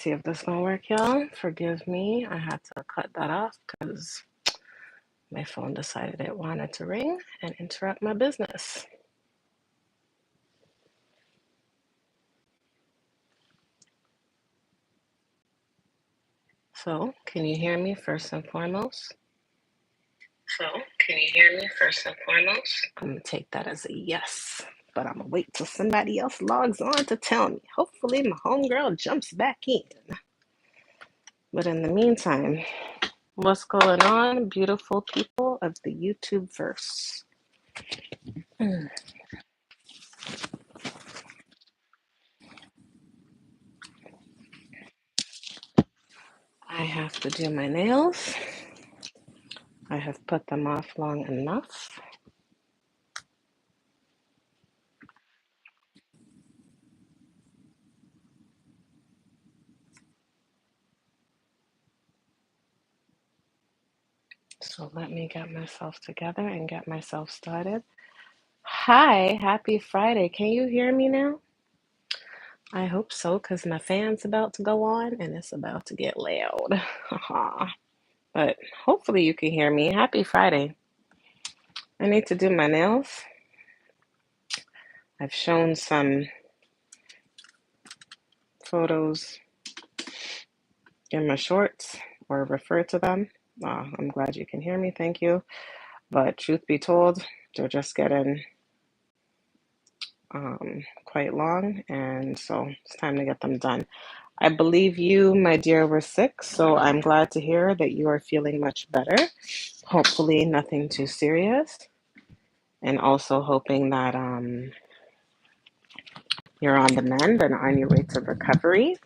See if this gonna work, y'all. Forgive me. I had to cut that off because my phone decided it wanted to ring and interrupt my business. So, can you hear me first and foremost? I'm gonna take that as a yes, but I'm gonna wait till somebody else logs on to tell me. Hopefully, my homegirl jumps back in. But in the meantime, what's going on, beautiful people of the YouTube verse? I have to do my nails. I have put them off long enough. So let me get myself together and get myself started. Hi, happy Friday. Can you hear me now? I hope so, because my fan's about to go on and it's about to get loud. But hopefully you can hear me. Happy Friday. I need to do my nails. I've shown some photos in my shorts or refer to them. I'm glad you can hear me. Thank you. But truth be told, they're just getting quite long, and so it's time to get them done. I believe you, my dear, were sick, so I'm glad to hear that you are feeling much better. Hopefully, nothing too serious, and also hoping that you're on the mend and on your way to recovery.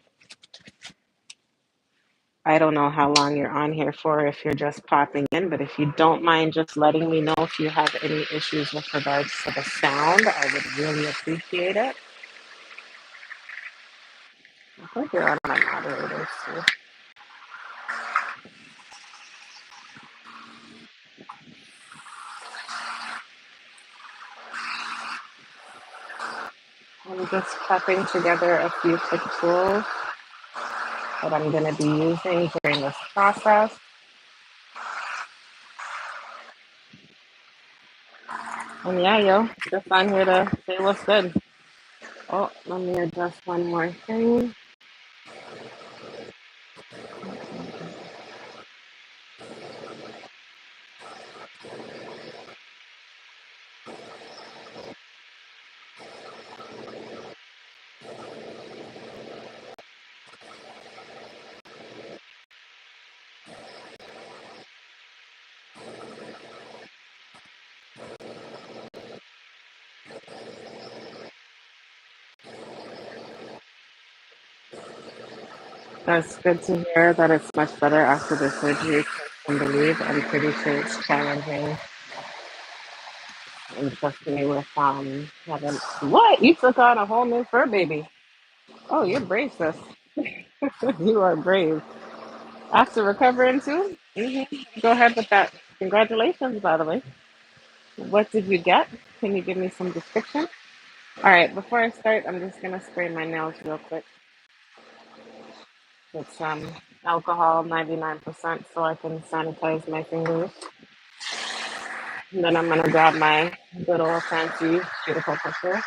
I don't know how long you're on here for if you're just popping in, but if you don't mind just letting me know if you have any issues with regards to the sound, I would really appreciate it. I think you're on my moderators too. I'm just prepping together a few quick tools that I'm going to be using during this process. And yeah, yo, just on here to say what's good. Oh, let me adjust one more thing. That's good to hear that it's much better after the surgery. I can believe. I'm pretty sure it's challenging. And trust me with having what? You took on a whole new fur baby. Oh, you're brave, sis. You are brave. After recovering too? Go ahead with that. Congratulations, by the way. What did you get? Can you give me some description? All right, before I start, I'm just gonna spray my nails real quick. It's alcohol 99%, so I can sanitize my fingers. And then I'm gonna grab my good old fancy cuticle pusher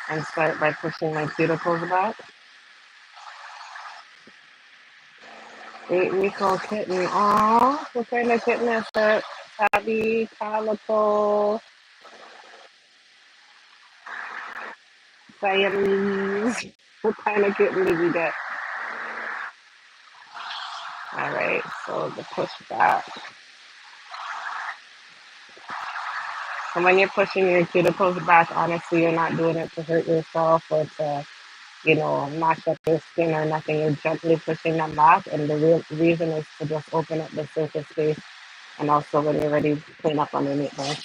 and start by pushing my cuticles back. 8-week old kitten. Aw, what kind of kitten is that? Tabby, calico, Siamese. What kind of kitten did you get? All right, so the push back. And when you're pushing your cuticles back, honestly, you're not doing it to hurt yourself or to, mash up your skin or nothing. You're gently pushing them back, and the real reason is to just open up the surface space, and also when you're ready, clean up underneath there.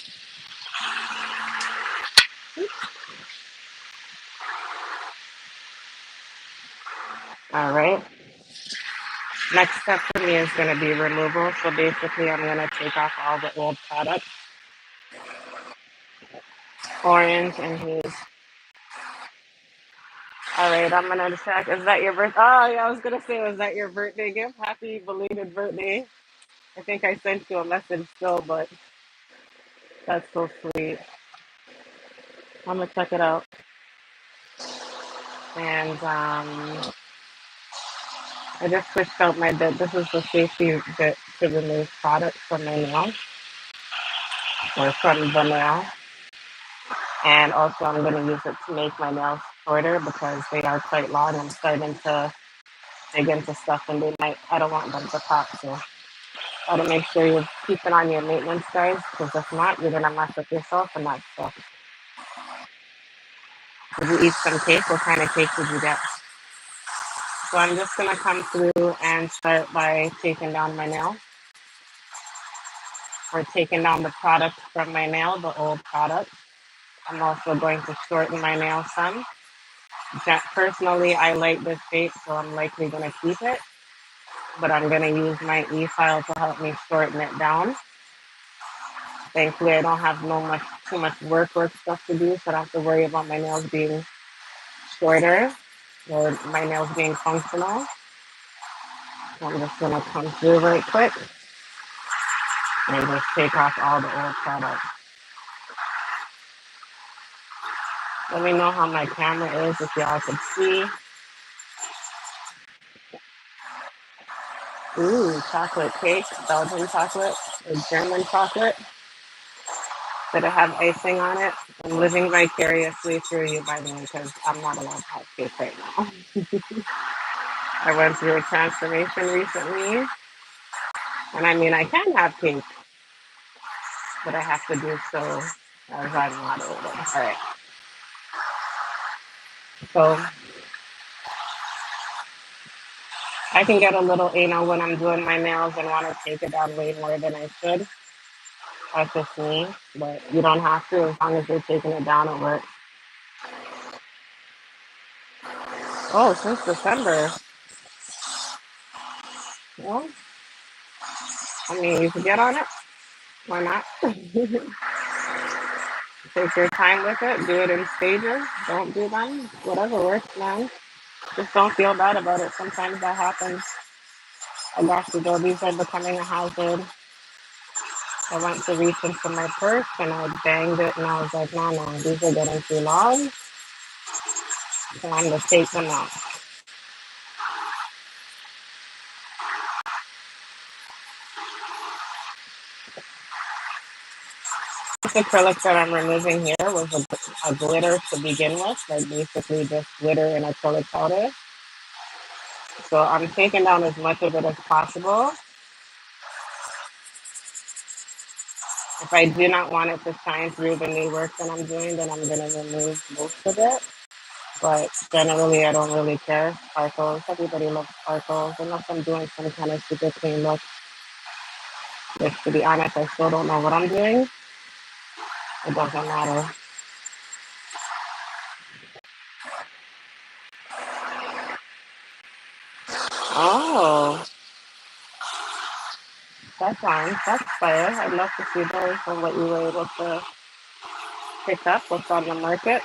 All right. Next step for me is going to be removal. So basically, I'm going to take off all the old products, orange and haze. All right, I'm gonna check. Is that your birth? Oh, yeah, I was gonna say, was that your birthday gift? Happy belated birthday. I think I sent you a message still, but that's so sweet. I'm gonna check it out. And I just switched out my bit. This is the safety bit to remove product from my nail or from the nail. And also, I'm gonna use it to make my nails shorter because they are quite long. I'm starting to dig into stuff, and they might. I don't want them to pop. So, gotta make sure you're keeping on your maintenance, guys, because if not, you're gonna mess with yourself and that stuff. Did you eat some cake? What kind of cake did you get? So I'm just gonna come through and start by taking down my nail or taking down the product from my nail, the old product. I'm also going to shorten my nail some. Personally, I like this shape, so I'm likely gonna keep it, but I'm gonna use my e-file to help me shorten it down. Thankfully, I don't have too much work stuff to do, so I don't have to worry about my nails being shorter or my nails being functional. So I'm just gonna come through right quick and just take off all the old products. Let me know how my camera is if y'all can see. Ooh, chocolate cake, Belgian chocolate or German chocolate. Did it have icing on it? I'm living vicariously through you, by the way, because I'm not allowed to have cake right now. I went through a transformation recently, and I mean, I can have cake, but I have to do so as I'm not older. All right. So I can get a little anal when I'm doing my nails and want to take it down way more than I should. That's just me, but you don't have to as long as you're taking it down at work. Oh, since December. Well, I mean, you can get on it. Why not? Take your time with it. Do it in stages. Don't do them. Whatever works, man. Just don't feel bad about it. Sometimes that happens. I got to go. These are becoming a hazard. I went to reach into my purse and I banged it and I was like, no, no, these are getting too long. So I'm going to take them out. This acrylic that I'm removing here was a glitter to begin with, like basically just glitter and acrylic powder. So I'm taking down as much of it as possible. If I do not want it to shine through the new work that I'm doing, then I'm going to remove most of it. But generally, I don't really care. Sparkles, everybody loves sparkles, unless I'm doing some kind of super clean look. Which, to be honest, I still don't know what I'm doing. It doesn't matter. Oh, that's nice. That's fire. I'd love to see those and what you were able to pick up, what's on the market.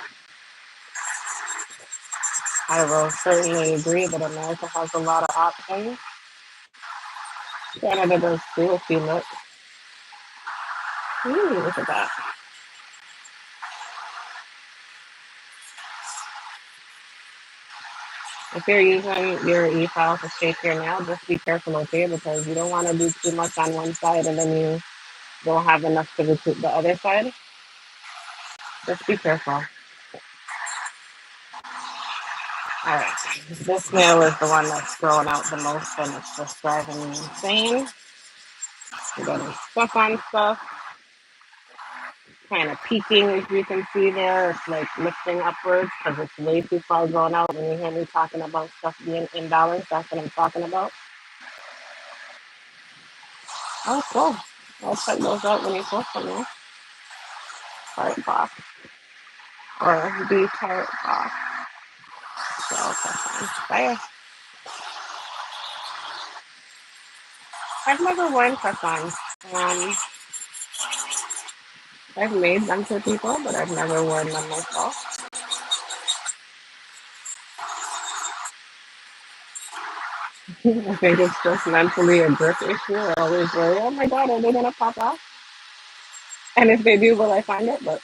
I will certainly agree that America has a lot of options. Canada does too, if you look. Ooh, look at that. If you're using your e-file to shape your nail, just be careful, okay? Because you don't want to do too much on one side and then you don't have enough to recoup the other side. Just be careful. All right. This nail is the one that's growing out the most and it's just driving me insane. You're getting stuff on stuff. Kind of peaking, as you can see there. It's like lifting upwards because it's way too far grown out. When you hear me talking about stuff being imbalanced, that's what I'm talking about. Oh, cool. I'll check those out when you post them there. Tart box. Or the tart box. So I'll check them. Bye. I've never worn press-ons. Um, I've made them for people, but I've never worn them myself. I think it's just mentally a grip issue. I always worry, oh my God, are they gonna pop off? And if they do, will I find it? But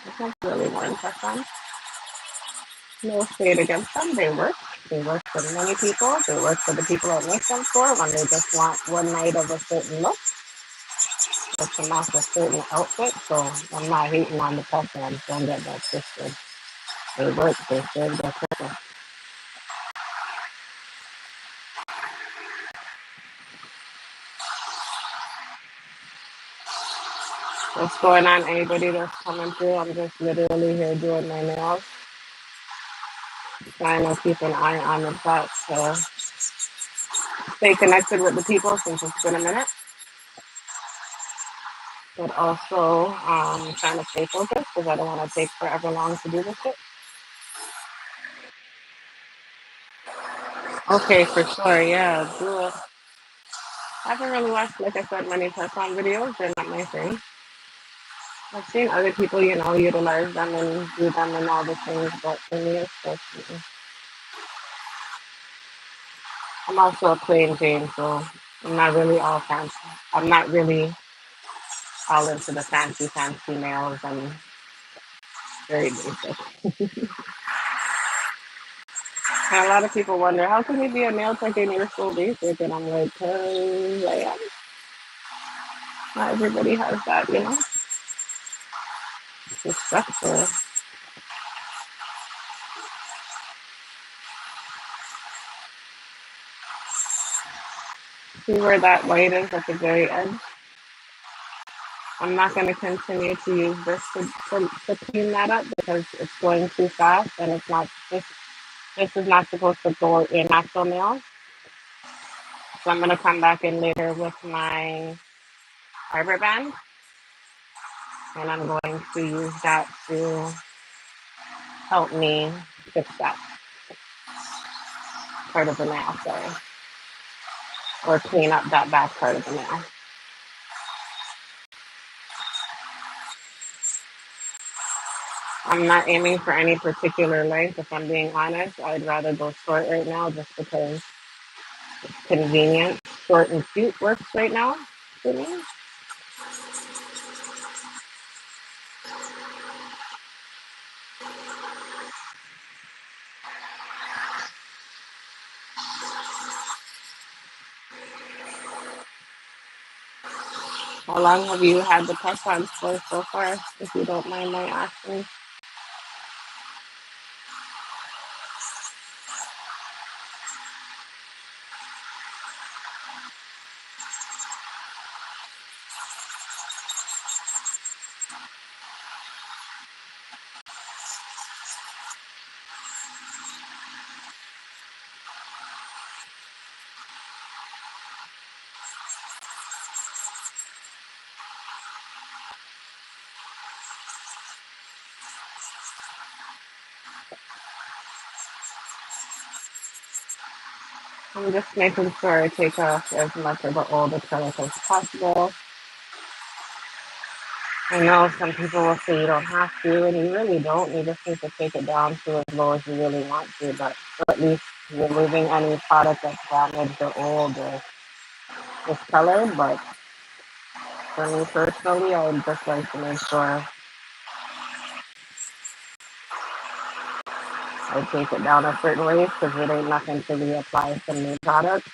it's not really more impressive. No shade against them. They work. They work for many people. They work for the people that make them for when they just want one night of a certain look or to match a certain outfit. So I'm not hating on the platforms. Don't get that twisted. They work. They serve their purpose. What's going on, anybody that's coming through? I'm just literally here doing my nails, trying to keep an eye on the chat to stay connected with the people since it's been a minute, but also trying to stay focused because I don't want to take forever long to do this shit. Okay, for sure. Yeah, do it. I haven't really watched, like I said, many press on videos. They're not my thing. I've seen other people, utilize them and do them and all the things, but for me, it's just, I'm also a plain Jane, so I'm not really all fancy. I'm not really all into the fancy nails. I'm very basic. And a lot of people wonder, how can you be a nail tech and you're so basic? And I'm like, because I am. Not everybody has that. It's structure. See where that white is at the very edge? I'm not going to continue to use this to clean that up because it's going too fast and it's not, this is not supposed to go in actual nails. So I'm going to come back in later with my fiber band and I'm going to use that to help me fix that part of the nail, sorry, or clean up that back part of the nail. I'm not aiming for any particular length, if I'm being honest. I'd rather go short right now just because it's convenient. Short and cute works right now for me. How long have you had the press on for so far, if you don't mind my asking? I'm just making sure I take off as much of the old acrylic as possible. I know some people will say you don't have to, and you really don't. You just need to take it down to as low as you really want to, but at least removing any product that's damaged or old or discolored. But for me personally, I would just like to make sure I take it down a certain way because it ain't nothing to reapply some new product.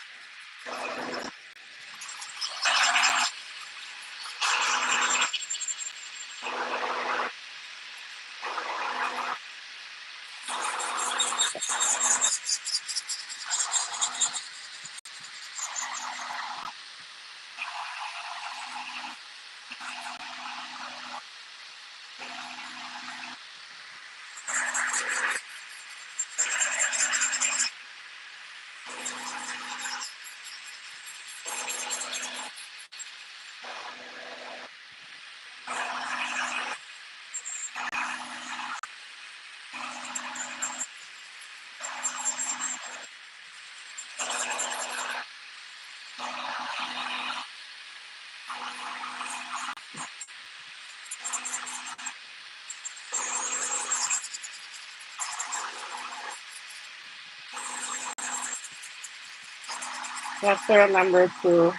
Just to remember too,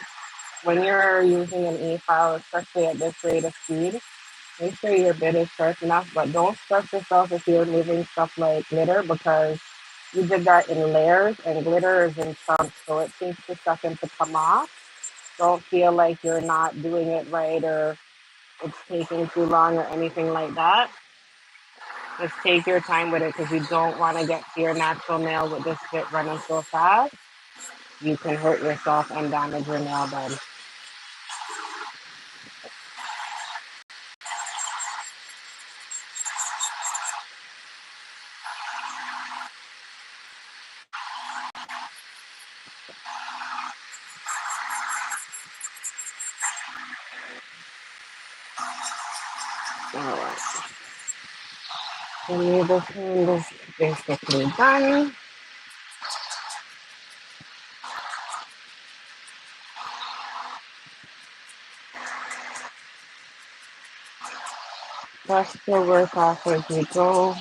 when you're using an e-file, especially at this rate of speed, make sure your bit is short enough, but don't stress yourself if you're moving stuff like glitter because you did that in layers and glitter is in chunks, so it takes a second to come off. Don't feel like you're not doing it right or it's taking too long or anything like that. Just take your time with it because you don't want to get to your natural nail with this bit running so fast. You can hurt yourself and damage your nail bed. All right. And this hand is basically done. Brush the work off as we go.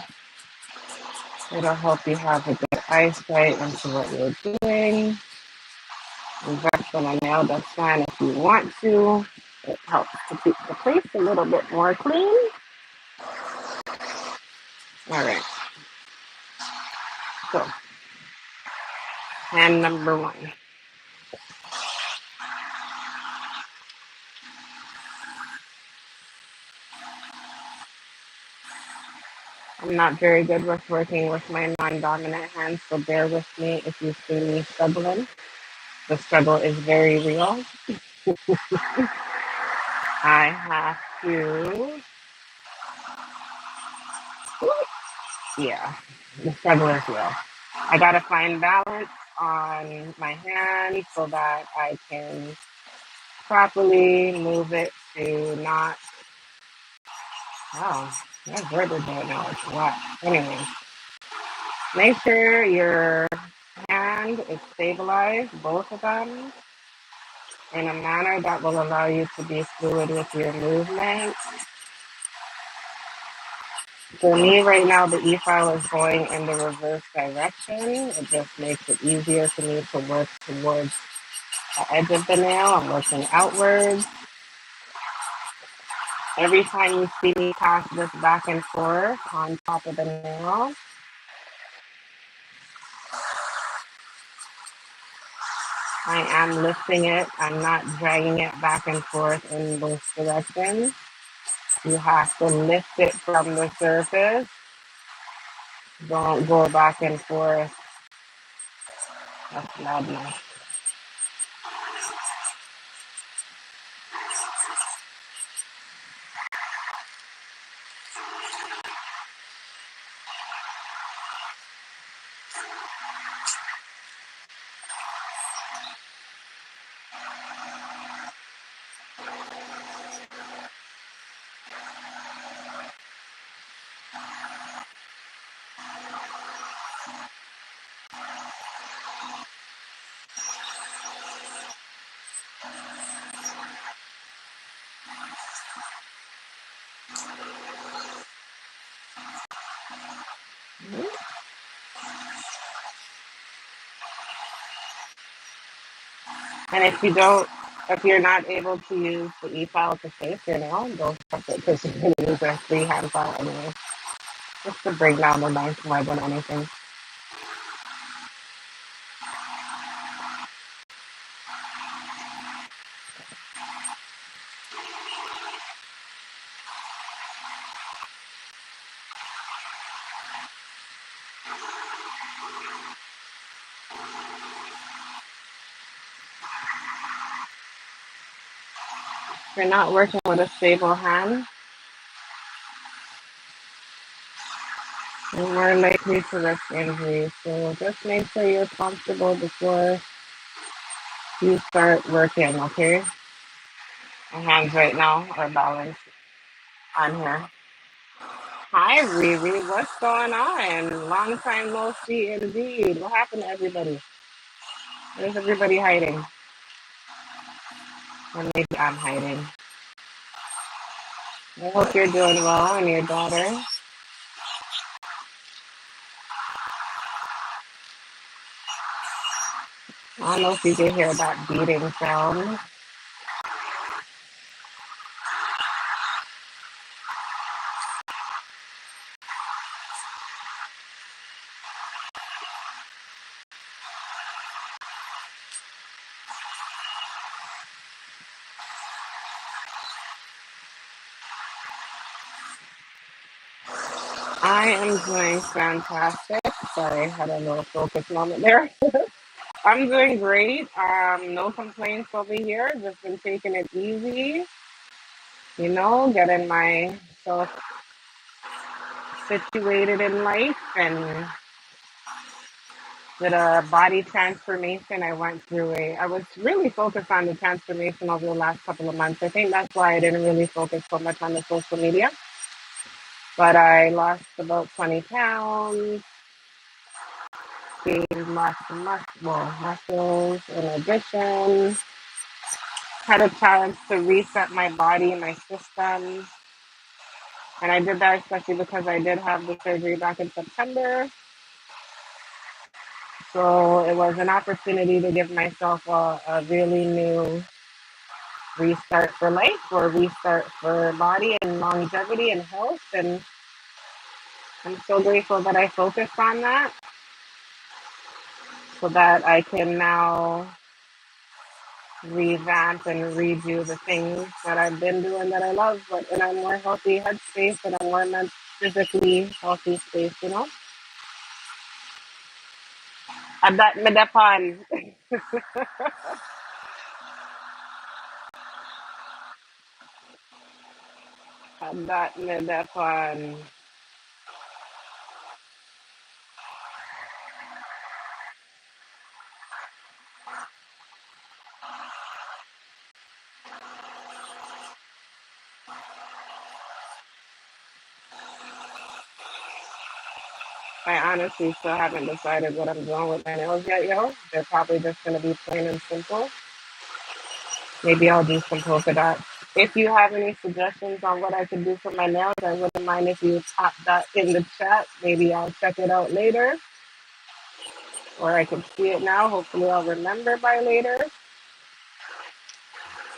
It'll help you have a good eyesight into what you're doing. Invest in a nail that's fine if you want to. It helps to keep the place a little bit more clean. All right. So, hand number one. I'm not very good with working with my non-dominant hand, so bear with me if you see me struggling. The struggle is very real. I have to, yeah, the struggle is real. I gotta find balance on my hand so that I can properly move it to not, oh, that's worded right now. It's what? Anyway, make sure your hand is stabilized, both of them, in a manner that will allow you to be fluid with your movement. For me right now, the e-file is going in the reverse direction. It just makes it easier for me to work towards the edge of the nail. I'm working outwards. Every time you see me pass this back and forth on top of the nail, I am lifting it. I'm not dragging it back and forth in both directions. You have to lift it from the surface. Don't go back and forth. That's madness. And if you're not able to use the e-file to shape your nail, go for it because you're going to use a freehand file anyway, just to bring down the length more than anything. If you're not working with a stable hand, you're more likely to risk injury. So just make sure you're comfortable before you start working, okay? My hands right now are balanced on here. Hi, Riri. What's going on? Long time no see, indeed. What happened to everybody? Where's everybody hiding? Or maybe I'm hiding. I hope you're doing well and your daughter. I don't know if you can hear that beating sound. I am doing fantastic. Sorry, I had a little focus moment there. I'm doing great. No complaints over here. Just been taking it easy, getting myself situated in life and with a body transformation. I was really focused on the transformation over the last couple of months. I think that's why I didn't really focus so much on the social media. But I lost about 20 pounds, gained muscles in addition, had a chance to reset my body, my system. And I did that especially because I did have the surgery back in September. So it was an opportunity to give myself a really new restart for life or restart for body and longevity and health. And I'm so grateful that I focused on that so that I can now revamp and redo the things that I've been doing that I love, but in a more healthy headspace and a more physically healthy space. At that medapan, at that medapan. I honestly still haven't decided what I'm doing with my nails yet, yo. They're probably just gonna be plain and simple. Maybe I'll do some polka dots. If you have any suggestions on what I could do for my nails, I wouldn't mind if you pop that in the chat. Maybe I'll check it out later, or I can see it now. Hopefully, I'll remember by later.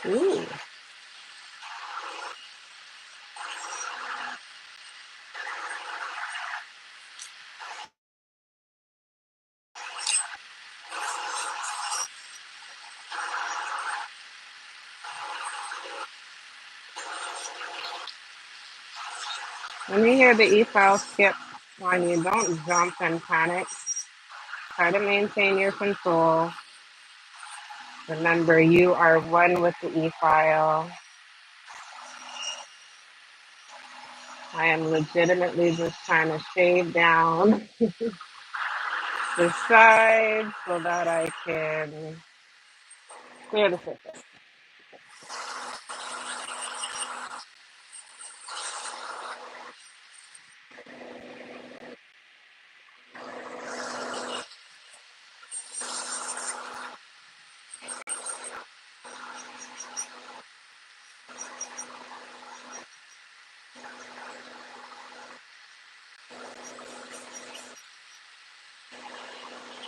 Ooh. When you hear the e-file skip on you, don't jump and panic. Try to maintain your control. Remember, you are one with the e-file. I am legitimately just trying to shave down the sides so that I can clear the surface.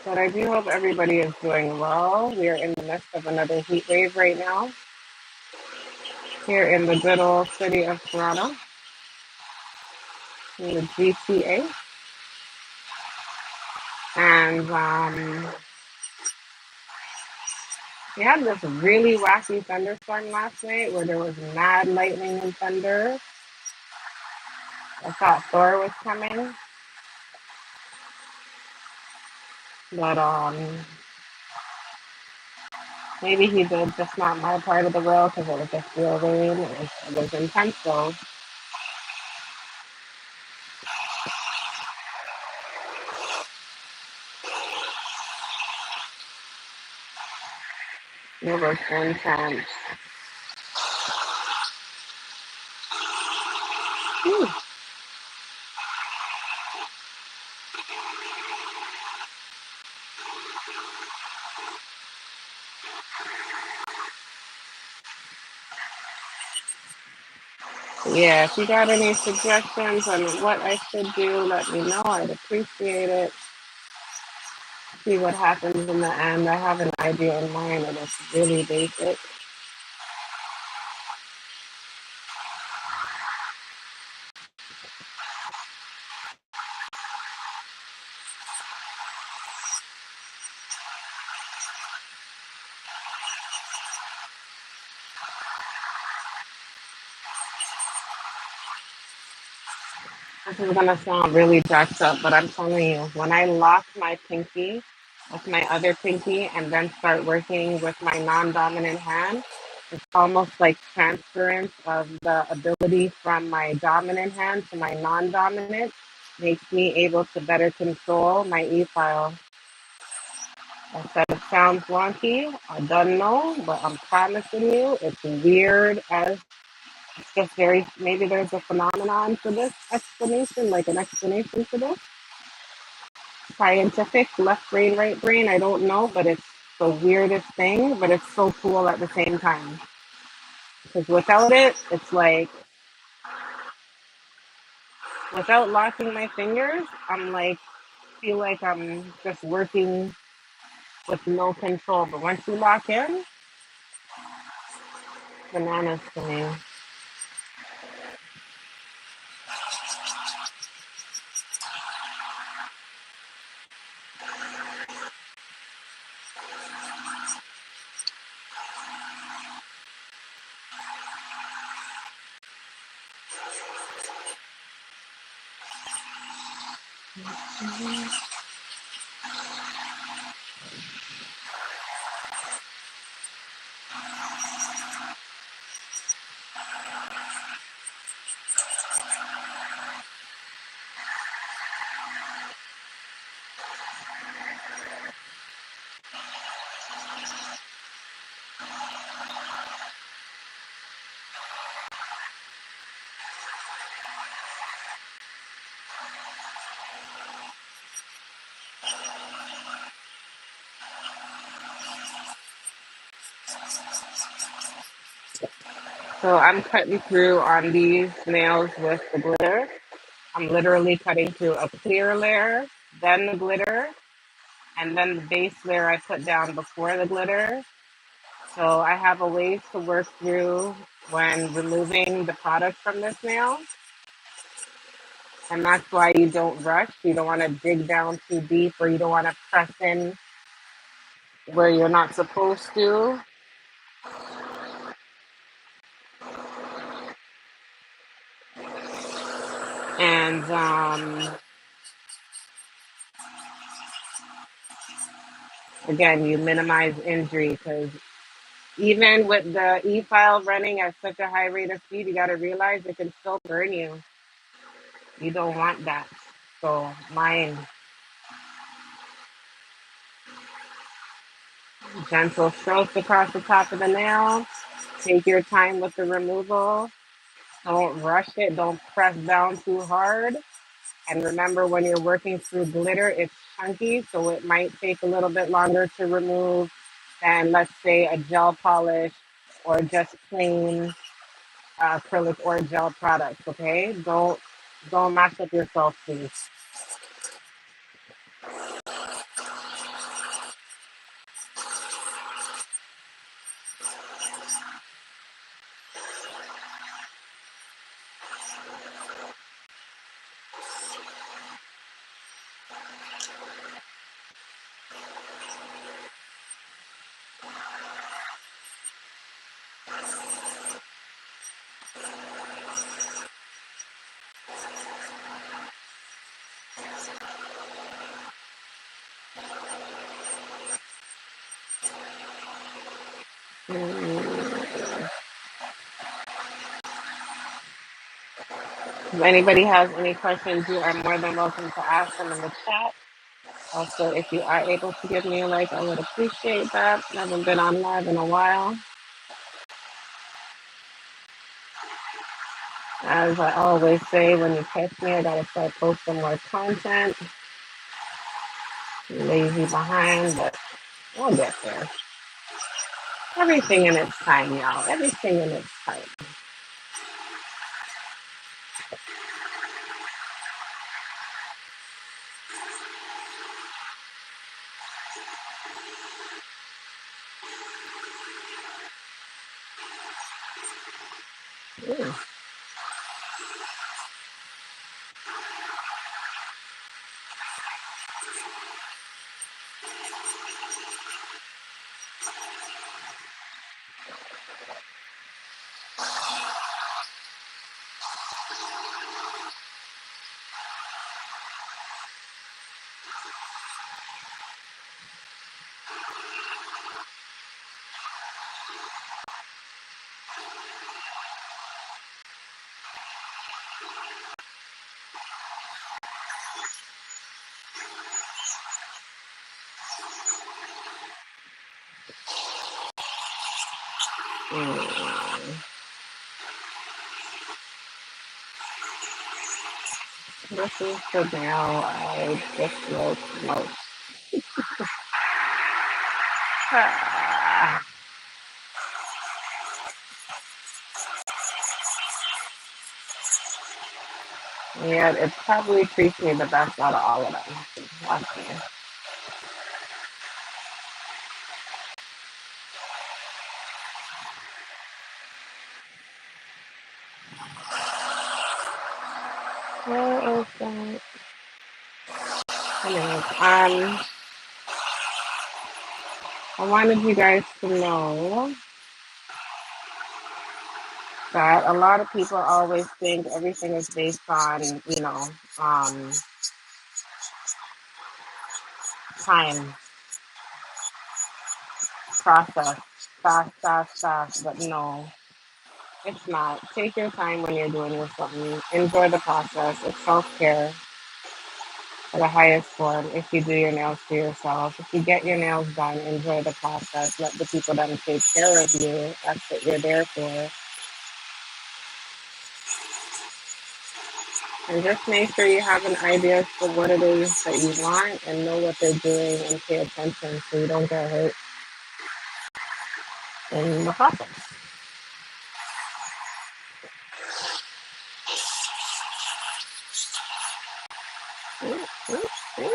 But I do hope everybody is doing well. We are in the midst of another heat wave right now here in the good old city of Toronto, in the GTA. And we had this really wacky thunderstorm last night where there was mad lightning and thunder. I thought Thor was coming, but maybe he did, just not my part of the world because it was just real rain. It was intense though. It was intense. Whew. Yeah, if you got any suggestions on what I should do, let me know. I'd appreciate it. see what happens in the end. I have an idea in mind and it's really basic. This is gonna sound really jacked up, but I'm telling you, when I lock my pinky with my other pinky and then start working with my non-dominant hand, it's almost like transference of the ability from my dominant hand to my non-dominant makes me able to better control my e-file. I said it sounds wonky. I don't know, but I'm promising you, it's weird as it's just very. Maybe there's a phenomenon for this explanation, like an explanation for this. Scientific, left brain, right brain. I don't know, but it's the weirdest thing. But it's so cool at the same time. Because without it, it's like without locking my fingers, I'm like feel like I'm just working with no control. But once you lock in, bananas to me. So I'm cutting through on these nails with the glitter. I'm literally cutting through a clear layer, then the glitter, and then the base layer I put down before the glitter. So I have a ways to work through when removing the product from this nail. And that's why you don't rush. You don't want to dig down too deep or you don't want to press in where you're not supposed to. And again, you minimize injury because even with the e-file running at such a high rate of speed, you got to realize it can still burn you. You don't want that. So mine, gentle strokes across the top of the nail. Take your time with the removal. Don't rush it. Don't press down too hard. And remember, when you're working through glitter, it's chunky, so it might take a little bit longer to remove than, let's say, a gel polish or just plain acrylic or gel products. Okay, don't mess up yourself, please. If anybody has any questions, you are more than welcome to ask them in the chat. Also, if you are able to give me a like, I would appreciate that. I haven't been on live in a while. As I always say, when you catch me, I gotta start posting more content. Lazy behind, but we'll get there. Everything in its time, y'all. Everything in its time. Mm, mm. This is the nail I dislike most. Ah. Yeah, it probably treats me the best out of all of them. Watch me. Where is that? Anyways, I wanted you guys to know that a lot of people always think everything is based on, um, time, process, fast, fast, fast. But no, it's not. Take your time when you're doing this something. Enjoy the process. It's self care at the highest form. If you do your nails for yourself, if you get your nails done, enjoy the process. Let the people then take care of you. That's what you're there for. And just make sure you have an idea as to what it is that you want and know what they're doing and pay attention so you don't get hurt in the process. Mm, mm, mm.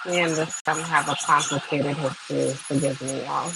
Me and this have a complicated history, forgive me, y'all.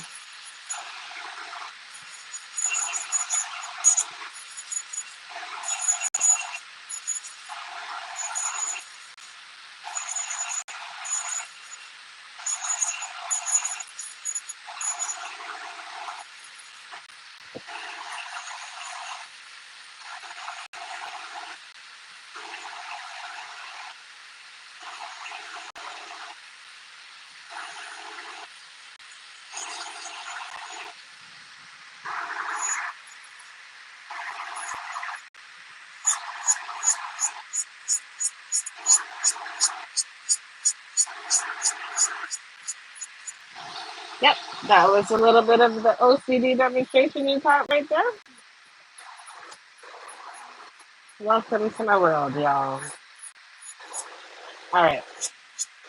Yep, that was a little bit of the OCD demonstration you caught right there. Welcome to my world, y'all. All right,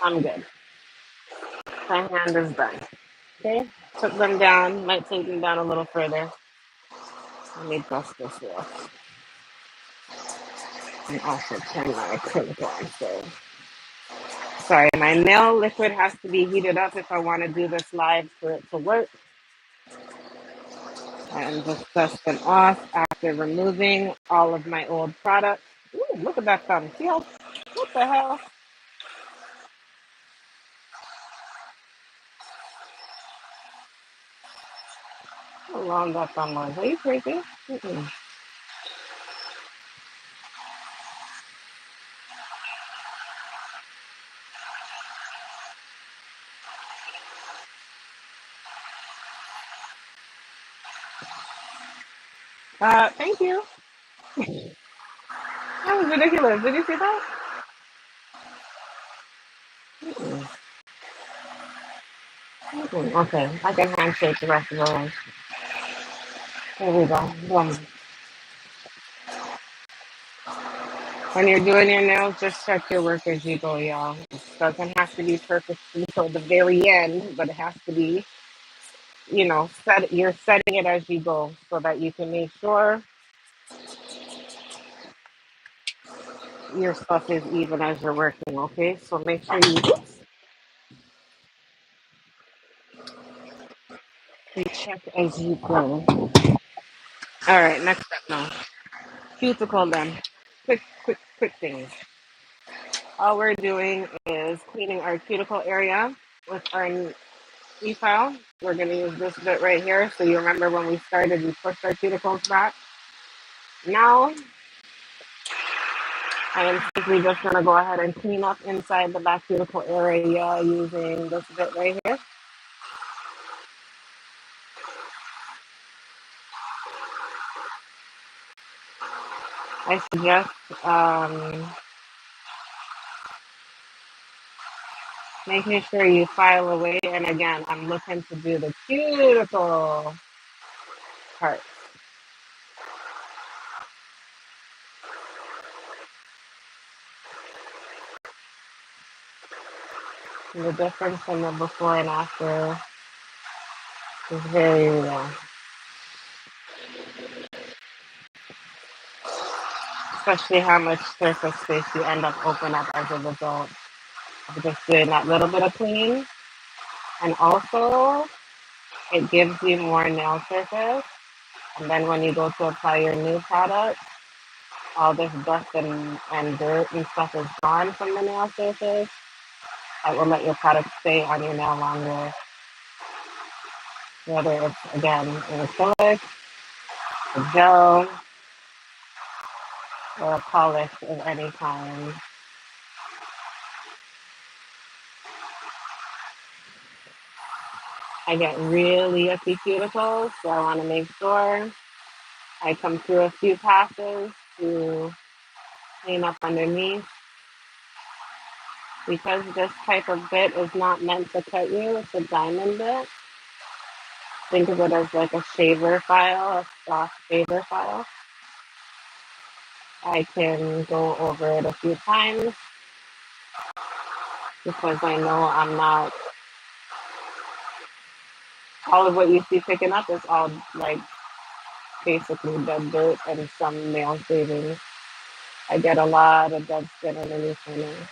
I'm good. My hand is done. Okay, took them down, might take them down a little further. Let me dust this off and also turn my acrylic on. So, sorry, my nail liquid has to be heated up if I want to do this live for it to work. And just dust them off after removing all of my old products. Ooh, look at that thumb. See how, what the hell? How long that thumb was. Are you crazy? Mm-mm. Thank you. That was ridiculous. Did you see that? Mm-mm. Mm-mm. Okay, I can handshake the rest of the room. There we go. Boom. When you're doing your nails, just check your work as you go, y'all. It doesn't have to be perfect until the very end, but it has to be, you're setting it as you go so that you can make sure your stuff is even as you're working, okay? So make sure you check as you go. All right, next step now. Cuticle then. Quick things. All we're doing is cleaning our cuticle area with our e-file. We're going to use this bit right here. So you remember when we started, we pushed our cuticles back. Now, I am simply just going to go ahead and clean up inside the back cuticle area using this bit right here. I suggest making sure you file away. And again, I'm looking to do the cuticle part. The difference from the before and after is very real, especially how much surface space you end up opening up as a result of just doing that little bit of cleaning. And also, it gives you more nail surface. And then when you go to apply your new product, all this dust and dirt and stuff is gone from the nail surface. That will let your product stay on your nail longer. Whether it's, again, an acrylic, a gel, or a polish of any kind. I get really yucky cuticles, so I want to make sure I come through a few passes to clean up underneath. Because this type of bit is not meant to cut you, it's a diamond bit. Think of it as like a shaver file, a soft shaver file. I can go over it a few times because I know I'm not, all of what you see picking up is all like basically dead dirt and some nail shavings. I get a lot of dead skin underneath my nails.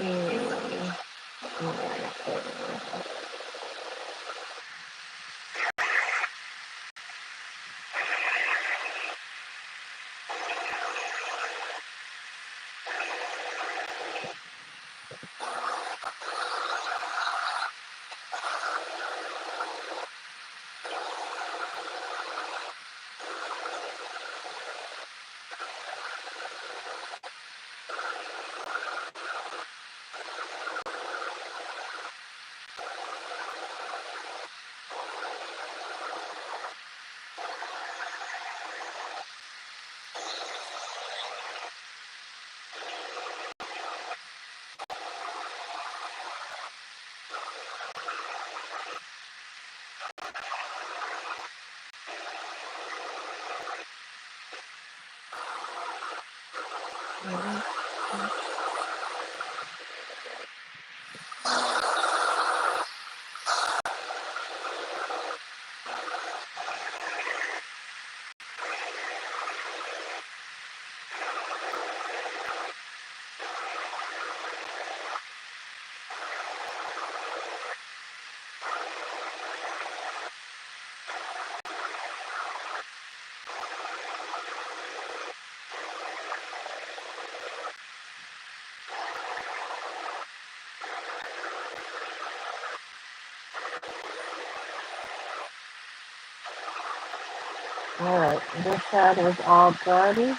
Mm. All right, this side is all done.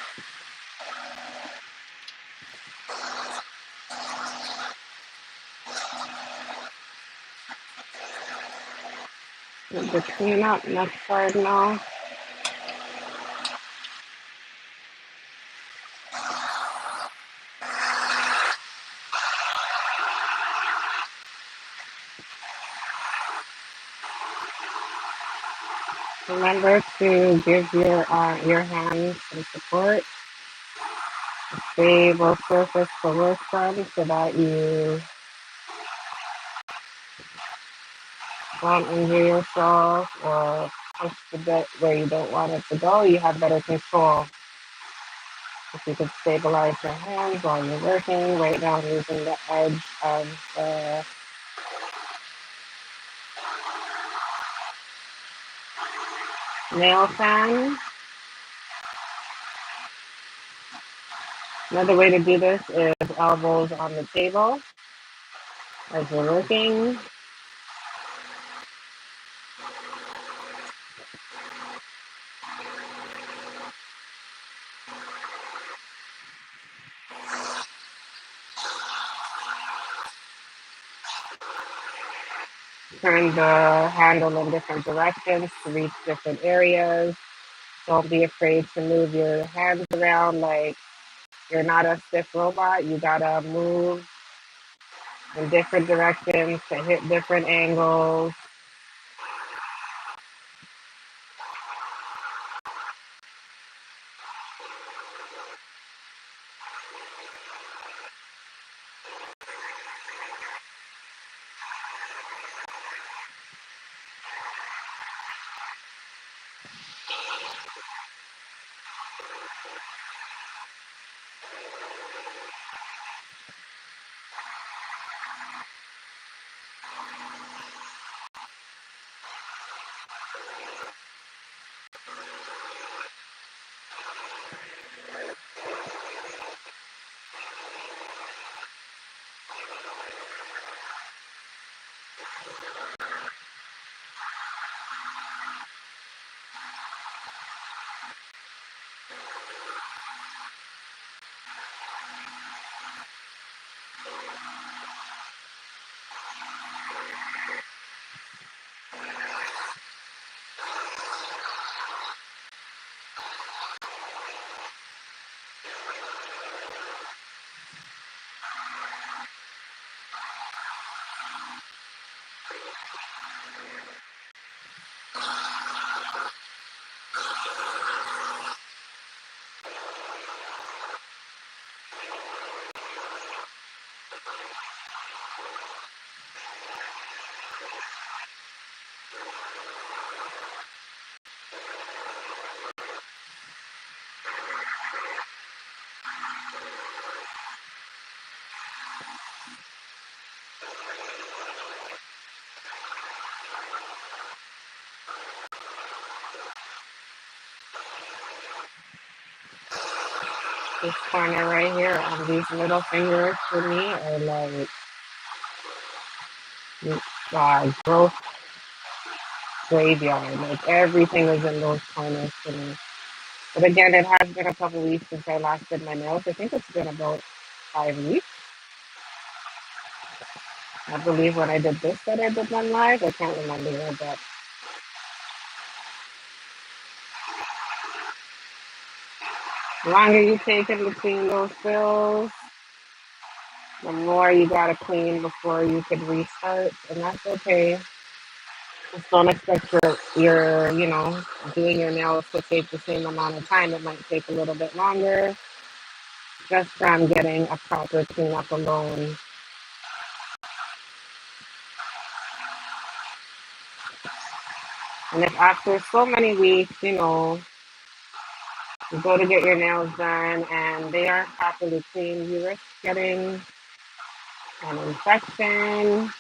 With the cleanup next side now. Remember to give your hands some support, stable surface to work from so that you don't injure yourself or push the bit where you don't want it to go. You have better control. If you could stabilize your hands while you're working, right now I'm using the edge of the nail fan. Another way to do this is elbows on the table as you're working. Turn the handle in different directions to reach different areas. Don't be afraid to move your hands around like you're not a stiff robot. You gotta move in different directions to hit different angles. This corner right here on these little fingers for me are like growth graveyard. Like everything is in those corners for me. But again, it has been a couple weeks since I last did my nails. I think it's been about 5 weeks. I believe when I did this that I did one live. I can't remember, but the longer you take in between those fills, the more you gotta clean before you can restart, and that's okay. Just don't expect your doing your nails to take the same amount of time. It might take a little bit longer just from getting a proper cleanup alone. And if after so many weeks, you go to get your nails done and they aren't properly clean, you risk getting an infection,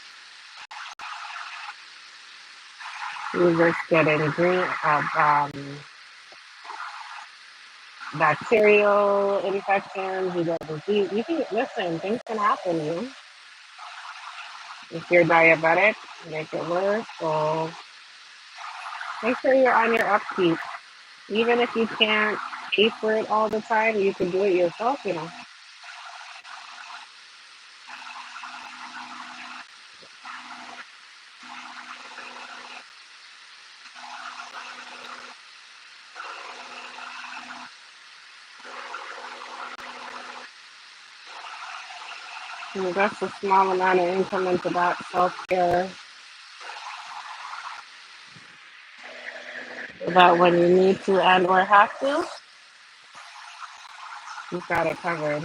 you risk getting bacterial infections, you get disease. You can listen, things can happen. If you're diabetic, make it worse. So make sure you're on your upkeep. Even if you can't pay for it all the time, you can do it yourself. Invest a small amount of income into that self-care so that when you need to and or have to, you've got it covered.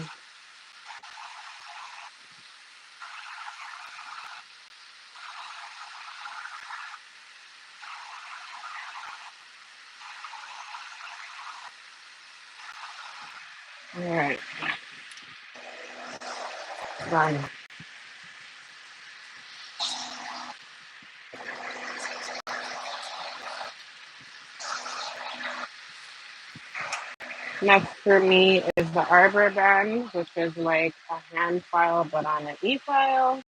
All right, done. Next for me is the Arbor Band, which is like a hand file but on an e-file.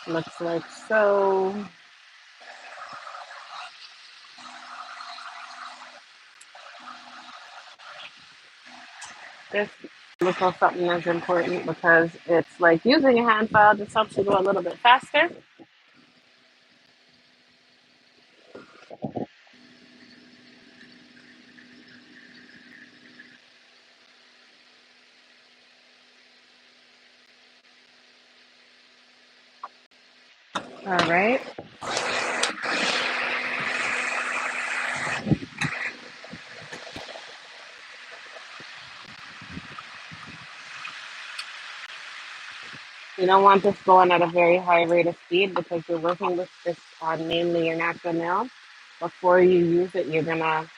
Looks like so. This little something is important because it's like using a hand file just helps you go a little bit faster. All right. You don't want this going at a very high rate of speed because you're working with this on mainly your natural nail. Before you use it, you're gonna,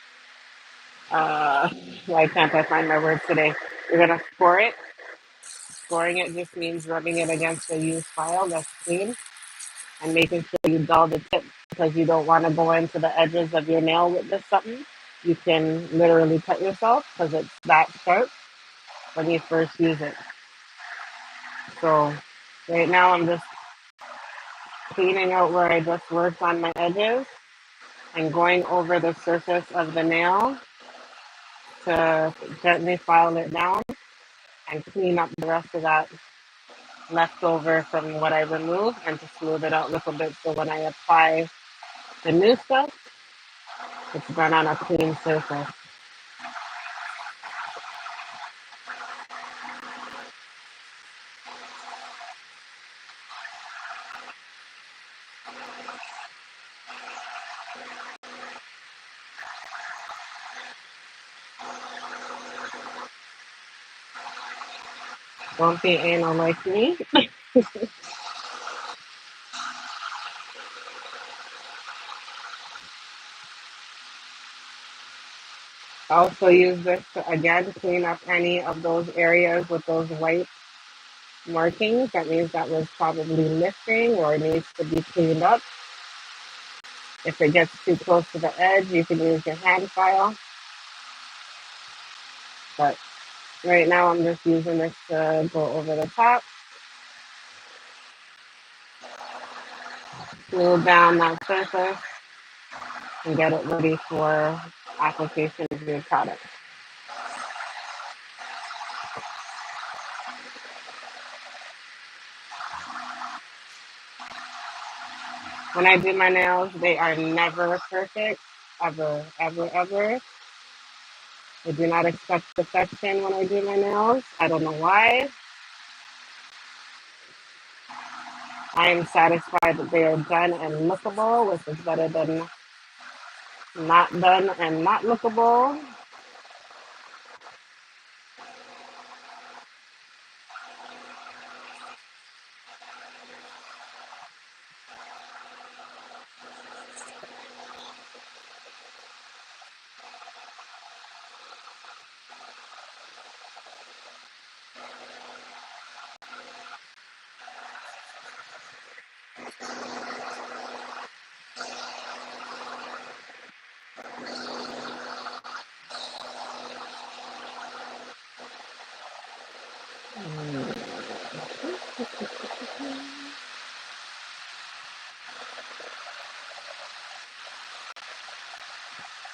why can't I find my words today? You're gonna score it. Scoring it just means rubbing it against a used file that's clean and making sure you dull the tip because you don't want to go into the edges of your nail with this something. You can literally cut yourself because it's that sharp when you first use it. So right now I'm just cleaning out where I just worked on my edges and going over the surface of the nail to gently file it down and clean up the rest of that leftover from what I removed and to smooth it out a little bit so when I apply the new stuff, it's done on a clean surface. Don't be anal like me. Also use this to again clean up any of those areas with those white markings. That means that was probably missing or needs to be cleaned up. If it gets too close to the edge, you can use your hand file. But right now I'm just using this to go over the top, smooth down that surface, and get it ready for application of your product. When I do my nails, they are never perfect, ever, ever, ever. I do not expect perfection when I do my nails. I don't know why. I am satisfied that they are done and lookable, which is better than not done and not lookable.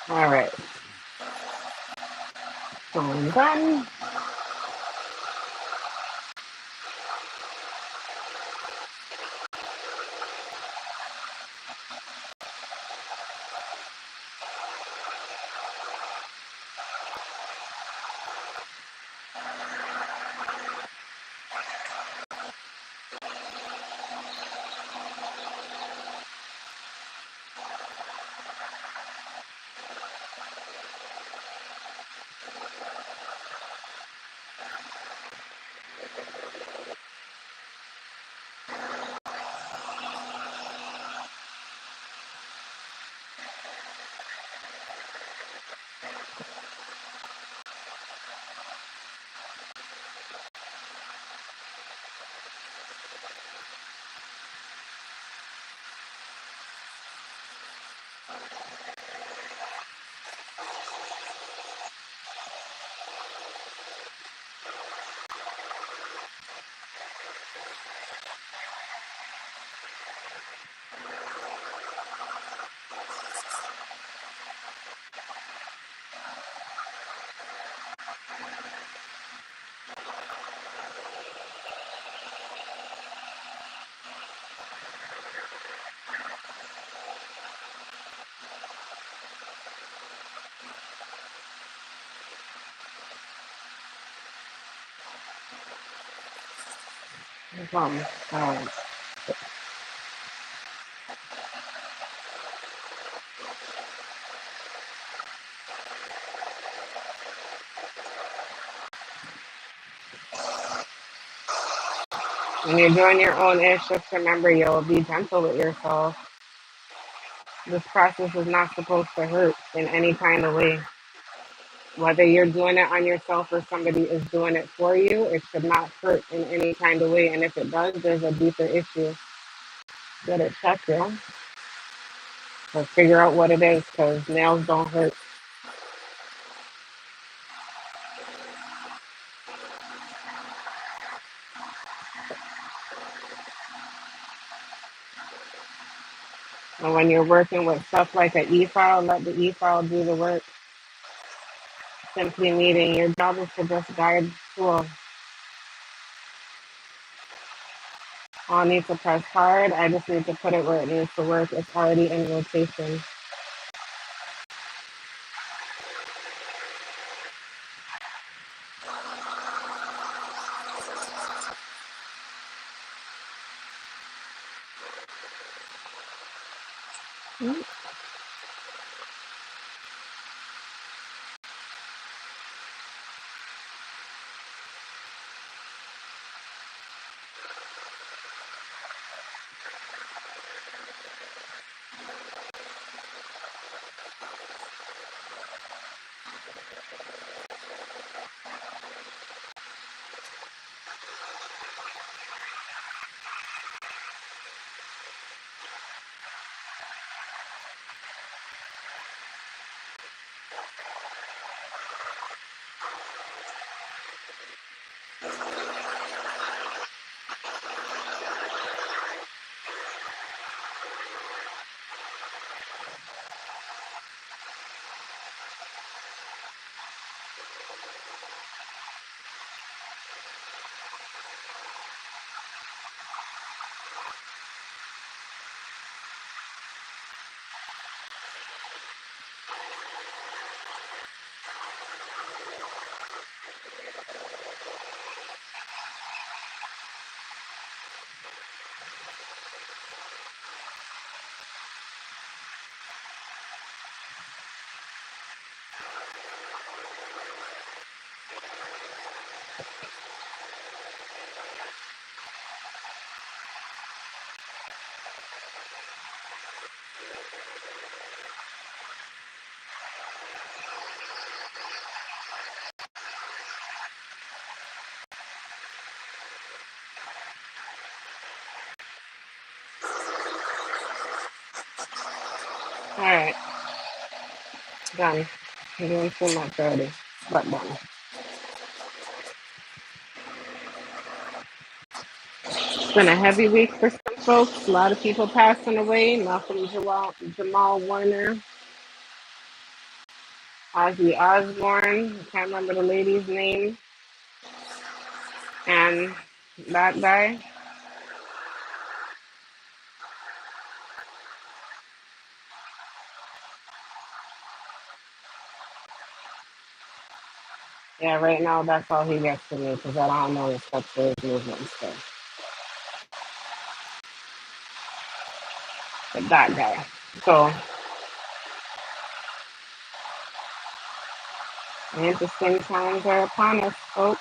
All right, so I'm done. Um, uh, when you're doing your own ish, just remember you'll be gentle with yourself. This process is not supposed to hurt in any kind of way. Whether you're doing it on yourself or somebody is doing it for you, it should not hurt in any kind of way. And if it does, there's a deeper issue. Get it checked, yo. Or figure out what it is, because nails don't hurt. And when you're working with stuff like an e-file, let the e-file do the work. Simply meeting your job is to just guide tool. All need to press hard. I just need to put it where it needs to work. It's already in rotation. All right, done. I'm doing too much already, but done. It's been a heavy week for some folks. A lot of people passing away. Malcolm Jamal Warner, Ozzy Osbourne. I can't remember the lady's name. And that guy. Yeah, right now that's all he gets to me because I don't know his steps for his movements. So, but that guy. So, interesting times are upon us, folks.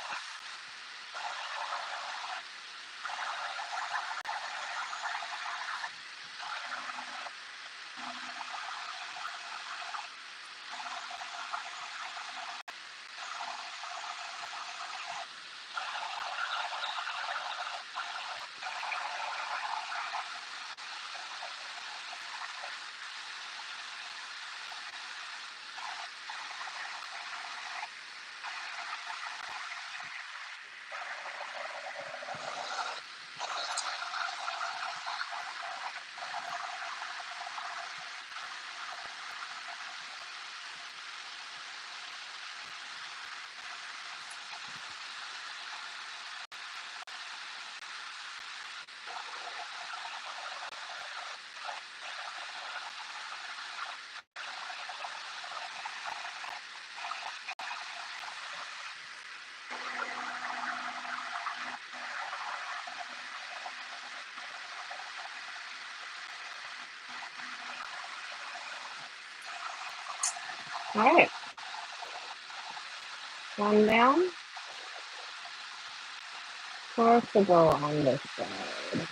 All right, one down, four to go on this side.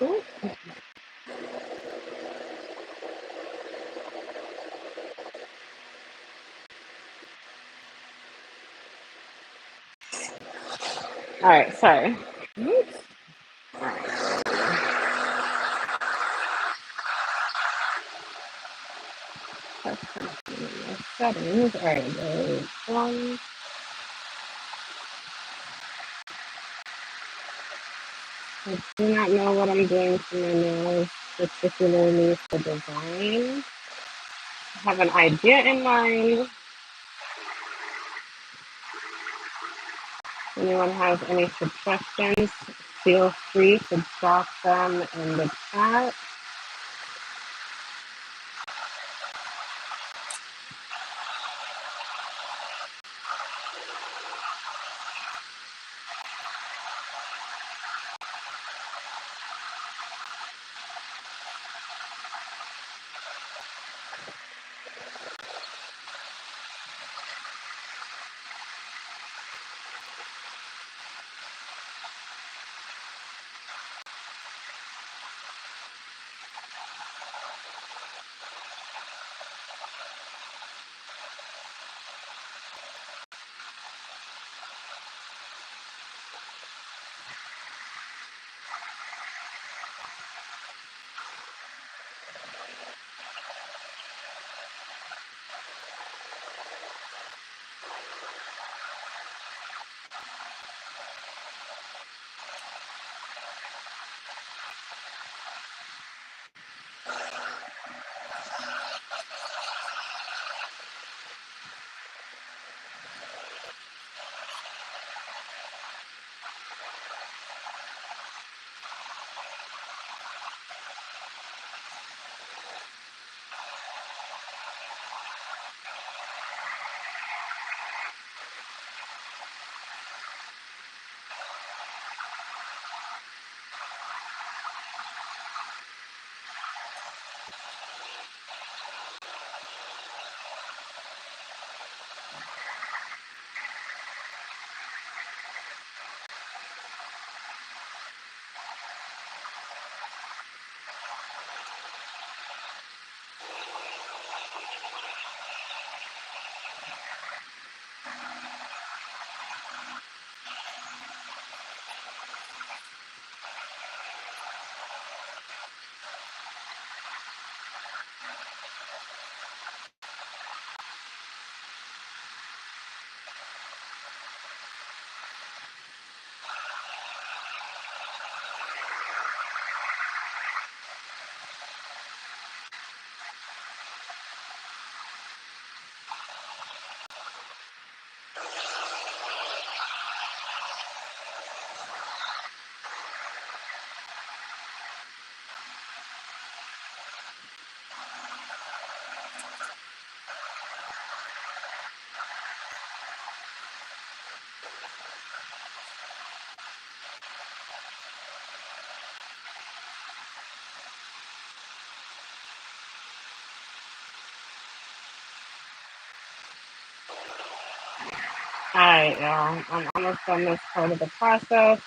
Ooh. All right, sorry. Oops. All right, settings. All right, there's one. I do not know what I'm doing to my nails, particularly for design. I have an idea in mind. If anyone has any suggestions, feel free to drop them in the chat. All right, y'all. I'm almost done this part of the process.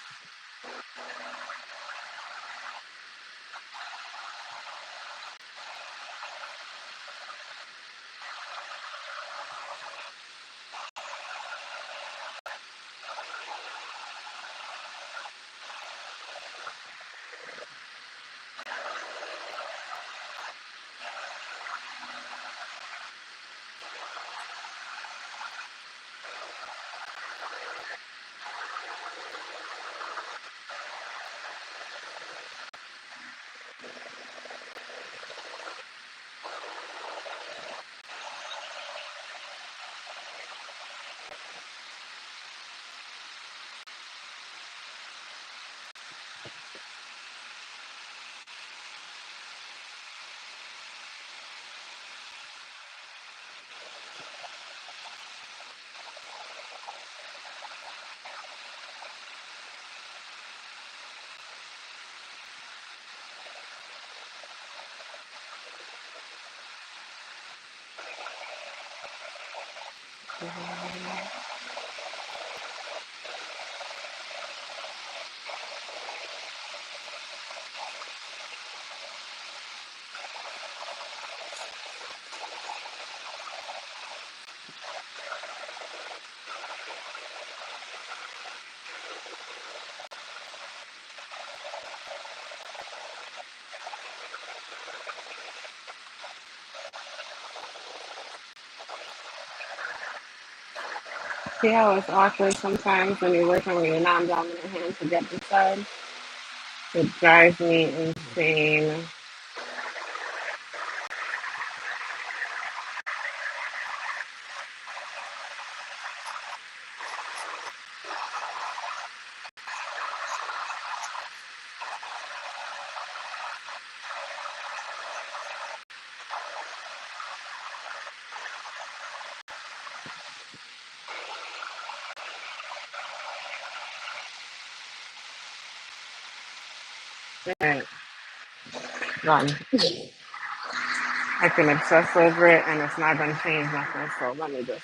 See how it's awkward sometimes when you're working with your non-dominant hand to get this side? It drives me insane. Alright, done. I can obsess over it and it's not gonna change nothing, so let me just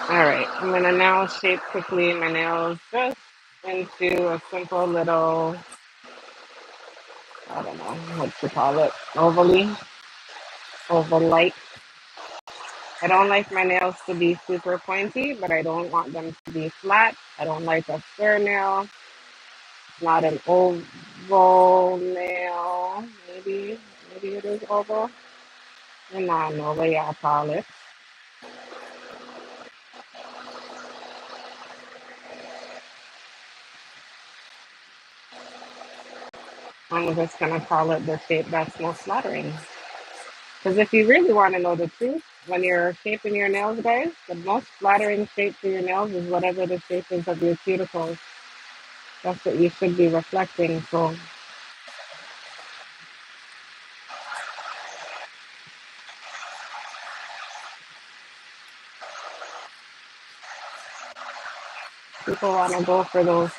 Alright, I'm gonna now shape quickly my nails just into a simple little, I don't know what to call it, oval-like. I don't like my nails to be super pointy, but I don't want them to be flat. I don't like a square nail, not an oval nail. Maybe it is oval. And I know what y'all call it. I'm just gonna call it the shape that's most flattering. Because if you really want to know the truth, when you're shaping your nails, guys, the most flattering shape for your nails is whatever the shape is of your cuticles. That's what you should be reflecting. So people want to go for those,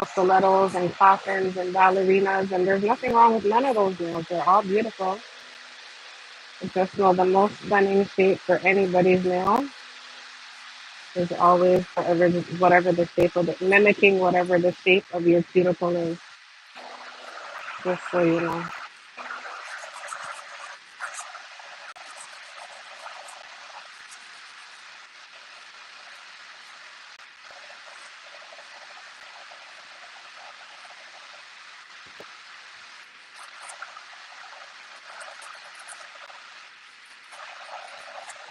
stilettos and coffins and ballerinas, and there's nothing wrong with none of those nails. They're all beautiful. It's just know the most stunning shape for anybody's nail is always whatever the shape of mimicking whatever the shape of your cuticle is. Just so you know.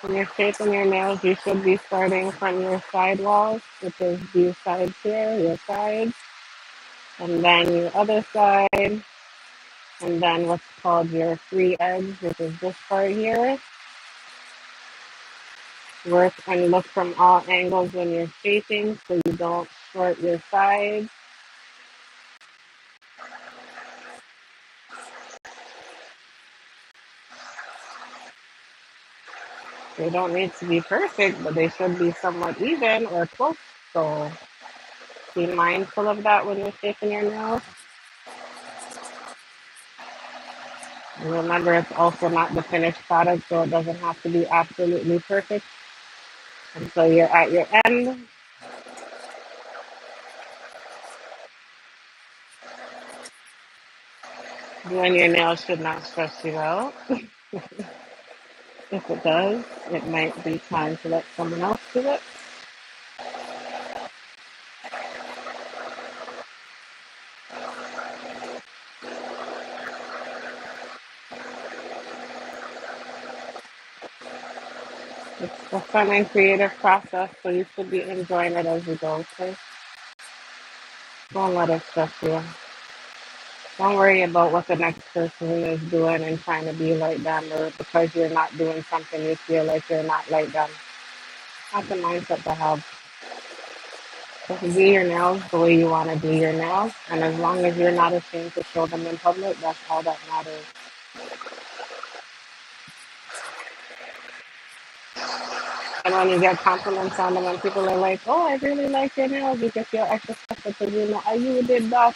When you're shaping your nails, you should be starting from your side walls, which is these sides here, your sides, and then your other side, and then what's called your free edge, which is this part here. Work and look from all angles when you're shaping so you don't short your sides. They don't need to be perfect, but they should be somewhat even or close. So be mindful of that when you're shaping your nails. And remember, it's also not the finished product, so it doesn't have to be absolutely perfect. And so you're at your end. Doing your nails should not stress you out. If it does, it might be time to let someone else do it. It's a fun and creative process, so you should be enjoying it as you go. Okay? Don't let it stress you. Don't worry about what the next person is doing and trying to be like them, or because you're not doing something you feel like you're not like them. That's the mindset to have. Just do your nails the way you want to do your nails, and as long as you're not ashamed to show them in public, that's all that matters. And when you get compliments on them, and people are like, "Oh, I really like your nails," you can feel extra special because you know, "Oh, you did that."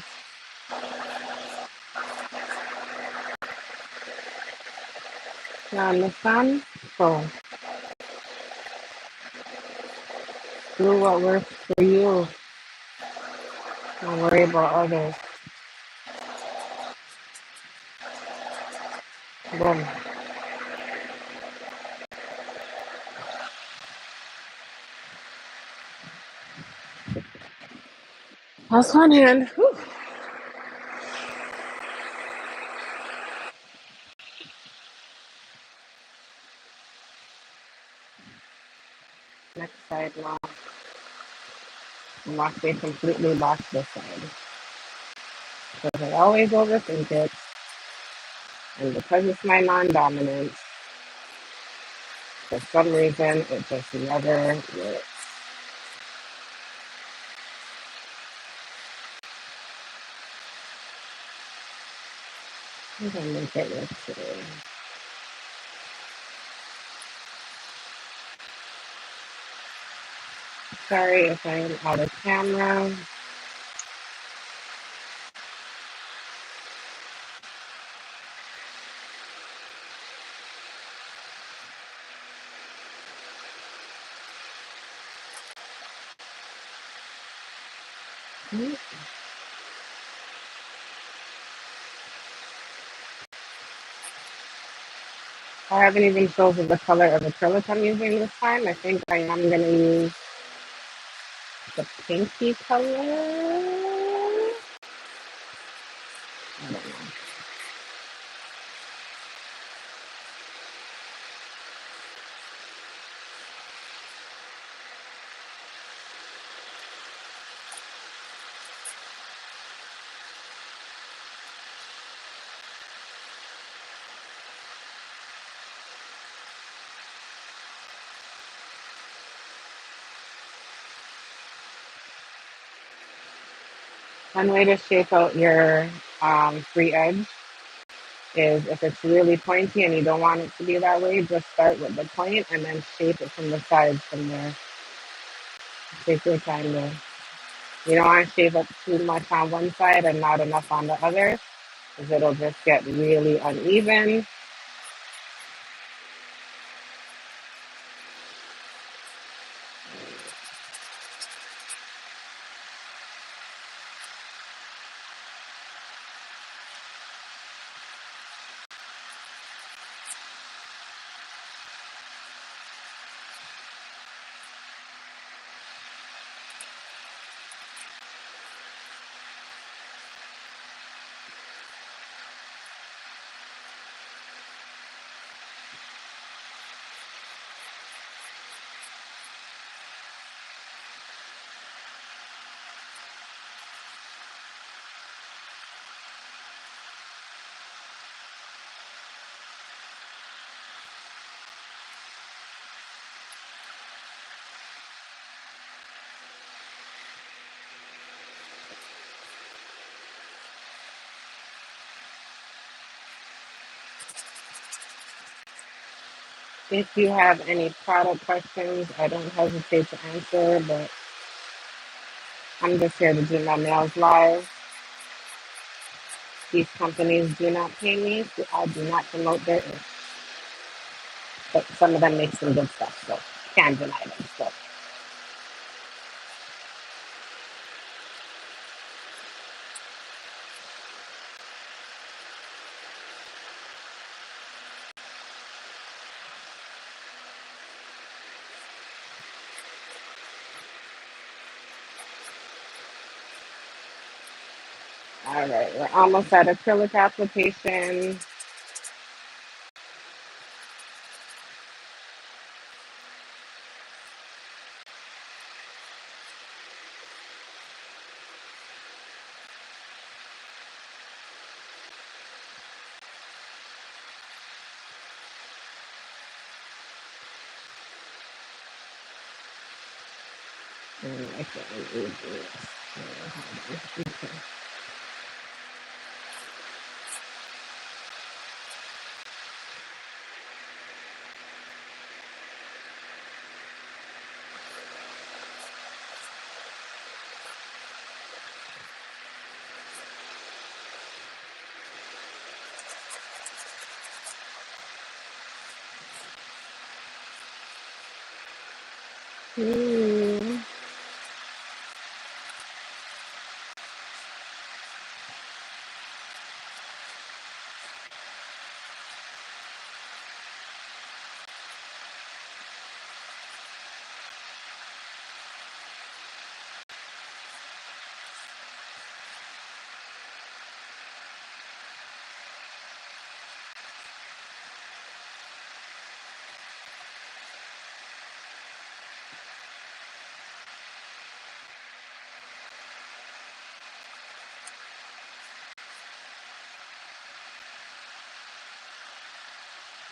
You understand? So do what works for you. Don't worry about others. Boom. That's one hand. Whew. Next side now. Wash they completely wash this side. Because I always overthink it. And because it's my non-dominant, for some reason, it just never works. I'm gonna make it work today. Sorry if I'm out of camera. I haven't even chosen the color of acrylic I'm using this time. I think I am gonna use the pinky color. I don't know. One way to shape out your free edge is if it's really pointy and you don't want it to be that way, just start with the point and then shape it from the sides from there. Take your time there. You don't want to shape up too much on one side and not enough on the other, because it'll just get really uneven. If you have any product questions, I don't hesitate to answer, but I'm just here to do my nails live. These companies do not pay me, so I do not promote their ish. But some of them make some good stuff, so can't deny them. So, all right, we're almost at acrylic application. I can't read this. Okay. Mm.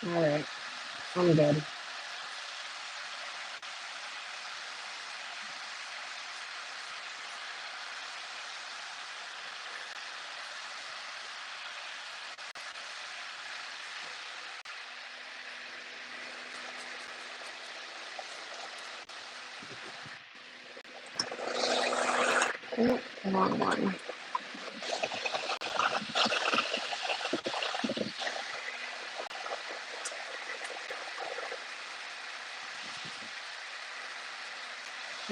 All right, I'm good. Oh, wrong one.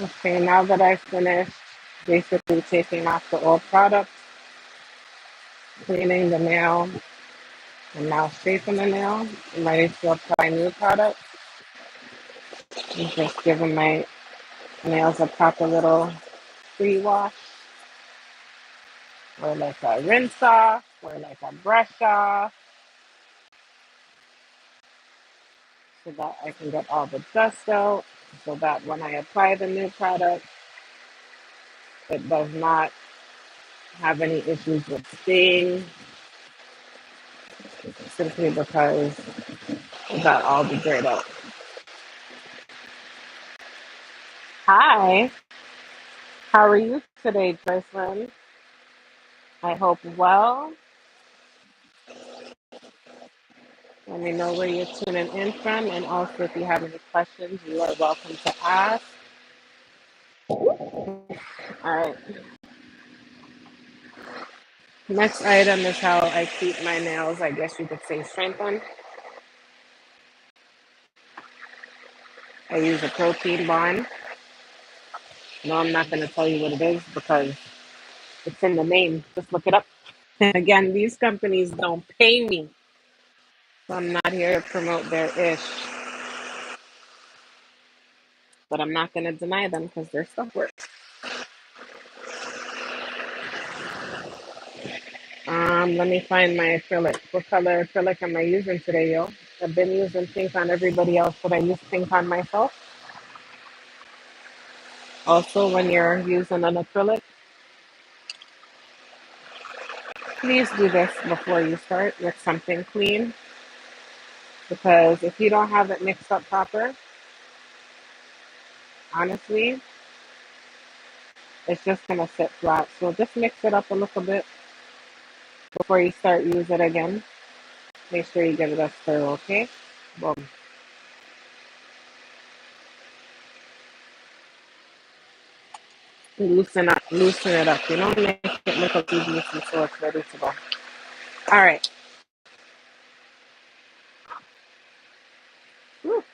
Okay, now that I've finished basically taking off the old product, cleaning the nail, and now shaping the nail, I'm ready to apply new product. I'm just giving my nails a proper little pre-wash, or like a rinse off, or like a brush off, so that I can get all the dust out, so that when I apply the new product, it does not have any issues with staying, simply because it got all the dirt out. Hi, how are you today, Joycelyn? I hope well. Let me know where you're tuning in from, and also if you have any questions, you are welcome to ask. All right. Next item is how I keep my nails, I guess you could say, strengthened. I use a protein bond. No, I'm not going to tell you what it is because it's in the name. Just look it up. Again, these companies don't pay me, so I'm not here to promote their ish. But I'm not going to deny them because their stuff works. Let me find my acrylic. What color acrylic am I using today, yo? I've been using pink on everybody else, but I use pink on myself. Also, when you're using an acrylic, please do this before you start with something clean, because if you don't have it mixed up proper, honestly, it's just gonna sit flat. So just mix it up a little bit before you start use it again. Make sure you give it a stir, okay? Boom. Loosen it up. You know, make it look up easy so it's ready to go. All right. Woo.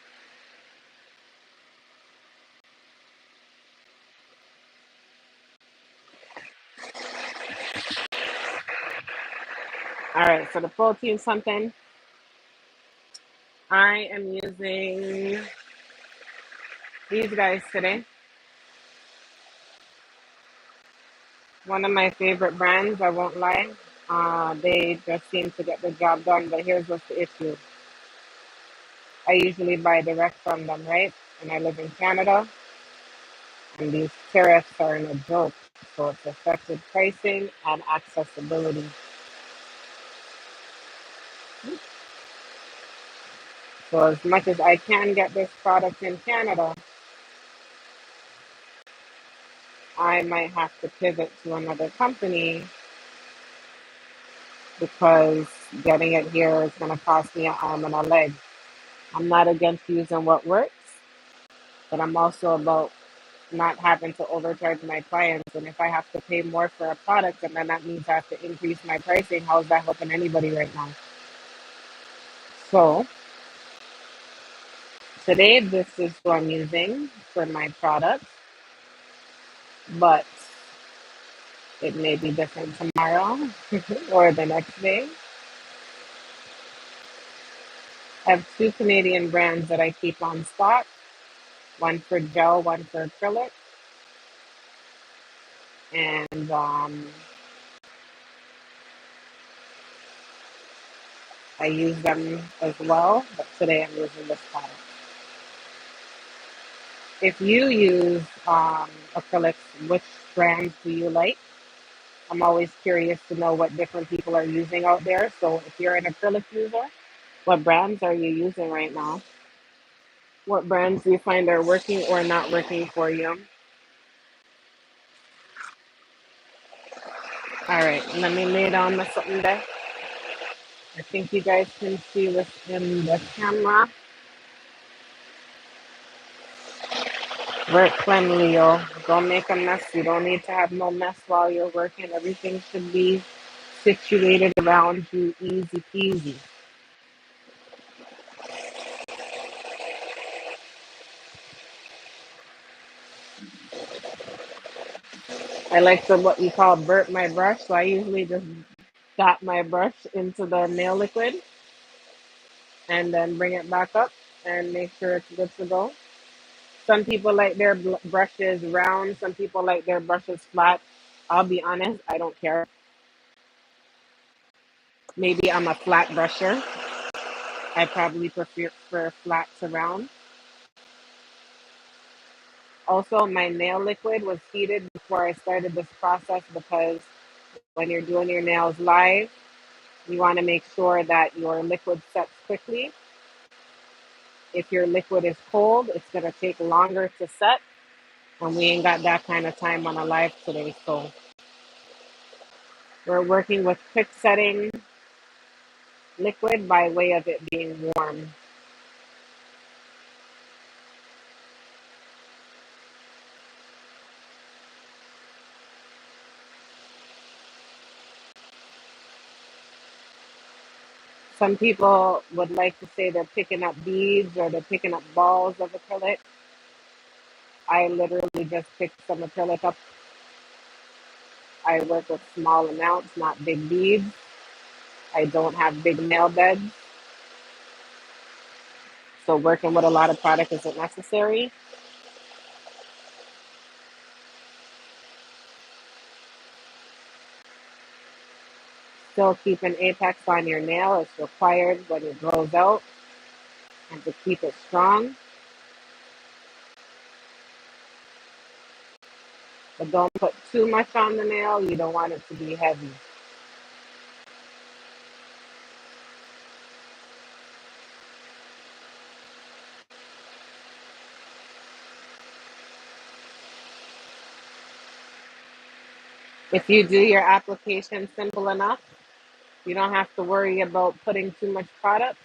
All right. So the protein something. I am using these guys today. One of my favorite brands, I won't lie. They just seem to get the job done, but here's what's the issue. I usually buy direct from them, right? And I live in Canada, and these tariffs are in a joke. So it's affected pricing and accessibility. So as much as I can get this product in Canada, I might have to pivot to another company because getting it here is going to cost me an arm and a leg. I'm not against using what works, but I'm also about not having to overcharge my clients. And if I have to pay more for a product, and then that means I have to increase my pricing, how is that helping anybody right now? So today, this is what I'm using. for my products, but it may be different tomorrow or the next day. I have two Canadian brands that I keep on stock, one for gel, one for acrylic, and I use them as well, but today I'm using this product. If you use acrylics, which brands do you like? I'm always curious to know what different people are using out there. So if you're an acrylic user, what brands are you using right now? What brands do you find are working or not working for you? All right, let me lay down my something there. I think you guys can see this in the camera. Work cleanly, yo. Don't make a mess. You don't need to have no mess while you're working. Everything should be situated around you, easy peasy. I like to what you call burp my brush, so I usually just dot my brush into the nail liquid and then bring it back up and make sure it's good to go. Some people like their brushes round, some people like their brushes flat. I'll be honest, I don't care. Maybe I'm a flat brusher. I probably prefer flat to round. Also, my nail liquid was heated before I started this process because when you're doing your nails live, you want to make sure that your liquid sets quickly. If your liquid is cold, it's going to take longer to set, and we ain't got that kind of time on a live today. So we're working with quick setting liquid by way of it being warm. Some people would like to say they're picking up beads or they're picking up balls of acrylic. I literally just picked some acrylic up. I work with small amounts, not big beads. I don't have big nail beds, so working with a lot of product isn't necessary. Still keep an apex on your nail. It's required when it grows out and to keep it strong. But don't put too much on the nail. You don't want it to be heavy. If you do your application simple enough, you don't have to worry about putting too much product.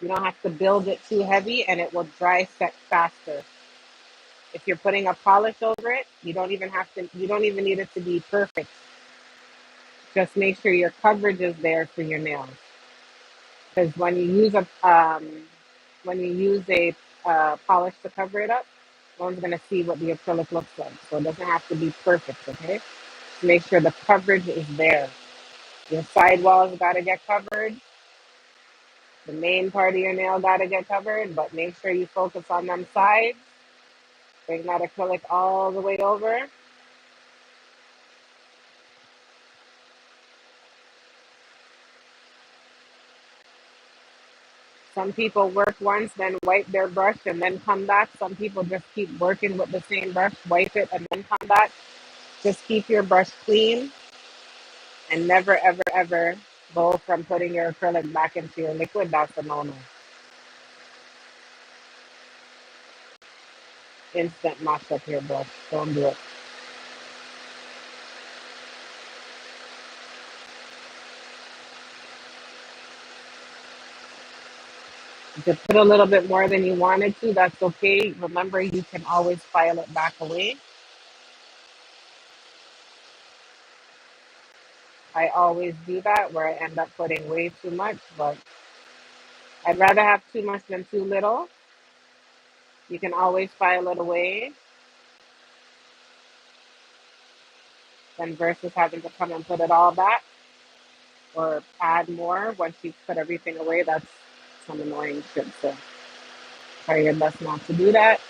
You don't have to build it too heavy and it will dry set faster. If you're putting a polish over it, you don't even need it to be perfect. Just make sure your coverage is there for your nails. Because when you use a polish to cover it up, no one's gonna see what the acrylic looks like. So it doesn't have to be perfect, okay? Just make sure the coverage is there. Your sidewalls gotta get covered. The main part of your nail gotta get covered, but make sure you focus on them sides. Bring that acrylic all the way over. Some people work once, then wipe their brush and then come back. Some people just keep working with the same brush, wipe it, and then come back. Just keep your brush clean and never, ever, ever go from putting your acrylic back into your liquid. That's a no-no. Instant mash up your brush. Don't do it. If you put a little bit more than you wanted to, that's okay. Remember, you can always file it back away. I always do that where I end up putting way too much, but I'd rather have too much than too little. You can always file it away, then versus having to come and put it all back or add more once you put everything away. That's some annoying shit. So try your best not to do that.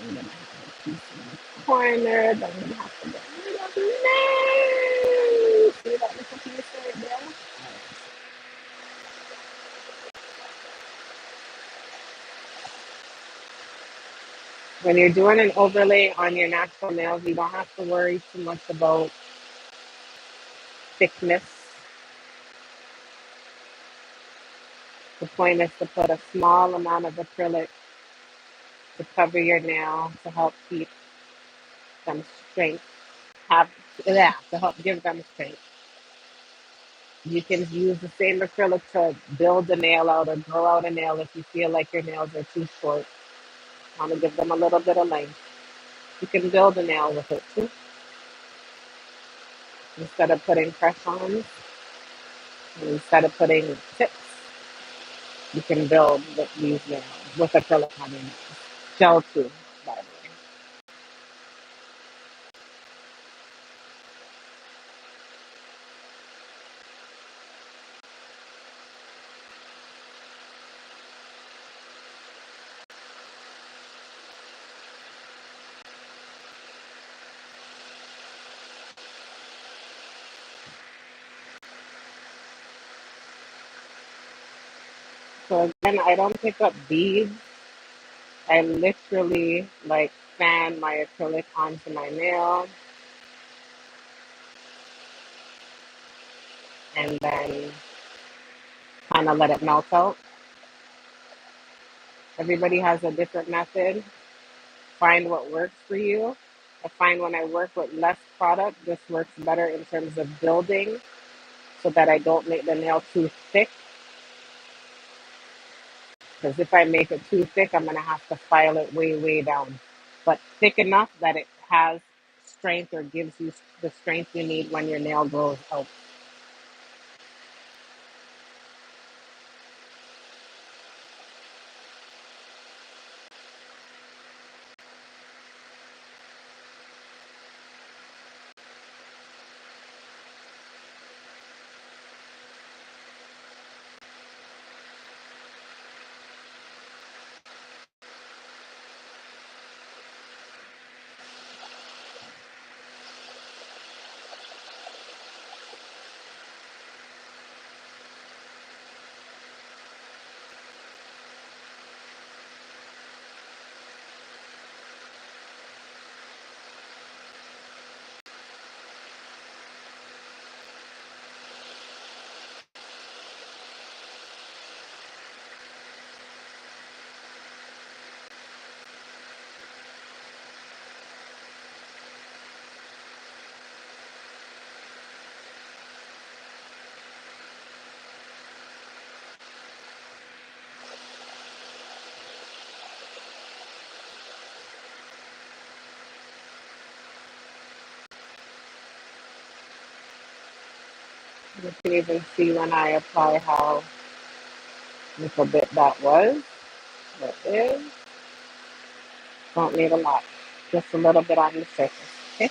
I'm gonna have a piece in the corner. Then I'm gonna have to get rid of nails. See that little piece right there? When you're doing an overlay on your natural nails, you don't have to worry too much about thickness. The point is to put a small amount of acrylic to cover your nail to help keep them straight. Have yeah, to help give them strength. You can use the same acrylic to build a nail out or grow out a nail if you feel like your nails are too short. Want to give them a little bit of length. You can build a nail with it too. Instead of putting press-ons, and instead of putting tips, you can build with these nails with acrylic on your nails. Gel too, by the way. So again, I don't pick up beads. I literally like fan my acrylic onto my nail and then kind of let it melt out. Everybody has a different method. Find what works for you. I find when I work with less product, this works better in terms of building so that I don't make the nail too thick. Because if I make it too thick, I'm going to have to file it way, way down. But thick enough that it has strength or gives you the strength you need when your nail grows out. You can even see when I apply how little bit that was. That is. Don't need a lot. Just a little bit on the surface. Okay?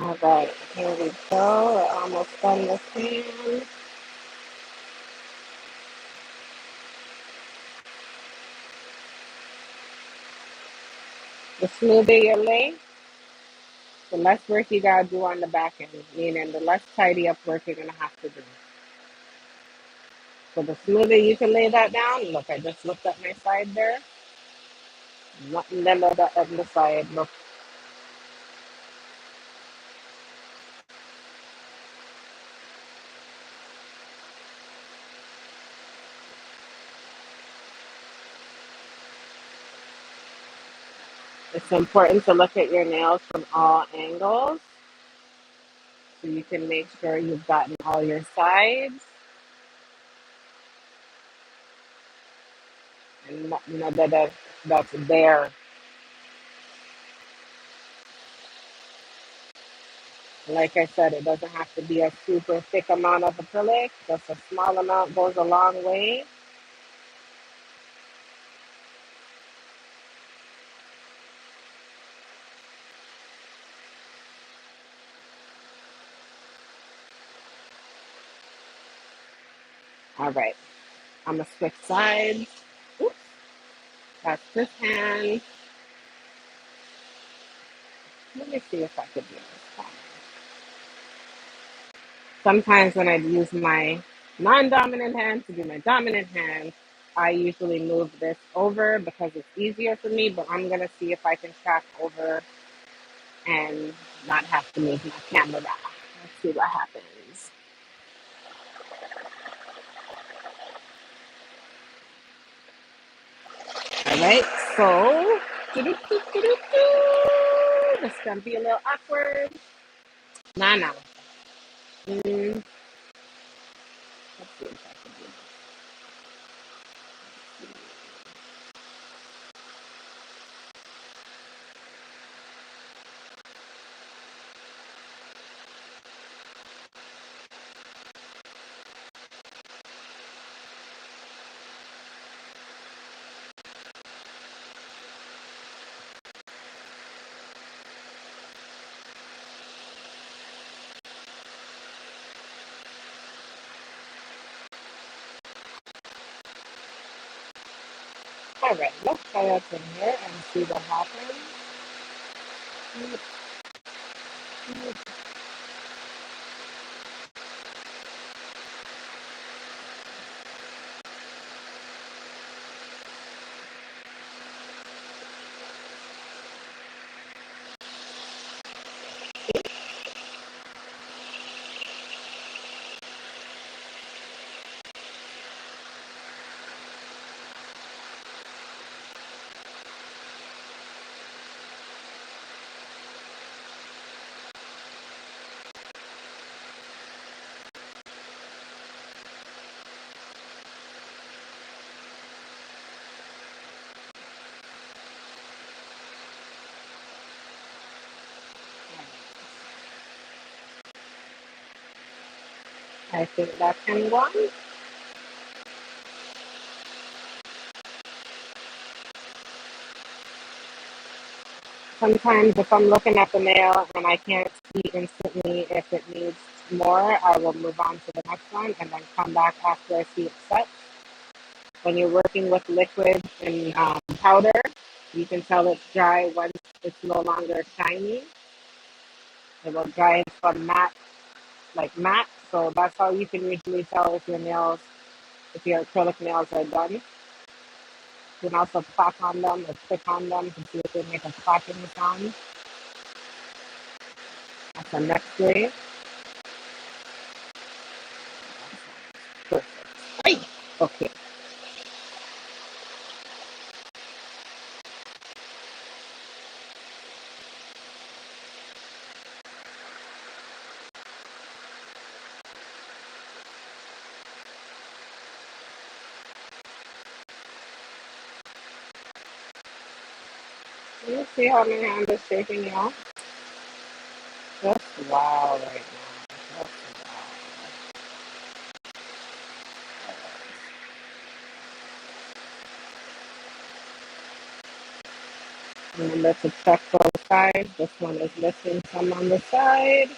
All right, here we go. We're almost done this hand. The smoother you lay, the less work you gotta do on the back end, meaning the less tidy up work you're gonna have to do. So the smoother you can lay that down, look, I just looked at my side there. Nothing them on the side. Look, it's important to look at your nails from all angles so you can make sure you've gotten all your sides and that's there. Like I said, it doesn't have to be a super thick amount of acrylic. Just a small amount goes a long way. All right, I'm gonna switch sides. Oops, that's this hand. Let me see if I could do this. Sometimes when I use my non-dominant hand to do my dominant hand, I usually move this over because it's easier for me, but I'm gonna see if I can track over and not have to move my camera. Let's see what happens. All right, so this can be a little awkward. Nah, nah. Mm, let's see if I can do this. All right, let's try out in here and see what happens. I think that can go on. Sometimes if I'm looking at the nail and I can't see instantly if it needs more, I will move on to the next one and then come back after I see it set. When you're working with liquid and powder, you can tell it's dry once it's no longer shiny. It will dry from matte, like matte. So that's how you can usually tell if your nails, if your acrylic nails are done. You can also clap on them or click on them to see if they make a clapping sound. That's the next way. Perfect. Ay! Okay. You see how my hand is shaking now? Just wow right now. Just wow. Remember to check both sides. This one is missing some on the side.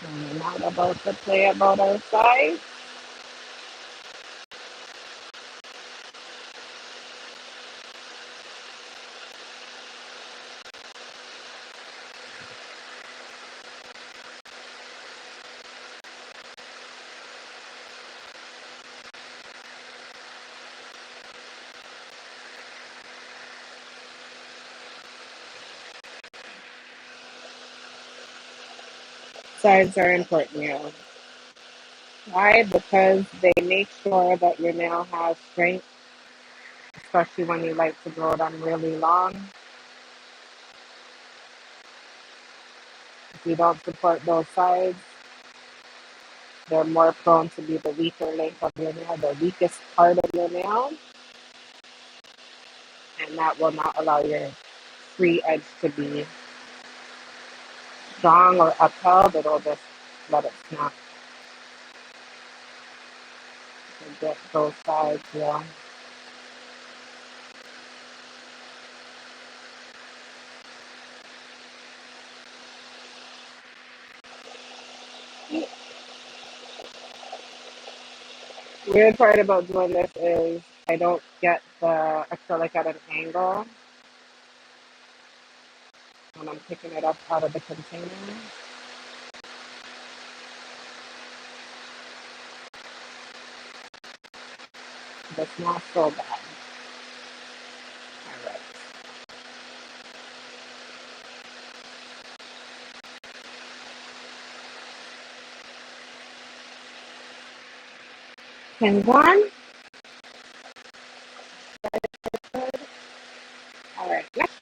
And we're not about to play about our side. Sides are important, yeah. Why? Because they make sure that your nail has strength, especially when you like to grow them really long. If you don't support those sides, they're more prone to be the weaker length of your nail, the weakest part of your nail, and that will not allow your free edge to be strong or upheld. It'll just let it snap and get those sides, yeah. Weird part about doing this is I don't get the acrylic at an angle when I'm picking it up out of the container. That's not so bad. All right. And one. Good. All right. Next.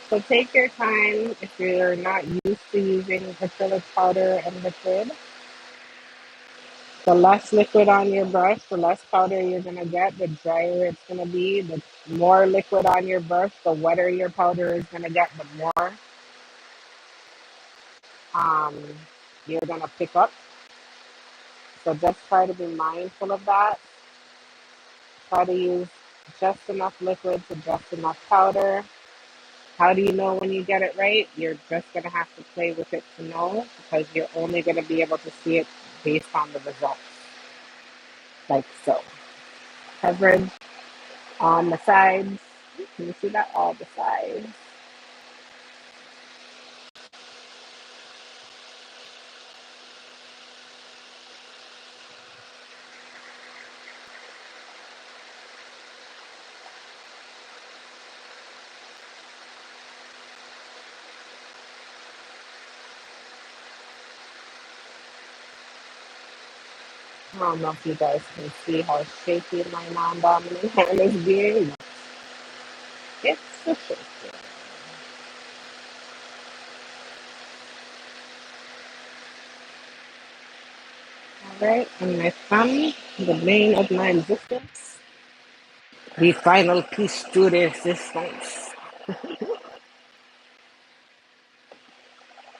So take your time if you're not used to using acrylic powder and liquid. The less liquid on your brush, the less powder you're going to get, the drier it's going to be. The more liquid on your brush, the wetter your powder is going to get, the more um, you're going to pick up. So just try to be mindful of that. Try to use just enough liquid to just enough powder. How do you know when you get it right? You're just going to have to play with it to know because you're only going to be able to see it based on the results, like so. Coverage on the sides. Can you see that? All the sides. I don't know if you guys can see how shaky my non-dominant hand is being, but it's so shaky. All right, and my thumb, the bane of my existence. The final piece to the resistance.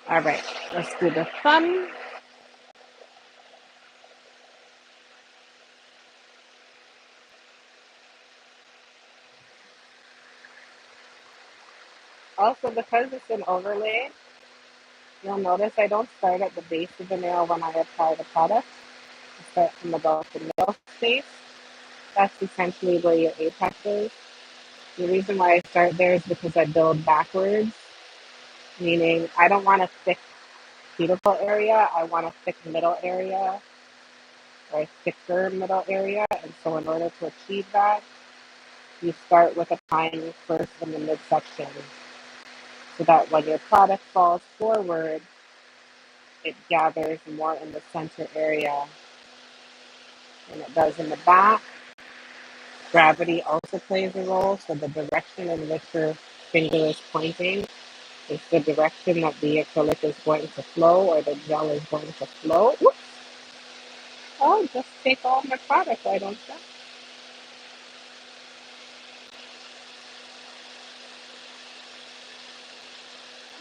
All right, let's do the thumb. Also, because it's an overlay, you'll notice I don't start at the base of the nail when I apply the product. I start from about the nail space. That's essentially where your apex is. The reason why I start there is because I build backwards, meaning I don't want a thick cuticle area. I want a thick middle area or a thicker middle area. And so in order to achieve that, you start with applying first in the midsection so that when your product falls forward, it gathers more in the center area than it does in the back. Gravity also plays a role, so the direction in which your finger is pointing is the direction that the acrylic is going to flow or the gel is going to flow. Whoops. Oh, just take all my product, why don't you?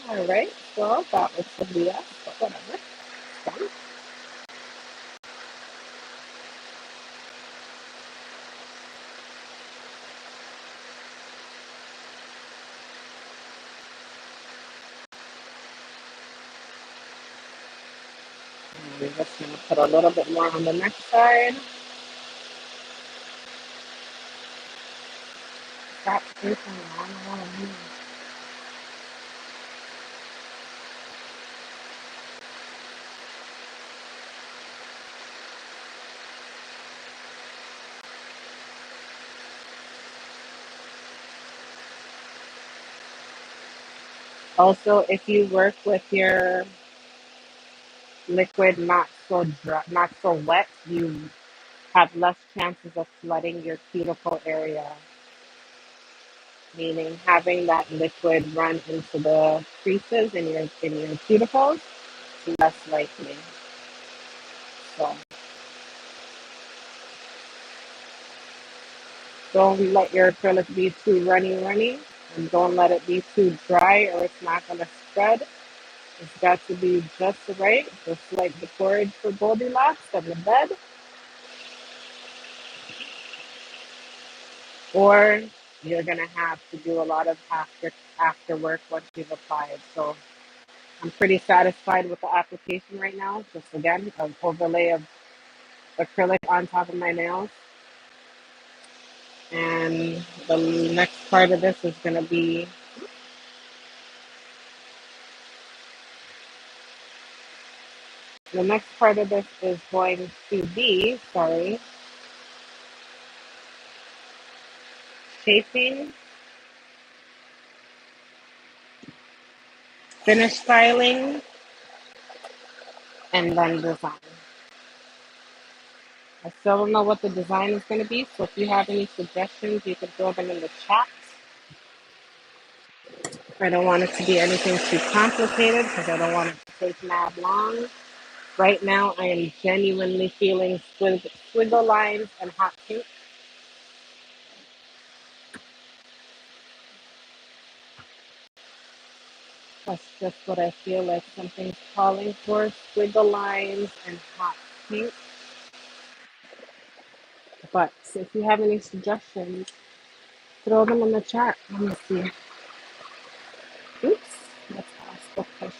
All right, well, that was the BS, but whatever. It's done. I'm just going to put a little bit more on the next side. Stop facing me. I don't want to move. Also, if you work with your liquid not so dry, not so wet, you have less chances of flooding your cuticle area, meaning having that liquid run into the creases in your cuticles is less likely. So don't let your acrylic be too runny, and don't let it be too dry or it's not gonna spread. It's got to be just right, just like the porridge for Goldilocks and the bed, or you're gonna have to do a lot of after work once you've applied. So I'm pretty satisfied with the application right now. Just again, an overlay of acrylic on top of my nails. And the next part of this is gonna be the next part of this is going to be, sorry, shaping, finish styling, and then design. I still don't know what the design is going to be, so if you have any suggestions, you can throw them in the chat. I don't want it to be anything too complicated because I don't want it to take mad long. Right now, I am genuinely feeling squiggle lines and hot pink. That's just what I feel like something's calling for, squiggle lines and hot pink. But if you have any suggestions, throw them in the chat. Let me see. Oops. Let's ask a question.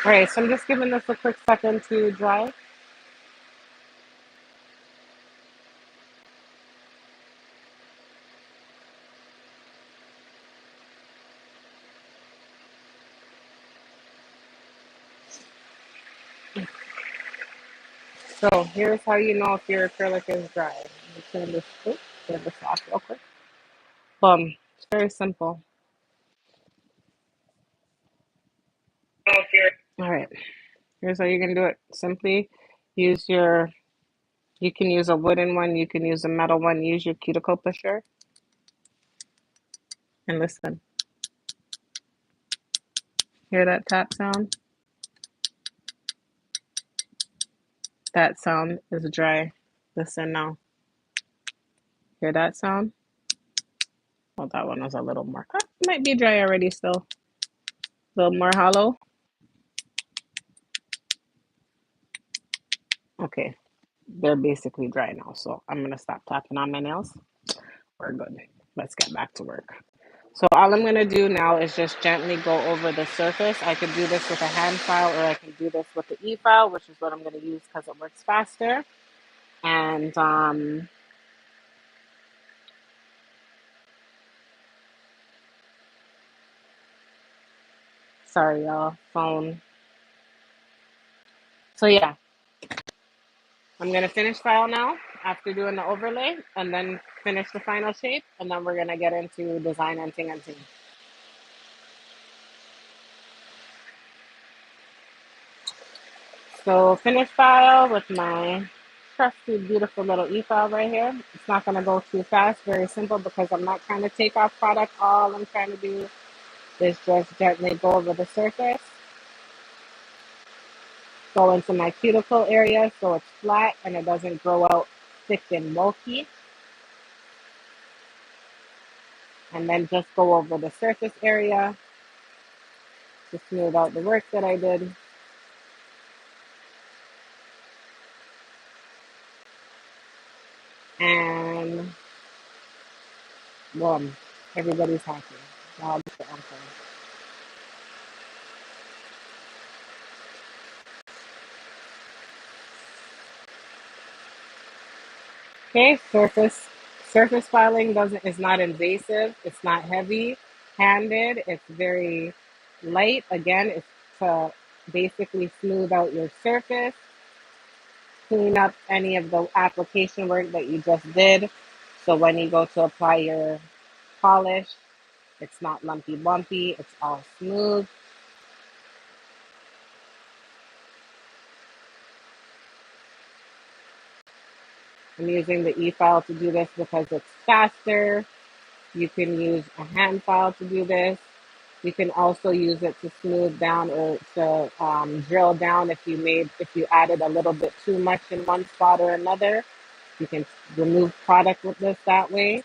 All right, so I'm just giving this a quick second to dry. So here's how you know if your acrylic is dry. You turn this off real quick. It's very simple. All right, here's how you can do it. Simply use your, you can use a wooden one, you can use a metal one, use your cuticle pusher and listen. Hear that tap sound? That sound is dry. Listen now. Hear that sound? Well, that one was a little more, might be dry already still. A little more hollow. Okay, they're basically dry now, so I'm gonna stop tapping on my nails. We're good. Let's get back to work. So all I'm gonna do now is just gently go over the surface. I could do this with a hand file or I can do this with the e-file, which is what I'm gonna use because it works faster. And sorry y'all, phone. So yeah, I'm gonna finish file now after doing the overlay and then finish the final shape and then we're gonna get into design and ting and ting. So finish file with my trusty beautiful little e-file right here. It's not gonna go too fast, very simple because I'm not trying to take off product. All I'm trying to do is just gently go over the surface, go into my cuticle area so it's flat and it doesn't grow out thick and bulky. And then just go over the surface area to smooth out the work that I did. And Boom. Everybody's happy. Dog to uncle. Okay, surface filing doesn't is not invasive. It's not heavy handed. It's very light. Again, it's to basically smooth out your surface, clean up any of the application work that you just did. So when you go to apply your polish, it's not lumpy bumpy. It's all smooth. I'm using the e-file to do this because it's faster. You can use a hand file to do this. You can also use it to smooth down or to drill down if you added a little bit too much in one spot or another. You can remove product with this that way.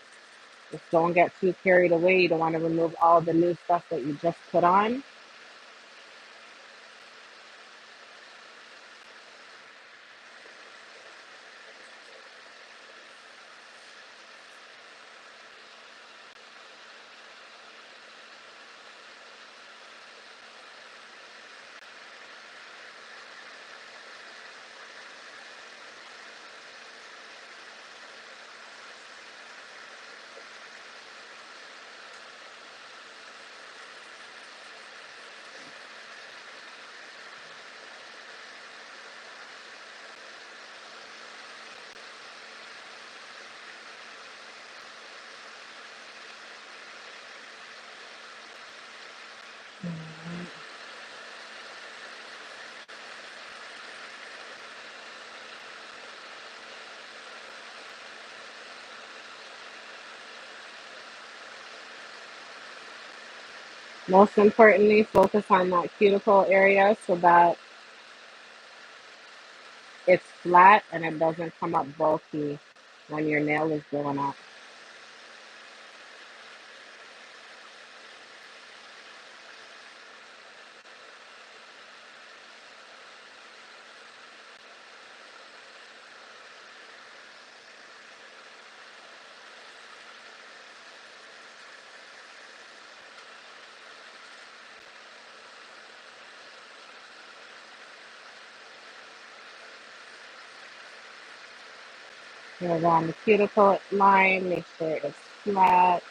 Just don't get too carried away. You don't want to remove all the new stuff that you just put on. Most importantly, focus on that cuticle area so that it's flat and it doesn't come up bulky when your nail is going up. Go around the cuticle line, make sure it's flat.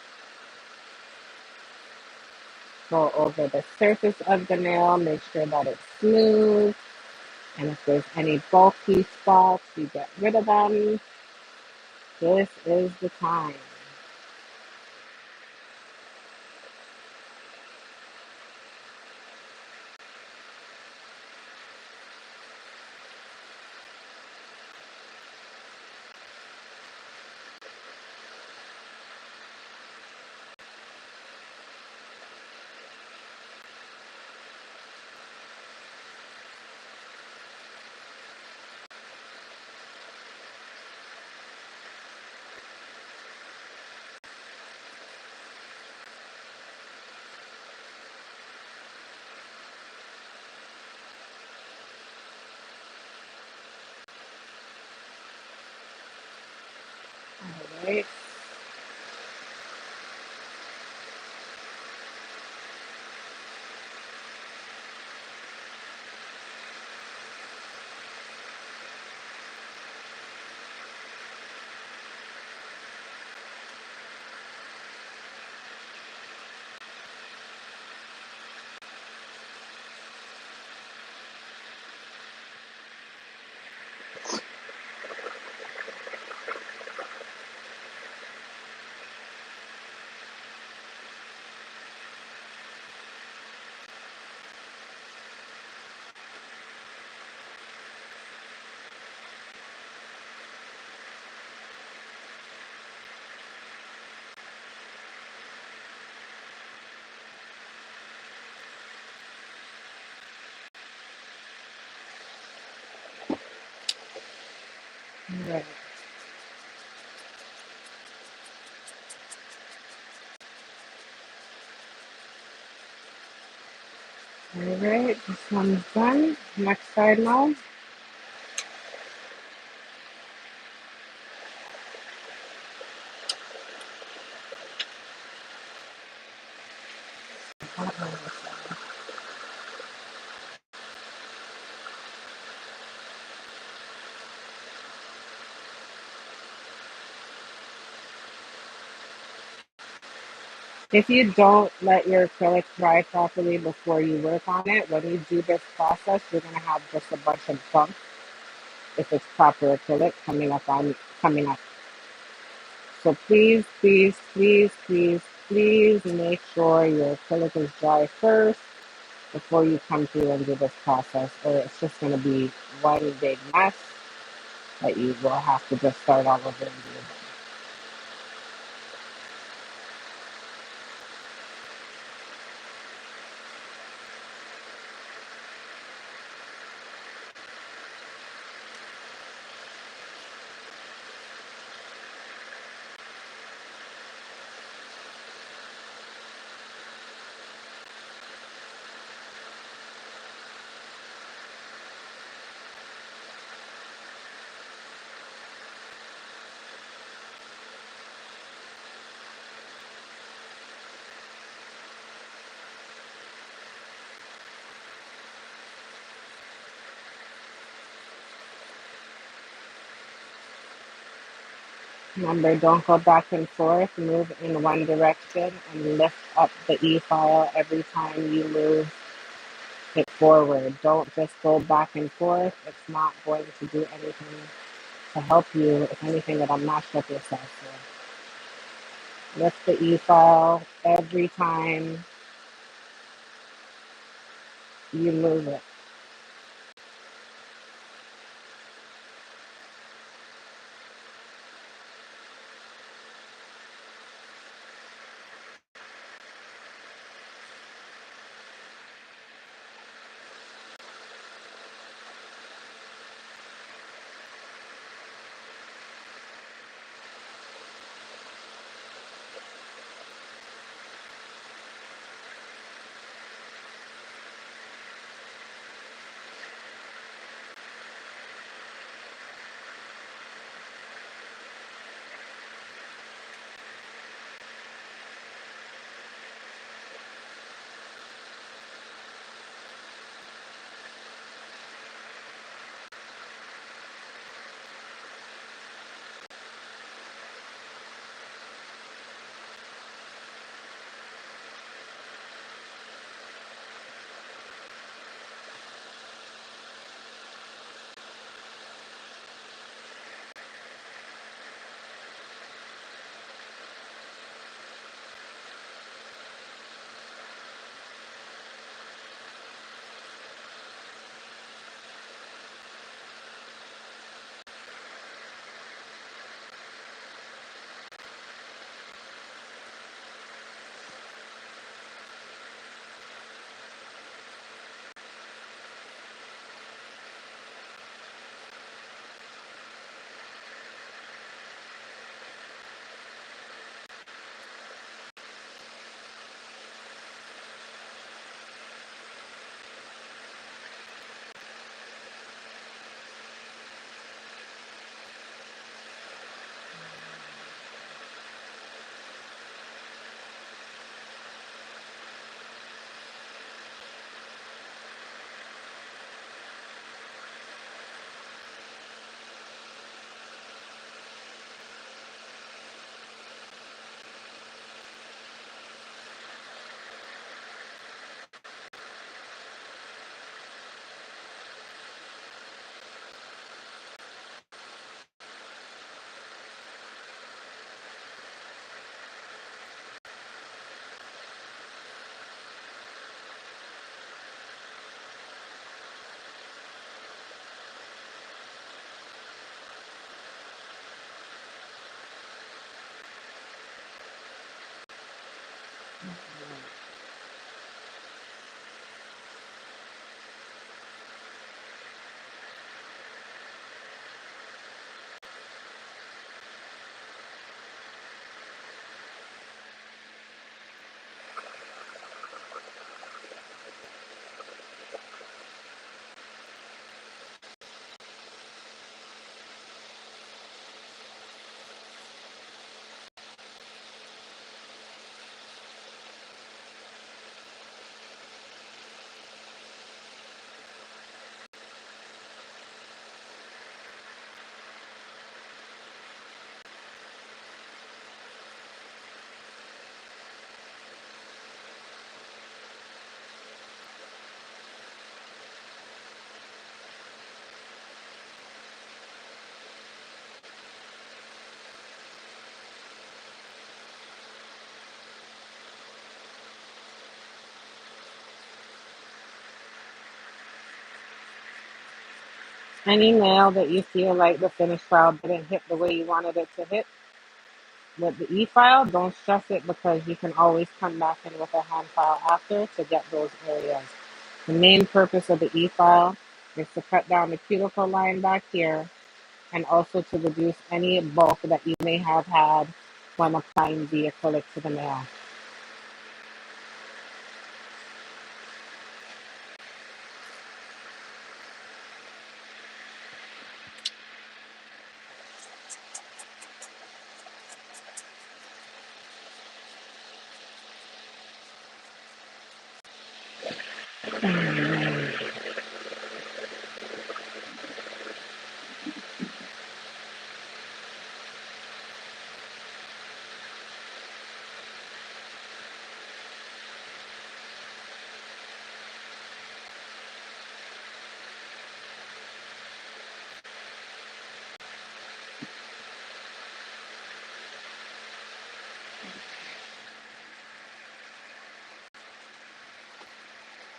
Go over the surface of the nail, make sure that it's smooth. And if there's any bulky spots, you get rid of them. This is the time. All right. All right. All right. This one's done. Next side now. If you don't let your acrylic dry properly before you work on it, when you do this process, you're gonna have just a bunch of bumps if it's proper acrylic coming up. So please, please, please, please, please make sure your acrylic is dry first before you come through and do this process, or it's just gonna be one big mess that you will have to just start all over and do again. Remember, don't go back and forth. Move in one direction and lift up the e-file every time you move it forward. Don't just go back and forth. It's not going to do anything to help you. If anything, it'll mash up yourself. So lift the e-file every time you move it. Any nail that you feel like the finish file didn't hit the way you wanted it to hit with the e-file, don't stress it because you can always come back in with a hand file after to get those areas. The main purpose of the e-file is to cut down the cuticle line back here and also to reduce any bulk that you may have had when applying the acrylic to the nail.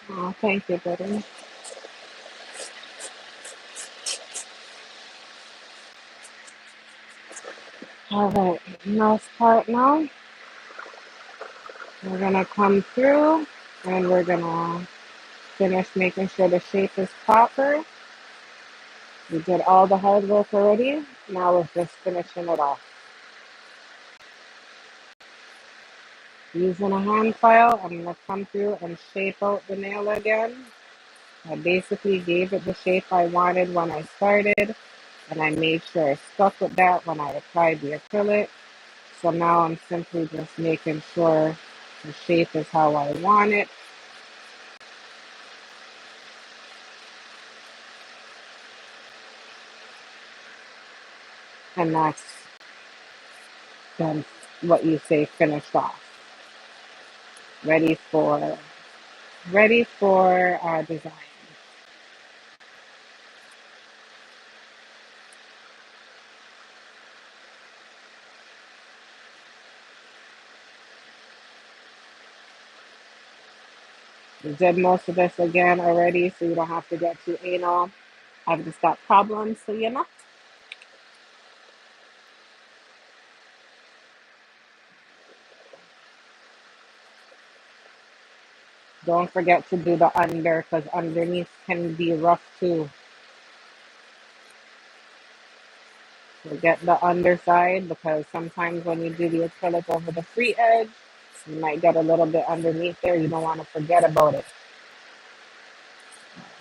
Oh, thank you, buddy. All right, last part now. We're gonna come through and we're gonna finish making sure the shape is proper. We did all the hard work already. Now we're just finishing it off. Using a hand file, I'm gonna come through and shape out the nail again. I basically gave it the shape I wanted when I started, and I made sure I stuck with that when I applied the acrylic. So now I'm simply just making sure the shape is how I want it. And that's then what you say finished off. Ready for design. We did most of this again already, so you don't have to get too anal. I've just got problems, so you know. Don't forget to do the under, because underneath can be rough too. So get the underside, because sometimes when you do the acrylic over the free edge, you might get a little bit underneath there. You don't want to forget about it.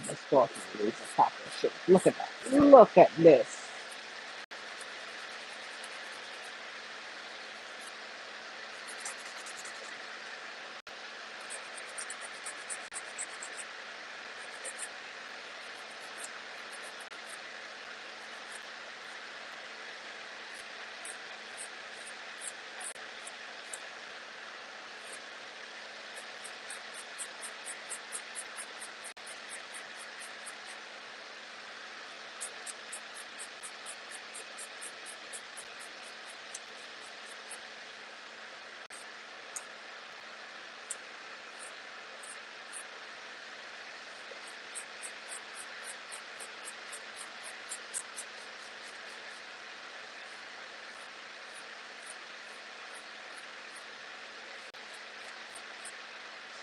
Let's go up and use the proper shape. Look at that. Look at this.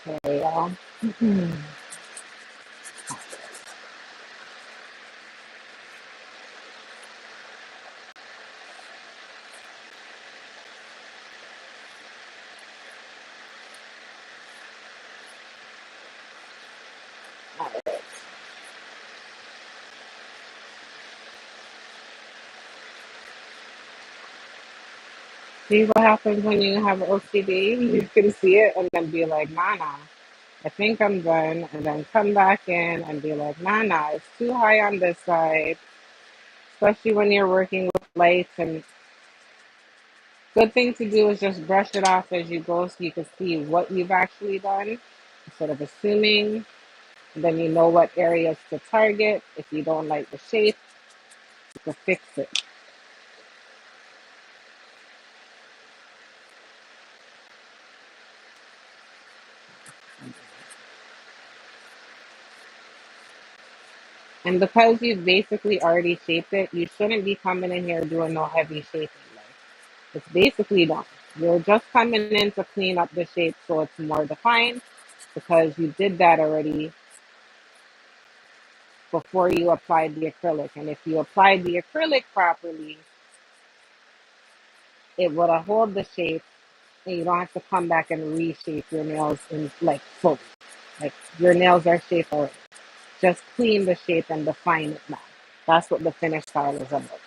There you go. All right. See what happens when you have OCD? You can see it and then be like, nah, nah, I think I'm done. And then come back in and be like, nah, nah, it's too high on this side. Especially when you're working with lights. And good thing to do is just brush it off as you go so you can see what you've actually done instead of assuming. And then you know what areas to target. If you don't like the shape, you can fix it. And because you've basically already shaped it, you shouldn't be coming in here doing no heavy shaping. Like, it's basically done. You're just coming in to clean up the shape so it's more defined because you did that already before you applied the acrylic. And if you applied the acrylic properly, it would have hold the shape and you don't have to come back and reshape your nails in like fully. Like your nails are shaped already. Just clean the shape and define it now. That's what the finished style is about.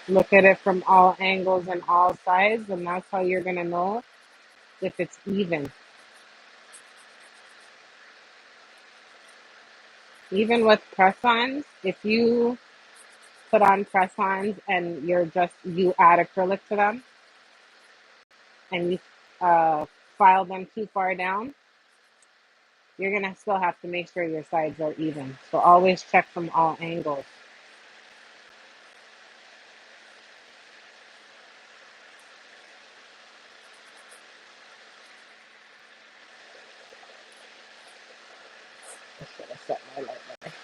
Look at it from all angles and all sides, and that's how you're gonna know if it's even. Even with press-ons, if you put on press-ons and you add acrylic to them and you file them too far down, you're gonna still have to make sure your sides are even. So always check from all angles. I should have set my light better.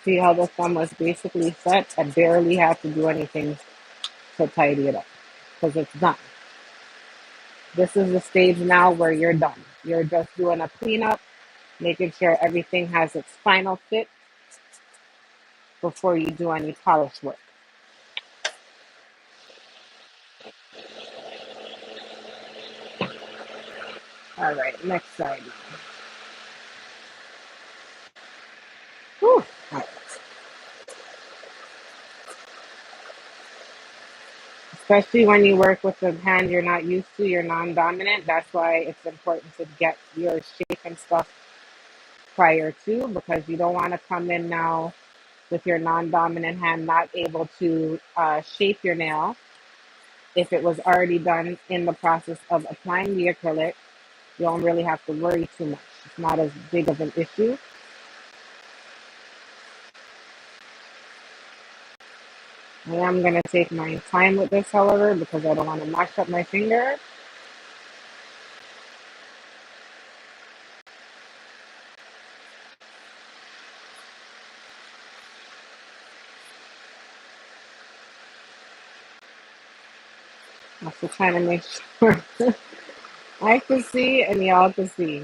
See how the thumb was basically set? I barely had to do anything to tidy it up because it's done. This is the stage now where you're done. You're just doing a cleanup, making sure everything has its final fit before you do any polish work. All right, next side. Whew. All right. Especially when you work with a hand you're not used to, you're non-dominant. That's why it's important to get your shape and stuff prior to, because you don't want to come in now with your non-dominant hand not able to shape your nail. If it was already done in the process of applying the acrylic, you don't really have to worry too much. It's not as big of an issue. I am going to take my time with this, however, because I don't want to mash up my finger. I'm still trying to make sure I can see and y'all can see.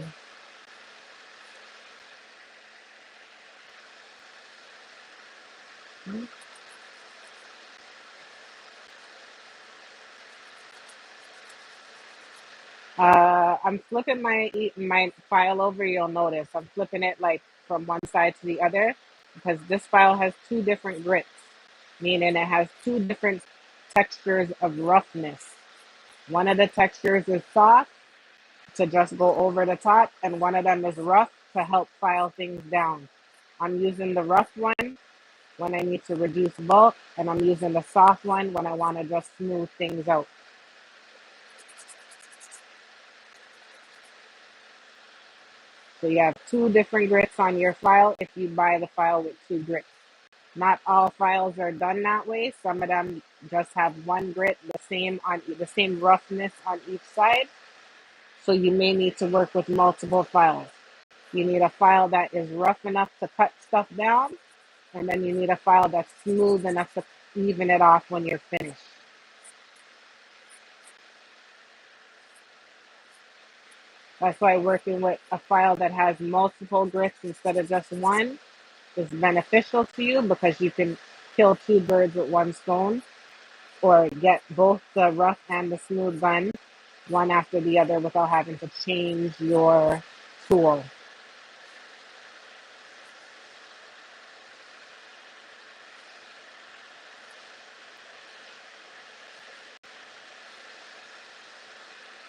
I'm flipping my file over. You'll notice I'm flipping it like from one side to the other because this file has two different grits, meaning it has two different textures of roughness. One of the textures is soft to just go over the top, and one of them is rough to help file things down. I'm using the rough one when I need to reduce bulk, and I'm using the soft one when I want to just smooth things out. So you have two different grits on your file if you buy the file with two grits. Not all files are done that way. Some of them just have one grit, the same roughness on each side. So you may need to work with multiple files. You need a file that is rough enough to cut stuff down, and then you need a file that's smooth enough to even it off when you're finished. That's why working with a file that has multiple grits instead of just one is beneficial to you, because you can kill two birds with one stone, or get both the rough and the smooth done one after the other without having to change your tool.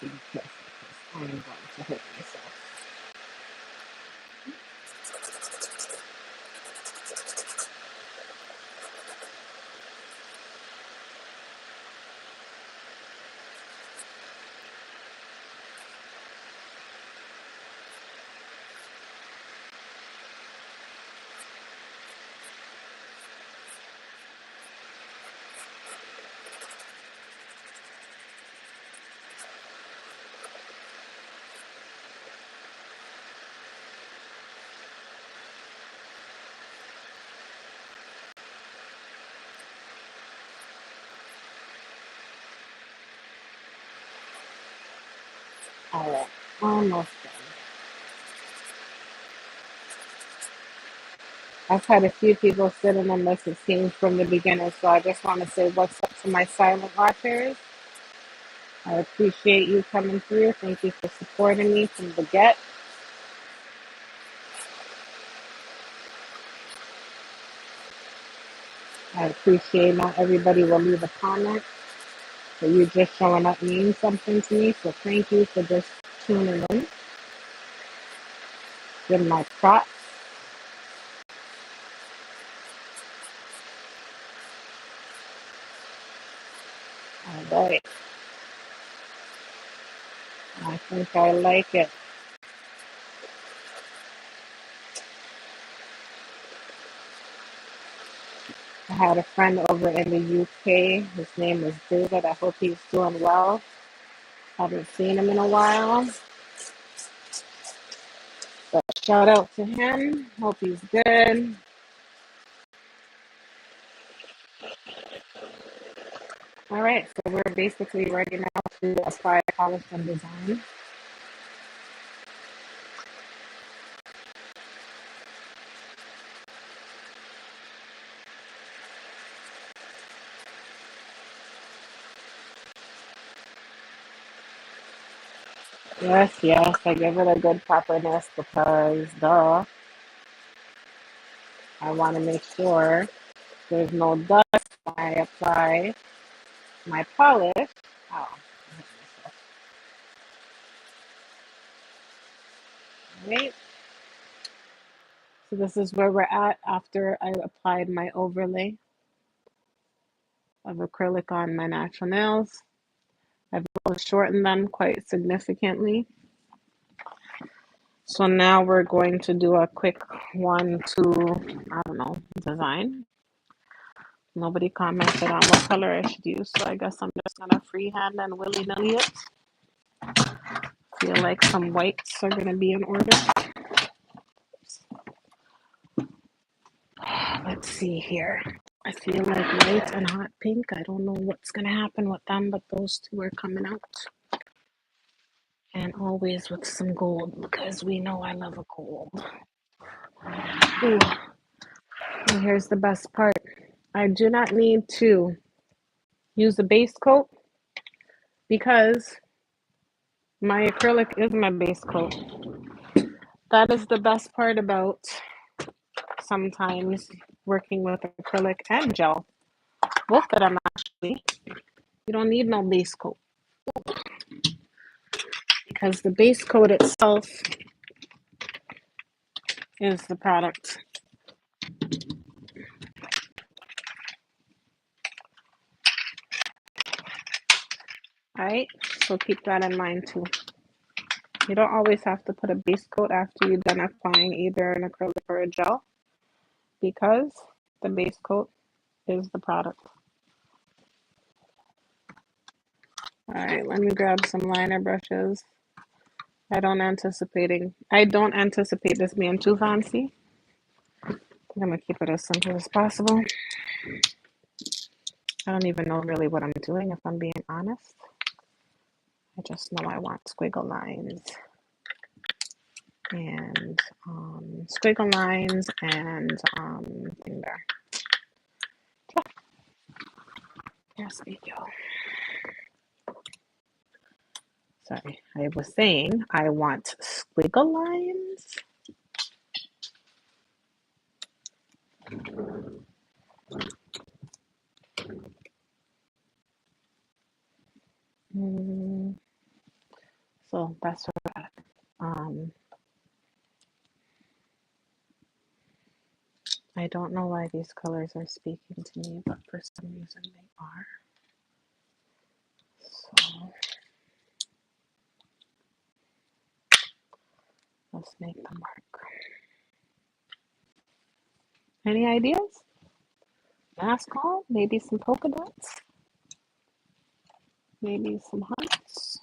Yes, I'm going to hurt myself. All right, almost done. I've had a few people sit in and listen scenes from the beginning, so I just want to say what's up to my silent watchers. I appreciate you coming through. Thank you for supporting me from the get. I appreciate not everybody will leave a comment, but you just showing up means something to me. So thank you for just tuning in. Give my props. All right. I think I like it. I had a friend over in the UK. His name is David. I hope he's doing well. Haven't seen him in a while. But shout out to him. Hope he's good. All right, so we're basically ready now to apply polish and design. Yes, yes, I give it a good pepperness because duh, I want to make sure there's no dust when I apply my polish. Oh, right. So this is where we're at after I applied my overlay of acrylic on my natural nails. I've shortened them quite significantly. So now we're going to do a quick one, two, I don't know, design. Nobody commented on what color I should use, so I guess I'm just gonna freehand and willy-nilly it. Feel like some whites are gonna be in order. Let's see here. I feel like white and hot pink. I don't know what's gonna happen with them, but those two are coming out. And always with some gold, because we know I love a gold. Ooh. And here's the best part. I do not need to use a base coat because my acrylic is my base coat. That is the best part about sometimes working with acrylic and gel. Both of them actually. You don't need no base coat because the base coat itself is the product. All right, so keep that in mind too. You don't always have to put a base coat after you're done applying either an acrylic or a gel because The base coat is the product. All right, let me grab some liner brushes. I don't anticipate this being too fancy. I'm gonna keep it as simple as possible. I don't even know really what I'm doing if I'm being honest. I just know I want squiggle lines and thing there. Yes, we go. Sorry, I was saying I want squiggle lines. Mm, so that's what I don't know why these colors are speaking to me, but for some reason they are. So let's make the mark. Any ideas? Mask call? Maybe some polka dots? Maybe some hearts?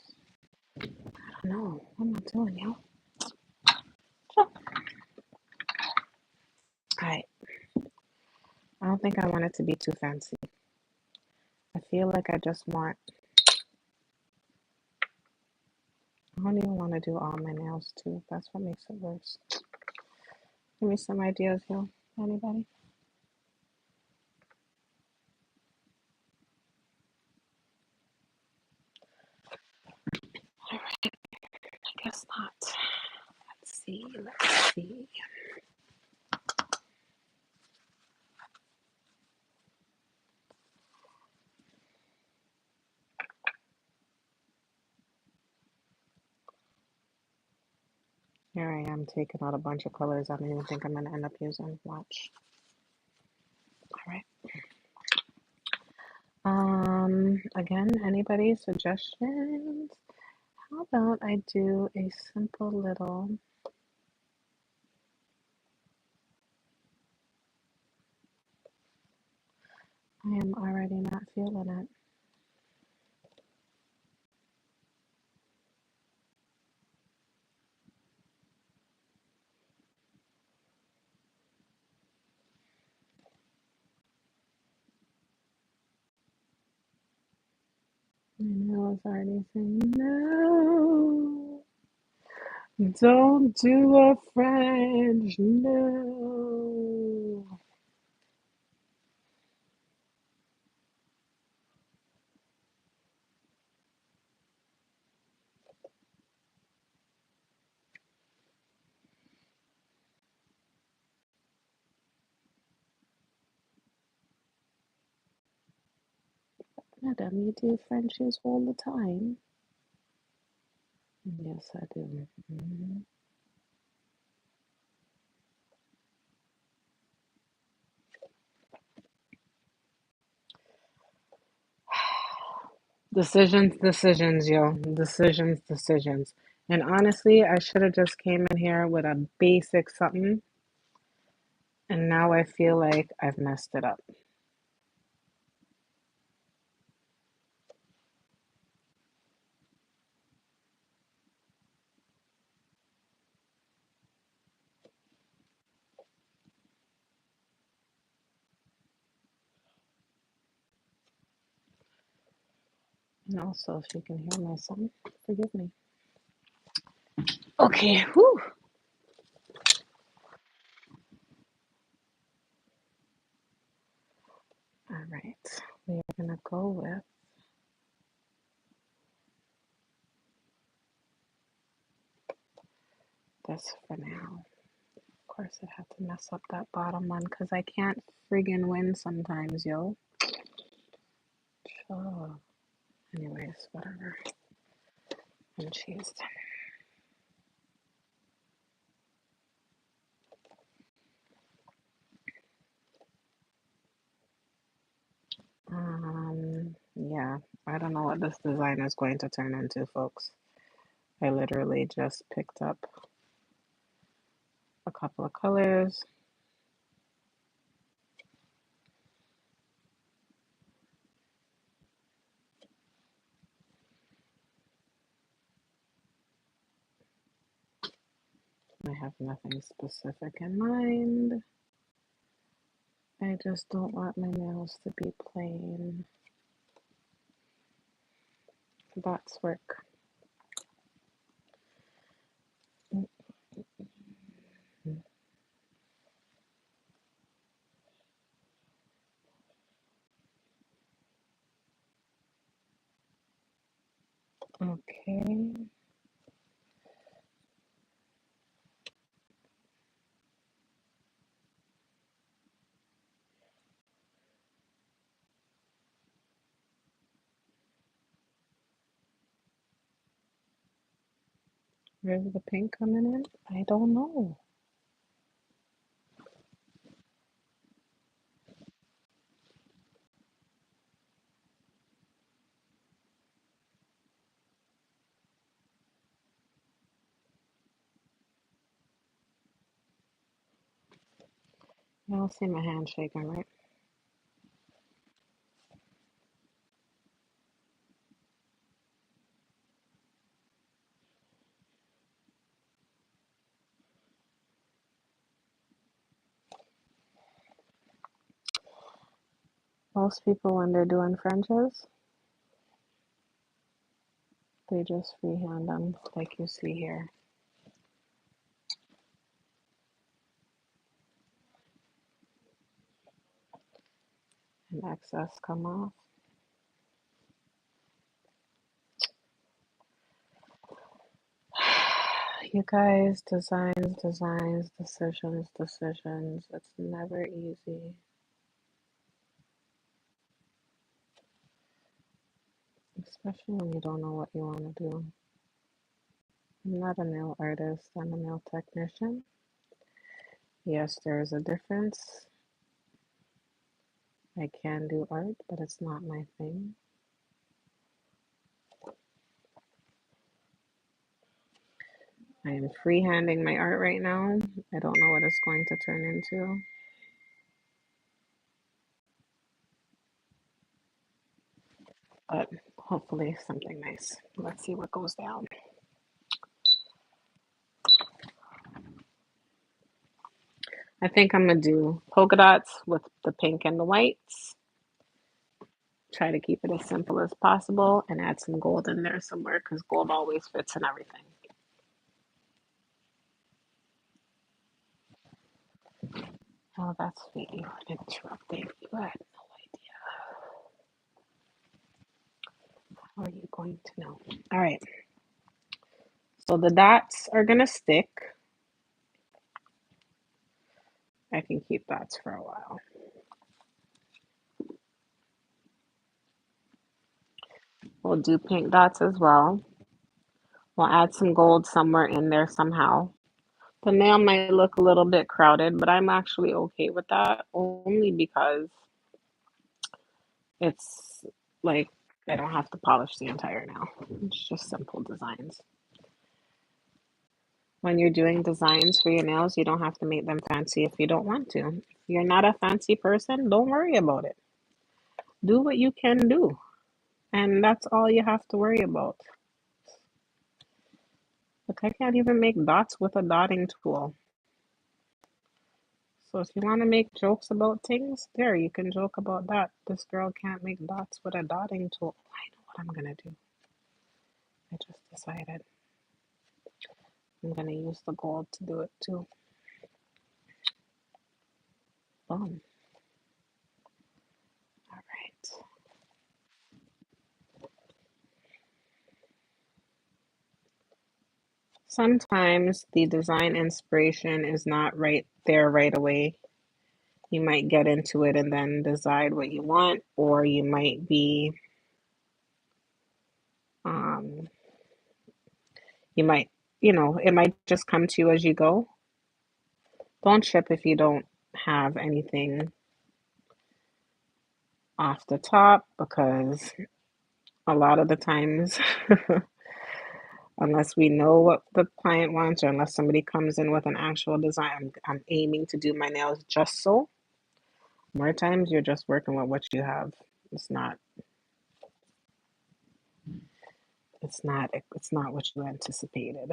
I don't know. What am I doing, yo? All right. I don't think I want it to be too fancy. I feel like I just want. I don't even want to do all my nails too. That's what makes it worse. Give me some ideas, yo. Anybody? All right. I guess not. Let's see. Let's see. Here I am taking out a bunch of colors I don't even think I'm going to end up using. Watch. All right. Again, anybody suggestions? How about I do a simple little. I am already not feeling it. My nail is already saying no. Don't do a French, no. Madam, you do Frenches all the time? Yes, I do. Mhm. Decisions, decisions, yo. Decisions, decisions. And honestly, I should have just came in here with a basic something, and now I feel like I've messed it up. And also, if you can hear my son, forgive me. Okay, whew. All right, we are gonna go with this for now. Of course, I had to mess up that bottom one because I can't friggin' win sometimes, yo. Oh, anyways, whatever. I'm cheesed. Yeah, I don't know what this design is going to turn into, folks. I literally just picked up a couple of colors. I have nothing specific in mind. I just don't want my nails to be plain. Dots work. Okay. Where's the pink coming in? I don't know. Y'all see my hand shaking, right? Most people, when they're doing Frenches, they just freehand them like you see here. And excess come off. You guys, designs, decisions. It's never easy. Especially when you don't know what you want to do. I'm not a nail artist, I'm a nail technician. Yes, there's a difference. I can do art, but it's not my thing. I am freehanding my art right now. I don't know what it's going to turn into. But hopefully something nice. Let's see what goes down. I think I'm gonna do polka dots with the pink and the whites. Try to keep it as simple as possible and add some gold in there somewhere because gold always fits in everything. Oh, that's sweet. You were interrupting. You had no idea. How are you going to know? All right. So the dots are gonna stick. I can keep dots for a while. We'll do pink dots as well. We'll add some gold somewhere in there somehow. The nail might look a little bit crowded, but I'm actually okay with that only because it's like I don't have to polish the entire nail. It's just simple designs. When you're doing designs for your nails, you don't have to make them fancy if you don't want to. If you're not a fancy person, don't worry about it. Do what you can do, and that's all you have to worry about. Like I can't even make dots with a dotting tool. So if you want to make jokes about things, there, you can joke about that. This girl can't make dots with a dotting tool. I know what I'm gonna do. I just decided I'm gonna use the gold to do it too. Boom. All right. Sometimes the design inspiration is not right there right away. You might get into it and then decide what you want, or you might be, um, you might, it might just come to you as you go. Don't trip if you don't have anything off the top because a lot of the times, unless we know what the client wants or unless somebody comes in with an actual design, I'm aiming to do my nails just so. More times you're just working with what you have. It's not it's not what you anticipated.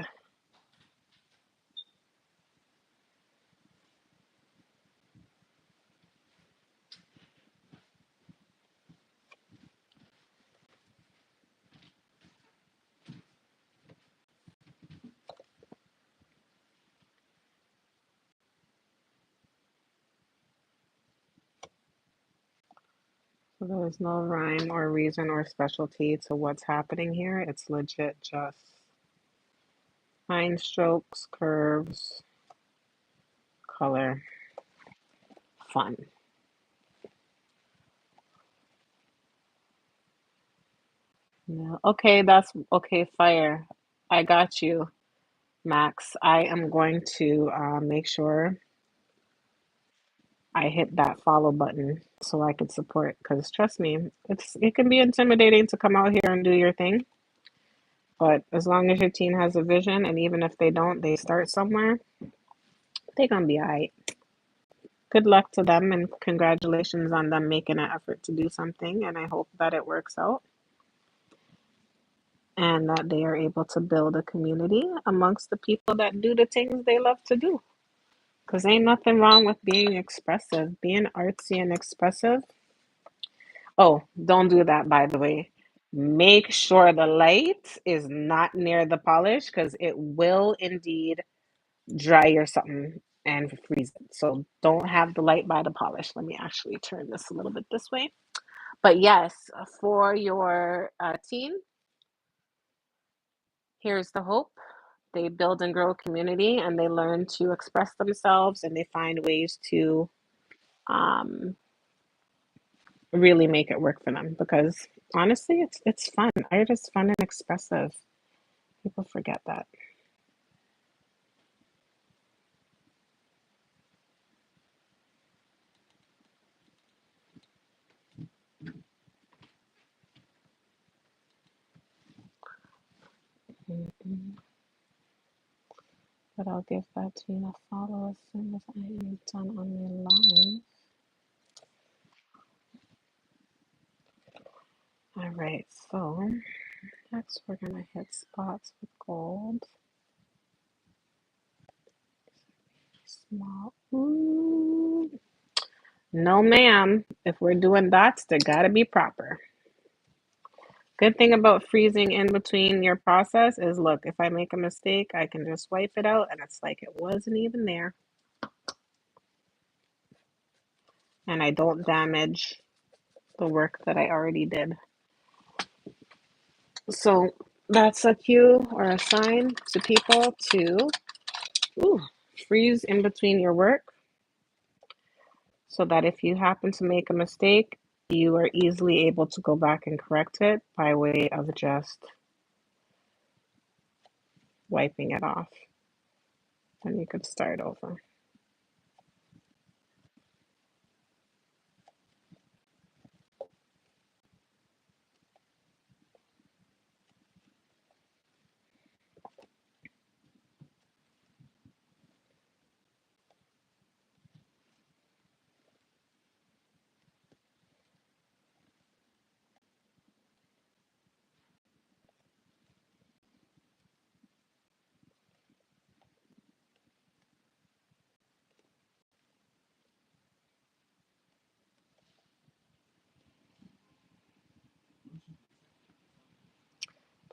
So there's no rhyme or reason or specialty to what's happening here. It's legit just line strokes, curves, color, fun. Yeah. Okay, that's okay, fire. I got you, Max. I am going to make sure I hit that follow button so I could support because trust me, it can be intimidating to come out here and do your thing. But as long as your team has a vision and even if they don't, they start somewhere, they're gonna be all right. Good luck to them and congratulations on them making an effort to do something. And I hope that it works out and that they are able to build a community amongst the people that do the things they love to do. Because ain't nothing wrong with being expressive, being artsy and expressive. Oh, don't do that, by the way. Make sure the light is not near the polish because it will indeed dry your something and freeze it. So don't have the light by the polish. Let me actually turn this a little bit this way. But yes, for your team, here's the hope. They build and grow a community and they learn to express themselves and they find ways to um, really make it work for them because honestly, it's fun. Art is fun and expressive. People forget that. Mhm. But I'll give that team a follow as soon as I am done on my line. All right, so next we're gonna hit spots with gold. Small. Ooh. No, ma'am. If we're doing dots, they gotta be proper. Good thing about freezing in between your process is look, if I make a mistake, I can just wipe it out and it's like it wasn't even there. And I don't damage the work that I already did. So that's a cue or a sign to people to ooh, freeze in between your work so that if you happen to make a mistake, you are easily able to go back and correct it by way of just wiping it off. And you could start over.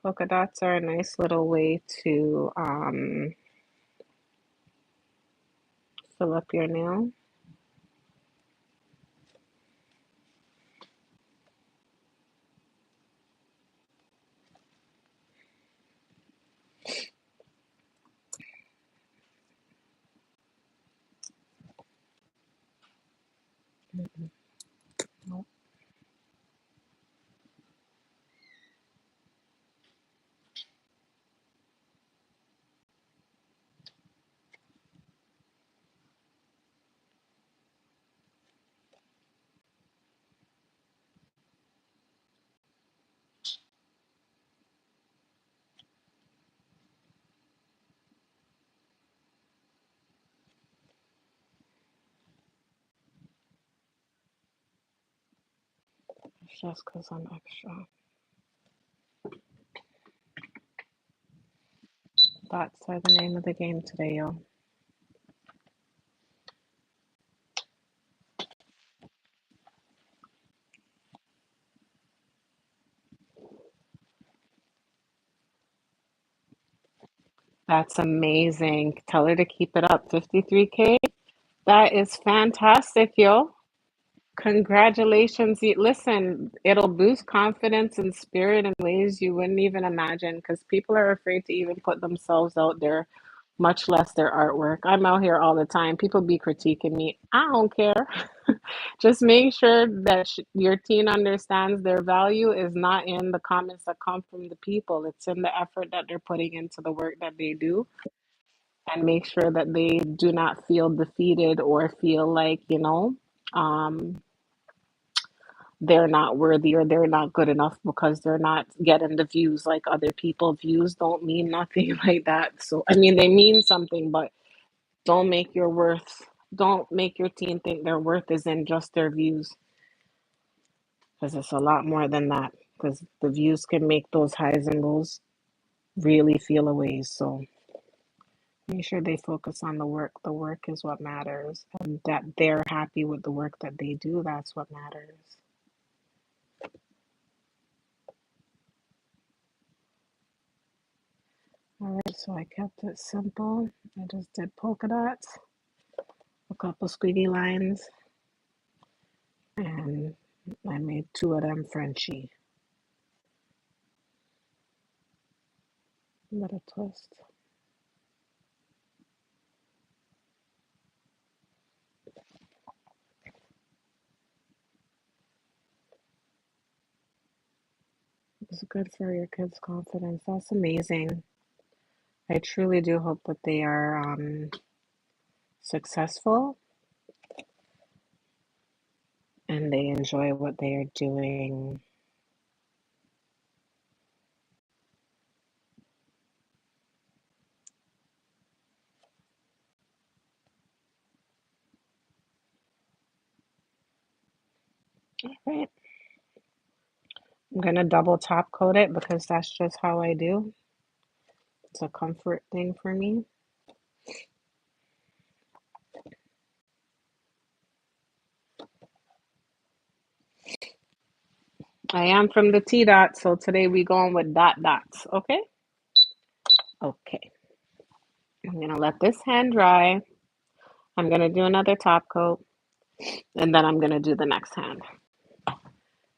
Polka dots are a nice little way to fill up your nail. Nope. It's just because I'm extra. Dots are the name of the game today, yo. That's amazing. Tell her to keep it up. 53K. That is fantastic, yo. Congratulations. Listen, it'll boost confidence and spirit in ways you wouldn't even imagine because people are afraid to even put themselves out there, much less their artwork. I'm out here all the time. People be critiquing me. I don't care. Just make sure that your teen understands their value is not in the comments that come from the people. It's in the effort that they're putting into the work that they do, and make sure that they do not feel defeated or feel like, um, they're not worthy or they're not good enough because they're not getting the views like other people. Views don't mean nothing like that. So, I mean, they mean something, but don't make your worth, don't make your teen think their worth is in just their views because it's a lot more than that. Because the views can make those highs and lows really feel away. So make sure they focus on the work. The work is what matters, and that they're happy with the work that they do. That's what matters. All right, so I kept it simple. I just did polka dots, a couple squiggly lines, and I made two of them Frenchy. Little twist. It's good for your kids' confidence. That's amazing. I truly do hope that they are successful and they enjoy what they are doing. All right. I'm going to double top coat it because that's just how I do. It's a comfort thing for me. I am from the T dot, so today we going with dot dots. Okay? Okay. I'm going to let this hand dry. I'm going to do another top coat and then I'm going to do the next hand.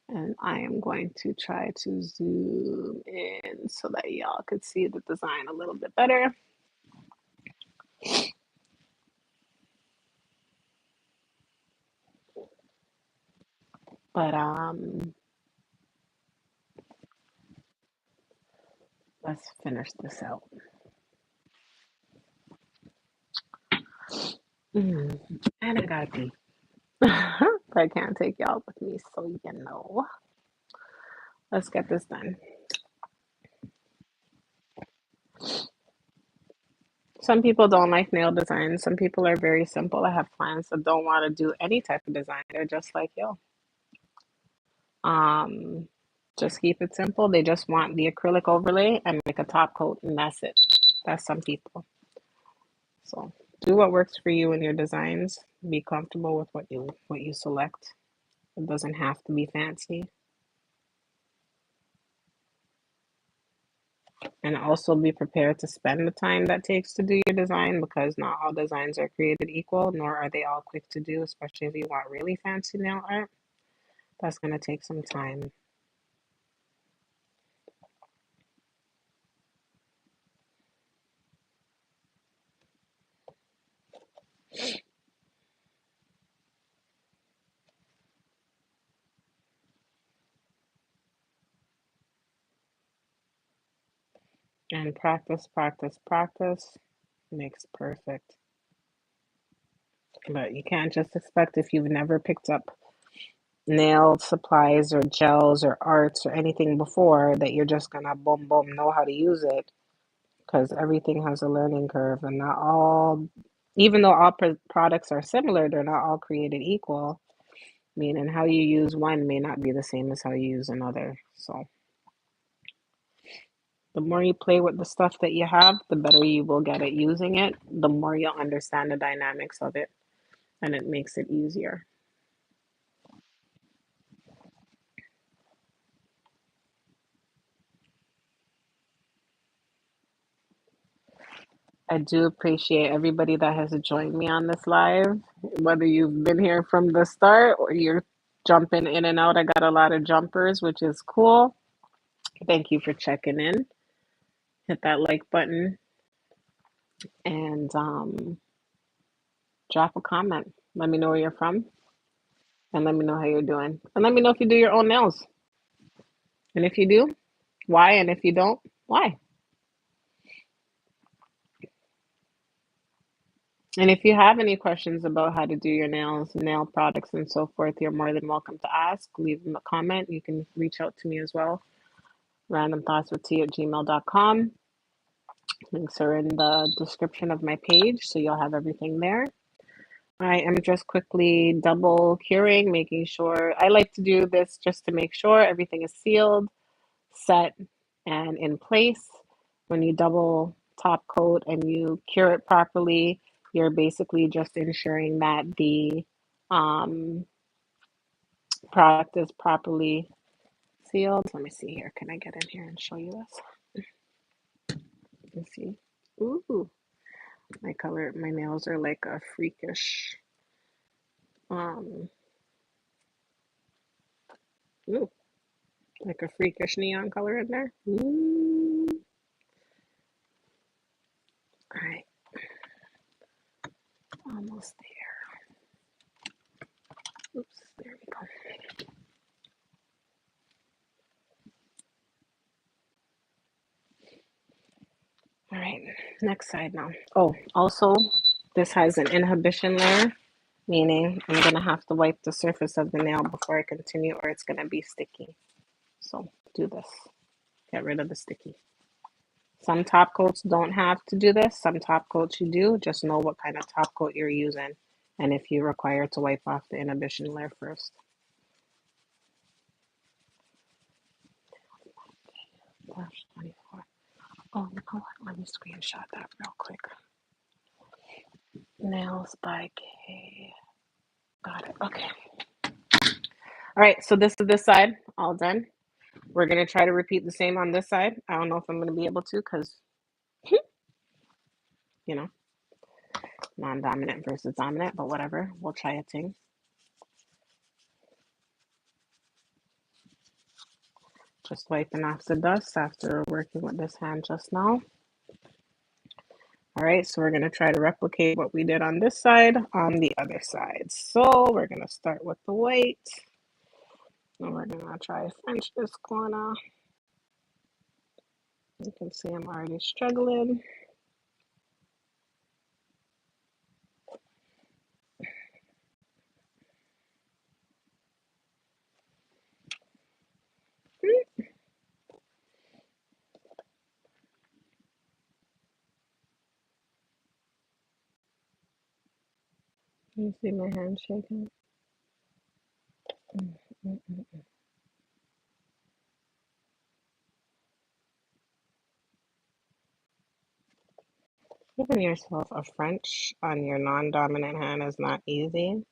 And I am going to try to zoom in so that y'all could see the design a little bit better. But let's finish this out. Mm. And I gotta pee. But I can't take y'all with me, so you know. Let's get this done. Some people don't like nail designs. Some people are very simple. I have clients that don't want to do any type of design. They're just like, yo, um, just keep it simple. They just want the acrylic overlay and make a top coat, and that's it. That's some people. So do what works for you in your designs. Be comfortable with what you select. It doesn't have to be fancy. And also be prepared to spend the time that takes to do your design because not all designs are created equal, nor are they all quick to do, especially if you want really fancy nail art. That's going to take some time. And practice, practice, practice makes perfect. But you can't just expect if you've never picked up nail supplies or gels or arts or anything before that you're just gonna boom boom know how to use it because everything has a learning curve and not all, even though all products are similar, they're not all created equal, meaning how you use one may not be the same as how you use another. So the more you play with the stuff that you have, the better you will get at using it, the more you'll understand the dynamics of it, and it makes it easier. I do appreciate everybody that has joined me on this live, whether you've been here from the start or you're jumping in and out. I got a lot of jumpers, which is cool. Thank you for checking in. Hit that like button and drop a comment. Let me know where you're from and let me know how you're doing. And let me know if you do your own nails. And if you do, why? And if you don't, why? And if you have any questions about how to do your nails, nail products, and so forth, you're more than welcome to ask. Leave them a comment. You can reach out to me as well. randomthoughtswitht@gmail.com. Links are in the description of my page, so you'll have everything there. I am just quickly double curing, making sure I like to do this just to make sure everything is sealed, set, and in place. When you double top coat and you cure it properly, you're basically just ensuring that the um, product is properly sealed. Let me see here. Can I get in here and show you this? Let's see. Ooh, my nails are like a freakish, um, ooh, like a freakish neon color in there. Ooh. All right, almost there. Oops, there we go. All right, next side now. Oh, also, this has an inhibition layer, meaning I'm gonna have to wipe the surface of the nail before I continue, or it's gonna be sticky. So do this. Get rid of the sticky. Some top coats don't have to do this. Some top coats you do. Just know what kind of top coat you're using, and if you require to wipe off the inhibition layer first. Dash 24. Oh, you know what? Let me screenshot that real quick. Nails by K. Got it. Okay. All right. So this is this side. All done. We're gonna try to repeat the same on this side. I don't know if I'm gonna be able to because you know non-dominant versus dominant, but whatever. We'll try a thing. Just wiping off the dust after working with this hand just now. All right, so we're going to try to replicate what we did on this side on the other side. So we're going to start with the white. And we're going to try French this corner. You can see I'm already struggling. You see my hand shaking? Giving yourself a French on your non-dominant hand is not easy.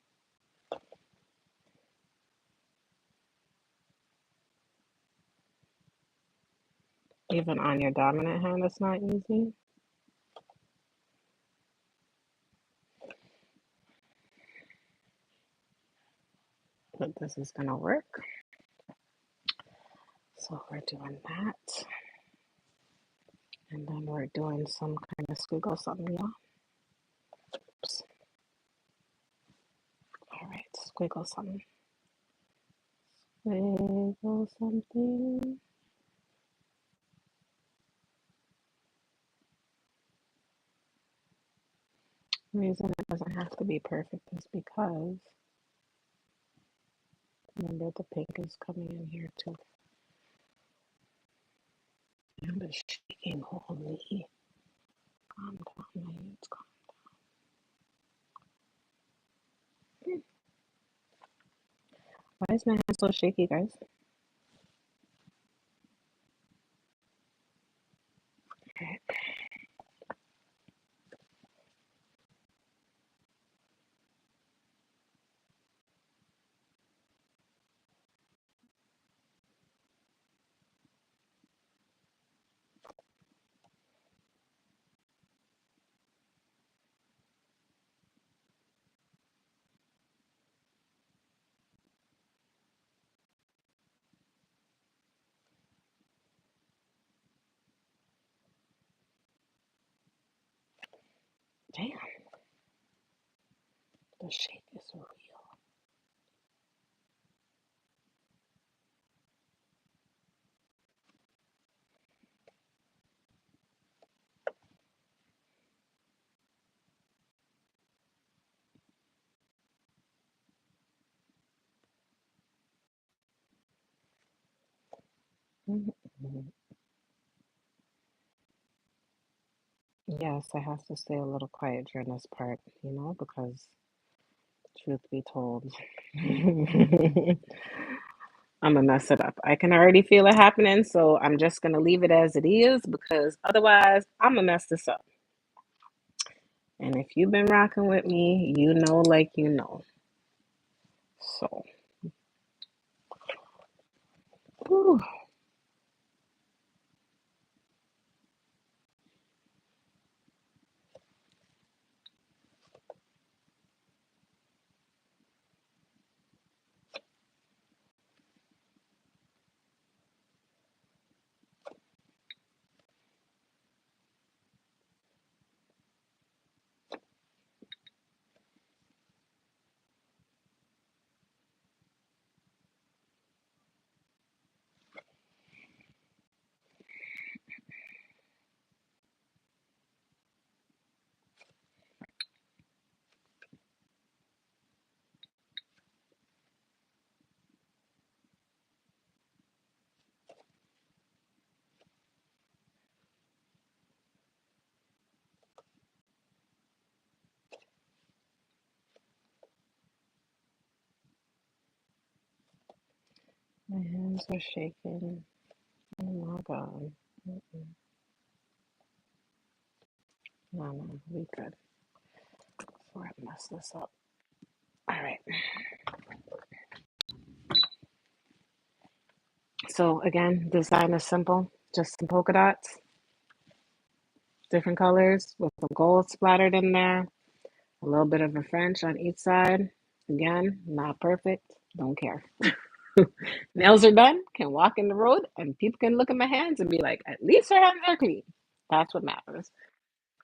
Even on your dominant hand, it's not easy. But this is going to work. So we're doing that. And then we're doing some kind of squiggle something, yeah. Oops. All right, squiggle something. Squiggle something. The reason it doesn't have to be perfect is because, remember, the pink is coming in here too. And it's shaking, holy. Calm down, my youths, calm down. Why is my hand so shaky, guys? Okay. Damn, the shape is real. Mhm. Yes, I have to stay a little quiet during this part, because truth be told, I'm gonna mess it up. I can already feel it happening, so I'm just gonna leave it as it is because otherwise I'm gonna mess this up. And if you've been rocking with me, you know, like you know. So, whew, my hands are shaking. Oh my God. Mm-mm. No, no, we good. Before I mess this up. All right. So again, design is simple. Just some polka dots, different colors with some gold splattered in there. A little bit of a French on each side. Again, not perfect. Don't care. Nails are done. Can walk in the road, and people can look at my hands and be like, "At least her hands are clean." That's what matters.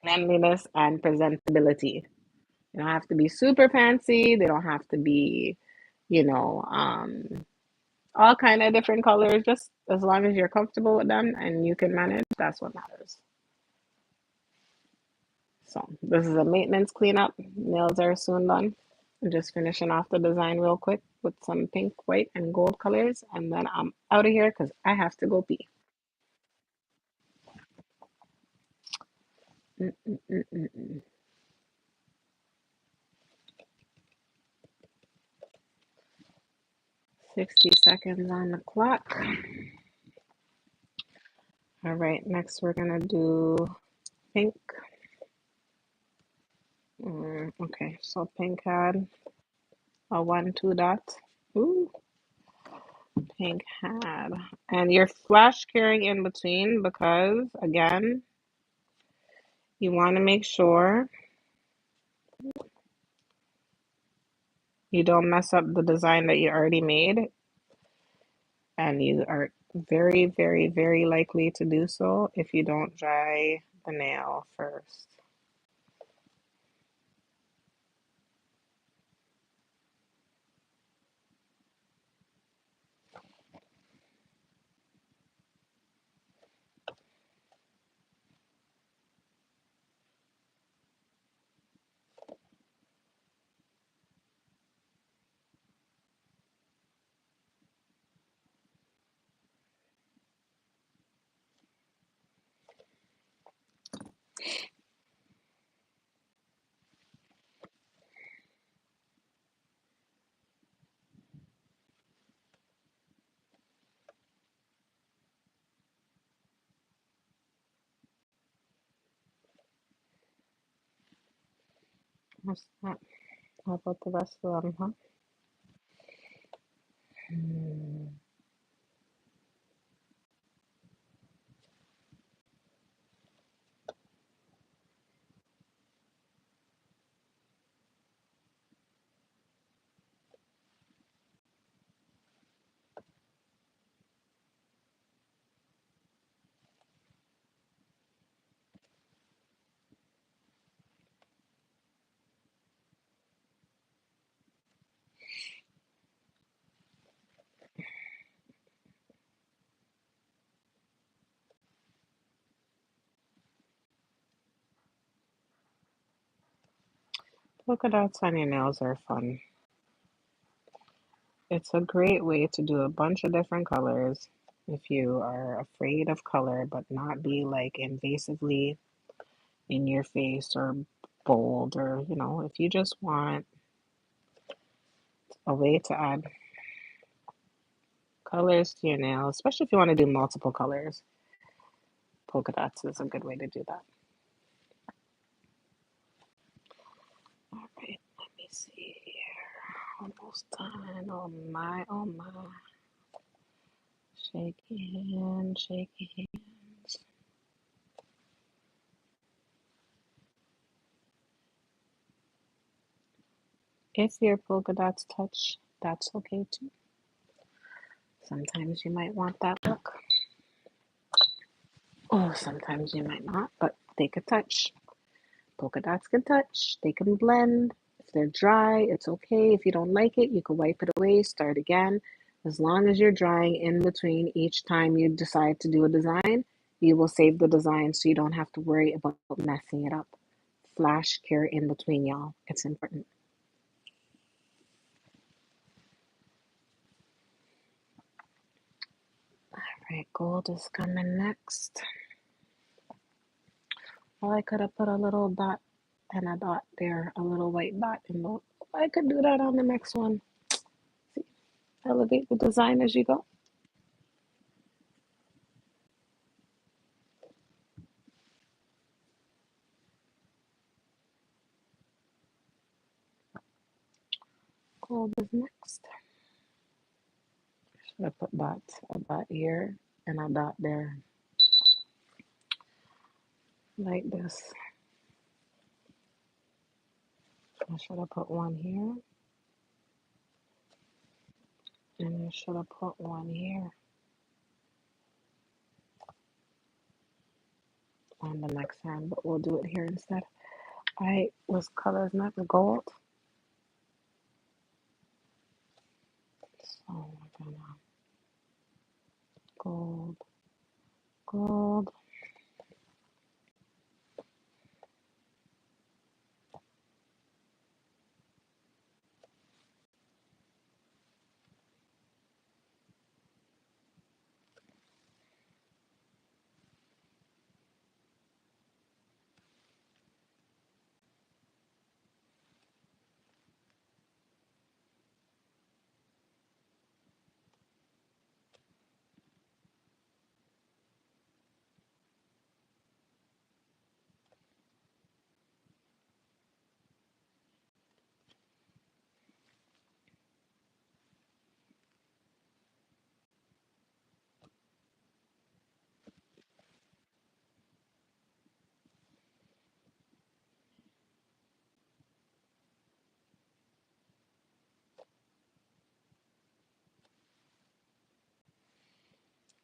Cleanliness and presentability. They don't have to be super fancy. They don't have to be, you know, all kind of different colors. Just as long as you're comfortable with them and you can manage, that's what matters. So this is a maintenance cleanup. Nails are soon done. I'm just finishing off the design real quick with some pink, white, and gold colors, and then I'm out of here because I have to go pee. Mm-mm-mm-mm-mm. 60 seconds on the clock. All right, next we're gonna do pink. Okay, so pink had a 1, 2 dot. Ooh, pink had. And you're flash carrying in between because, again, you want to make sure you don't mess up the design that you already made. And you are very, very, very likely to do so if you don't dry the nail first. What's that? How about the rest of them, huh? Hmm. Polka dots on your nails are fun. It's a great way to do a bunch of different colors if you are afraid of color, but not be like invasively in your face or bold, or if you just want a way to add colors to your nails, especially if you want to do multiple colors, polka dots is a good way to do that. All right, let me see here. Almost done. Oh my, oh my. Shaky hand, shaky hands. If your polka dots touch, that's okay too. Sometimes you might want that look. Oh, sometimes you might not, but they could touch. Polka dots can touch. They can blend. If they're dry, it's okay. If you don't like it, you can wipe it away, start again. As long as you're drying in between each time you decide to do a design, you will save the design so you don't have to worry about messing it up. Flash cure in between, y'all. It's important. All right, gold is coming next. Well, I could have put a little dot and a dot there, a little white dot in the. I could do that on the next one. See, elevate the design as you go. Gold is next. Should I put dots? A dot here and a dot there, like this. I should have put one here, and I should have put one here on the next hand, but we'll do it here instead. I was colors next gold, so we're gonna gold, gold.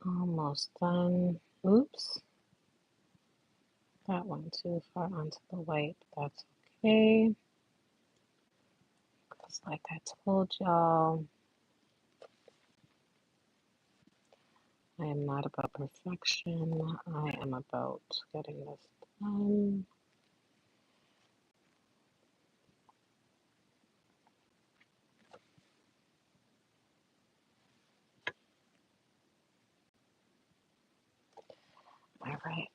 Almost done. Oops, that went too far onto the white. That's okay. Because like I told y'all, I am not about perfection. I am about getting this done. All right.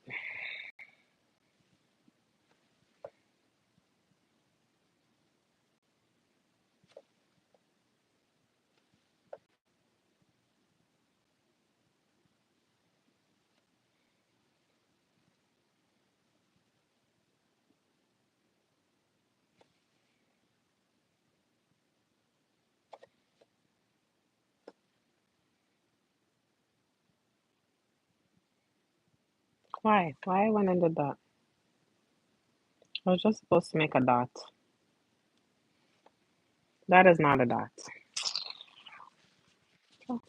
Why? Why I went and did that? I was just supposed to make a dot. That is not a dot. Oh,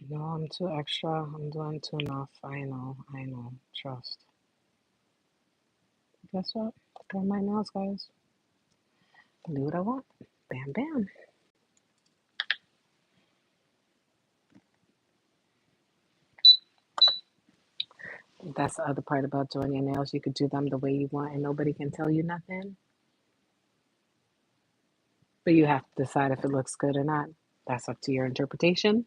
No, I'm too extra. I'm doing too enough. I know. Trust. Guess what? They're my nails, guys. Do what I want. Bam, bam. That's the other part about doing your nails. You could do them the way you want and nobody can tell you nothing. But you have to decide if it looks good or not. That's up to your interpretation.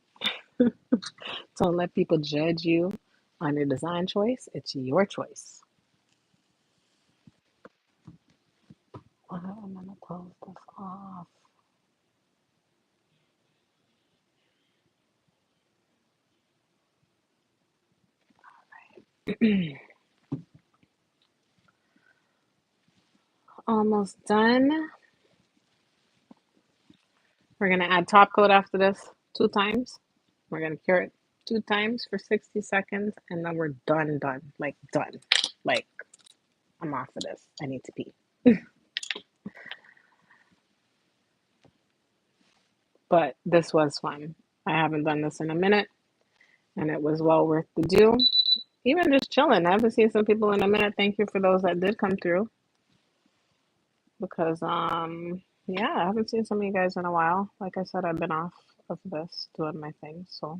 Don't let people judge you on your design choice. It's your choice. I'm gonna close this off. Almost done. We're gonna add top coat after this 2 times. We're gonna cure it 2 times for 60 seconds and then we're done, done. Like done. Like I'm off of this. I need to pee. But this was fun. I haven't done this in a minute and it was well worth the do. Even just chilling. I haven't seen some people in a minute. Thank you for those that did come through because yeah, I haven't seen some of you guys in a while. Like I said, I've been off of this doing my thing, so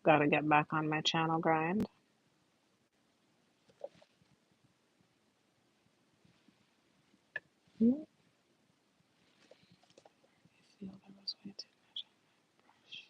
gotta get back on my channel grind. I feel there was way too much brush.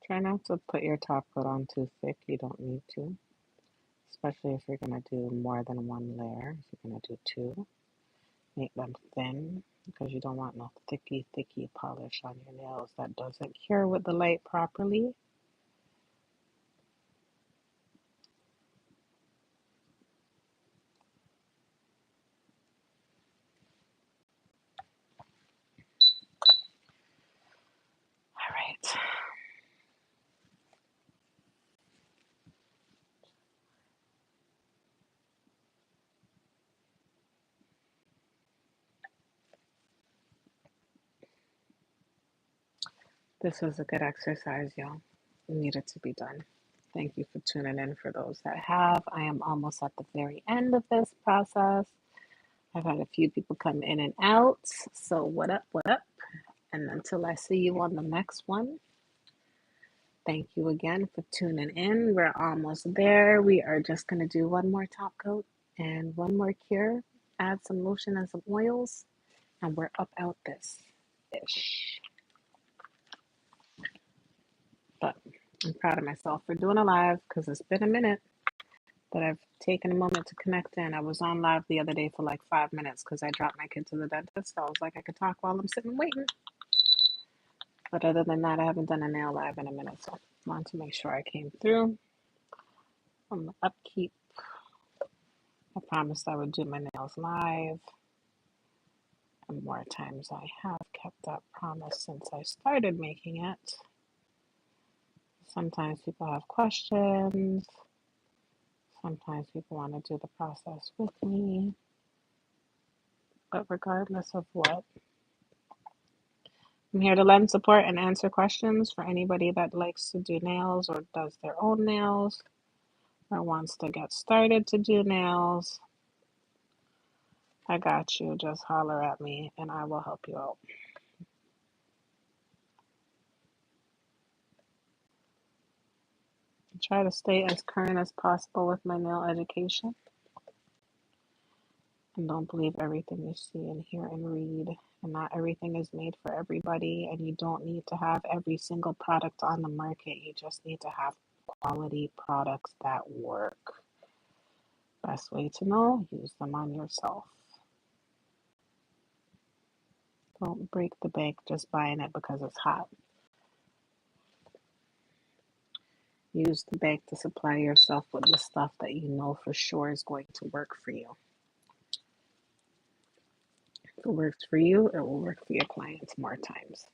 Try not to put your top coat on too thick. You don't need to, especially if you're gonna do more than one layer. If you're gonna do two, make them thin because you don't want no thicky polish on your nails that doesn't cure with the light properly. All right. This was a good exercise, y'all. It needed to be done. Thank you for tuning in for those that have. I am almost at the very end of this process. I've had a few people come in and out. So, what up, what up? And until I see you on the next one, thank you again for tuning in. We're almost there. We are just going to do one more top coat and one more cure, add some lotion and some oils, and we're up out this ish. But I'm proud of myself for doing a live because it's been a minute that I've taken a moment to connect in. I was on live the other day for like 5 minutes because I dropped my kid to the dentist. So I was like, I could talk while I'm sitting waiting. But other than that, I haven't done a nail live in a minute. So I wanted to make sure I came through on the upkeep. I promised I would do my nails live. And more times I have kept that promise since I started making it. Sometimes people have questions. Sometimes people want to do the process with me. But regardless of what, I'm here to lend support and answer questions for anybody that likes to do nails or does their own nails or wants to get started to do nails. I got you. Just holler at me and I will help you out. I try to stay as current as possible with my nail education. And don't believe everything you see and hear and read. And not everything is made for everybody. And you don't need to have every single product on the market. You just need to have quality products that work. Best way to know, use them on yourself. Don't break the bank just buying it because it's hot. Use the bank to supply yourself with the stuff that you know for sure is going to work for you. If it works for you, it will work for your clients more times.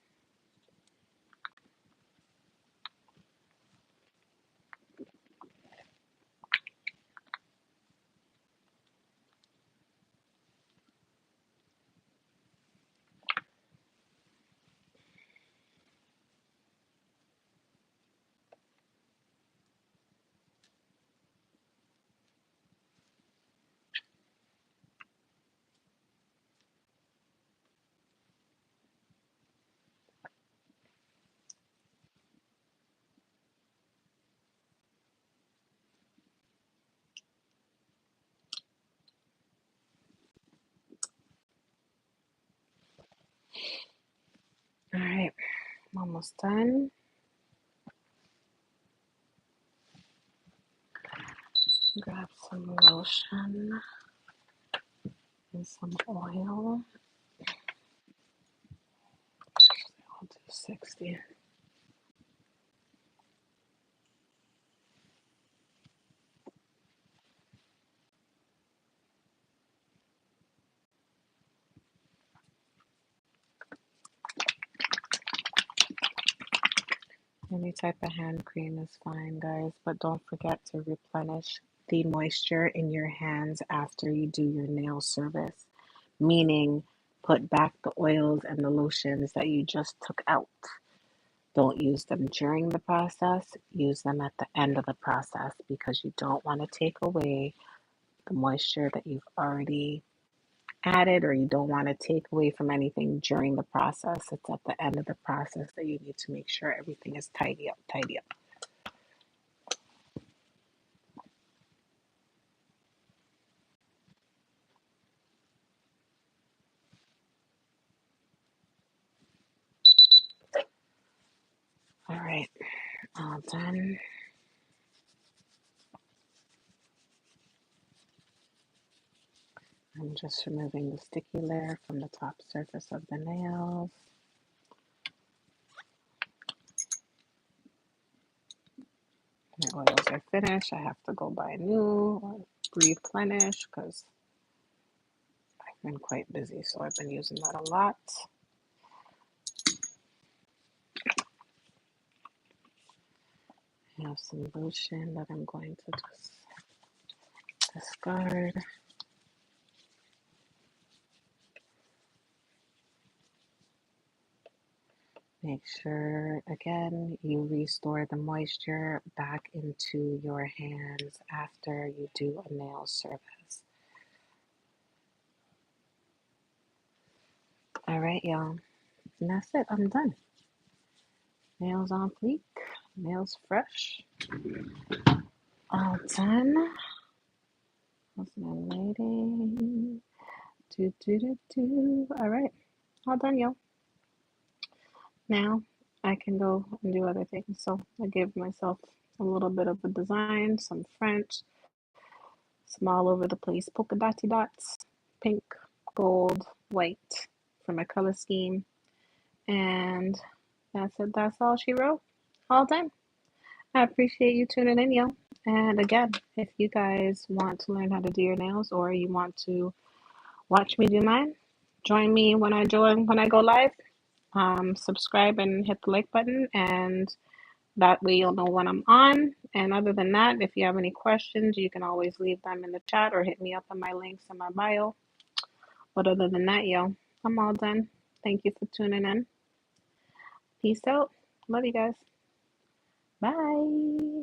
All right, I'm almost done. Grab some lotion and some oil. I'll do 60. Any type of hand cream is fine, guys, but don't forget to replenish the moisture in your hands after you do your nail service, meaning put back the oils and the lotions that you just took out. Don't use them during the process, use them at the end of the process because you don't want to take away the moisture that you've already added, or you don't want to take away from anything during the process. It's at the end of the process that you need to make sure everything is tidy up, tidy up. All right, all done. I'm just removing the sticky layer from the top surface of the nails. My oils are finished. I have to go buy new or replenish because I've been quite busy, so I've been using that a lot. I have some lotion that I'm going to just discard. Make sure, again, you restore the moisture back into your hands after you do a nail service. All right, y'all. And that's it. I'm done. Nails on fleek. Nails fresh. All done. What's my lady? Do, do, do, do. All right. All done, y'all. Now I can go and do other things. So I gave myself a little bit of a design, some French, some all over the place polka dotty dots, pink, gold, white for my color scheme. And that's it. That's all she wrote. All done. I appreciate you tuning in, yo. And again, if you guys want to learn how to do your nails or you want to watch me do mine, join me when I go live. Subscribe and hit the like button, and that way you'll know when I'm on. And other than that, if you have any questions, you can always leave them in the chat or hit me up on my links in my bio. But other than that, yo, I'm all done. Thank you for tuning in. Peace out. Love you guys. Bye.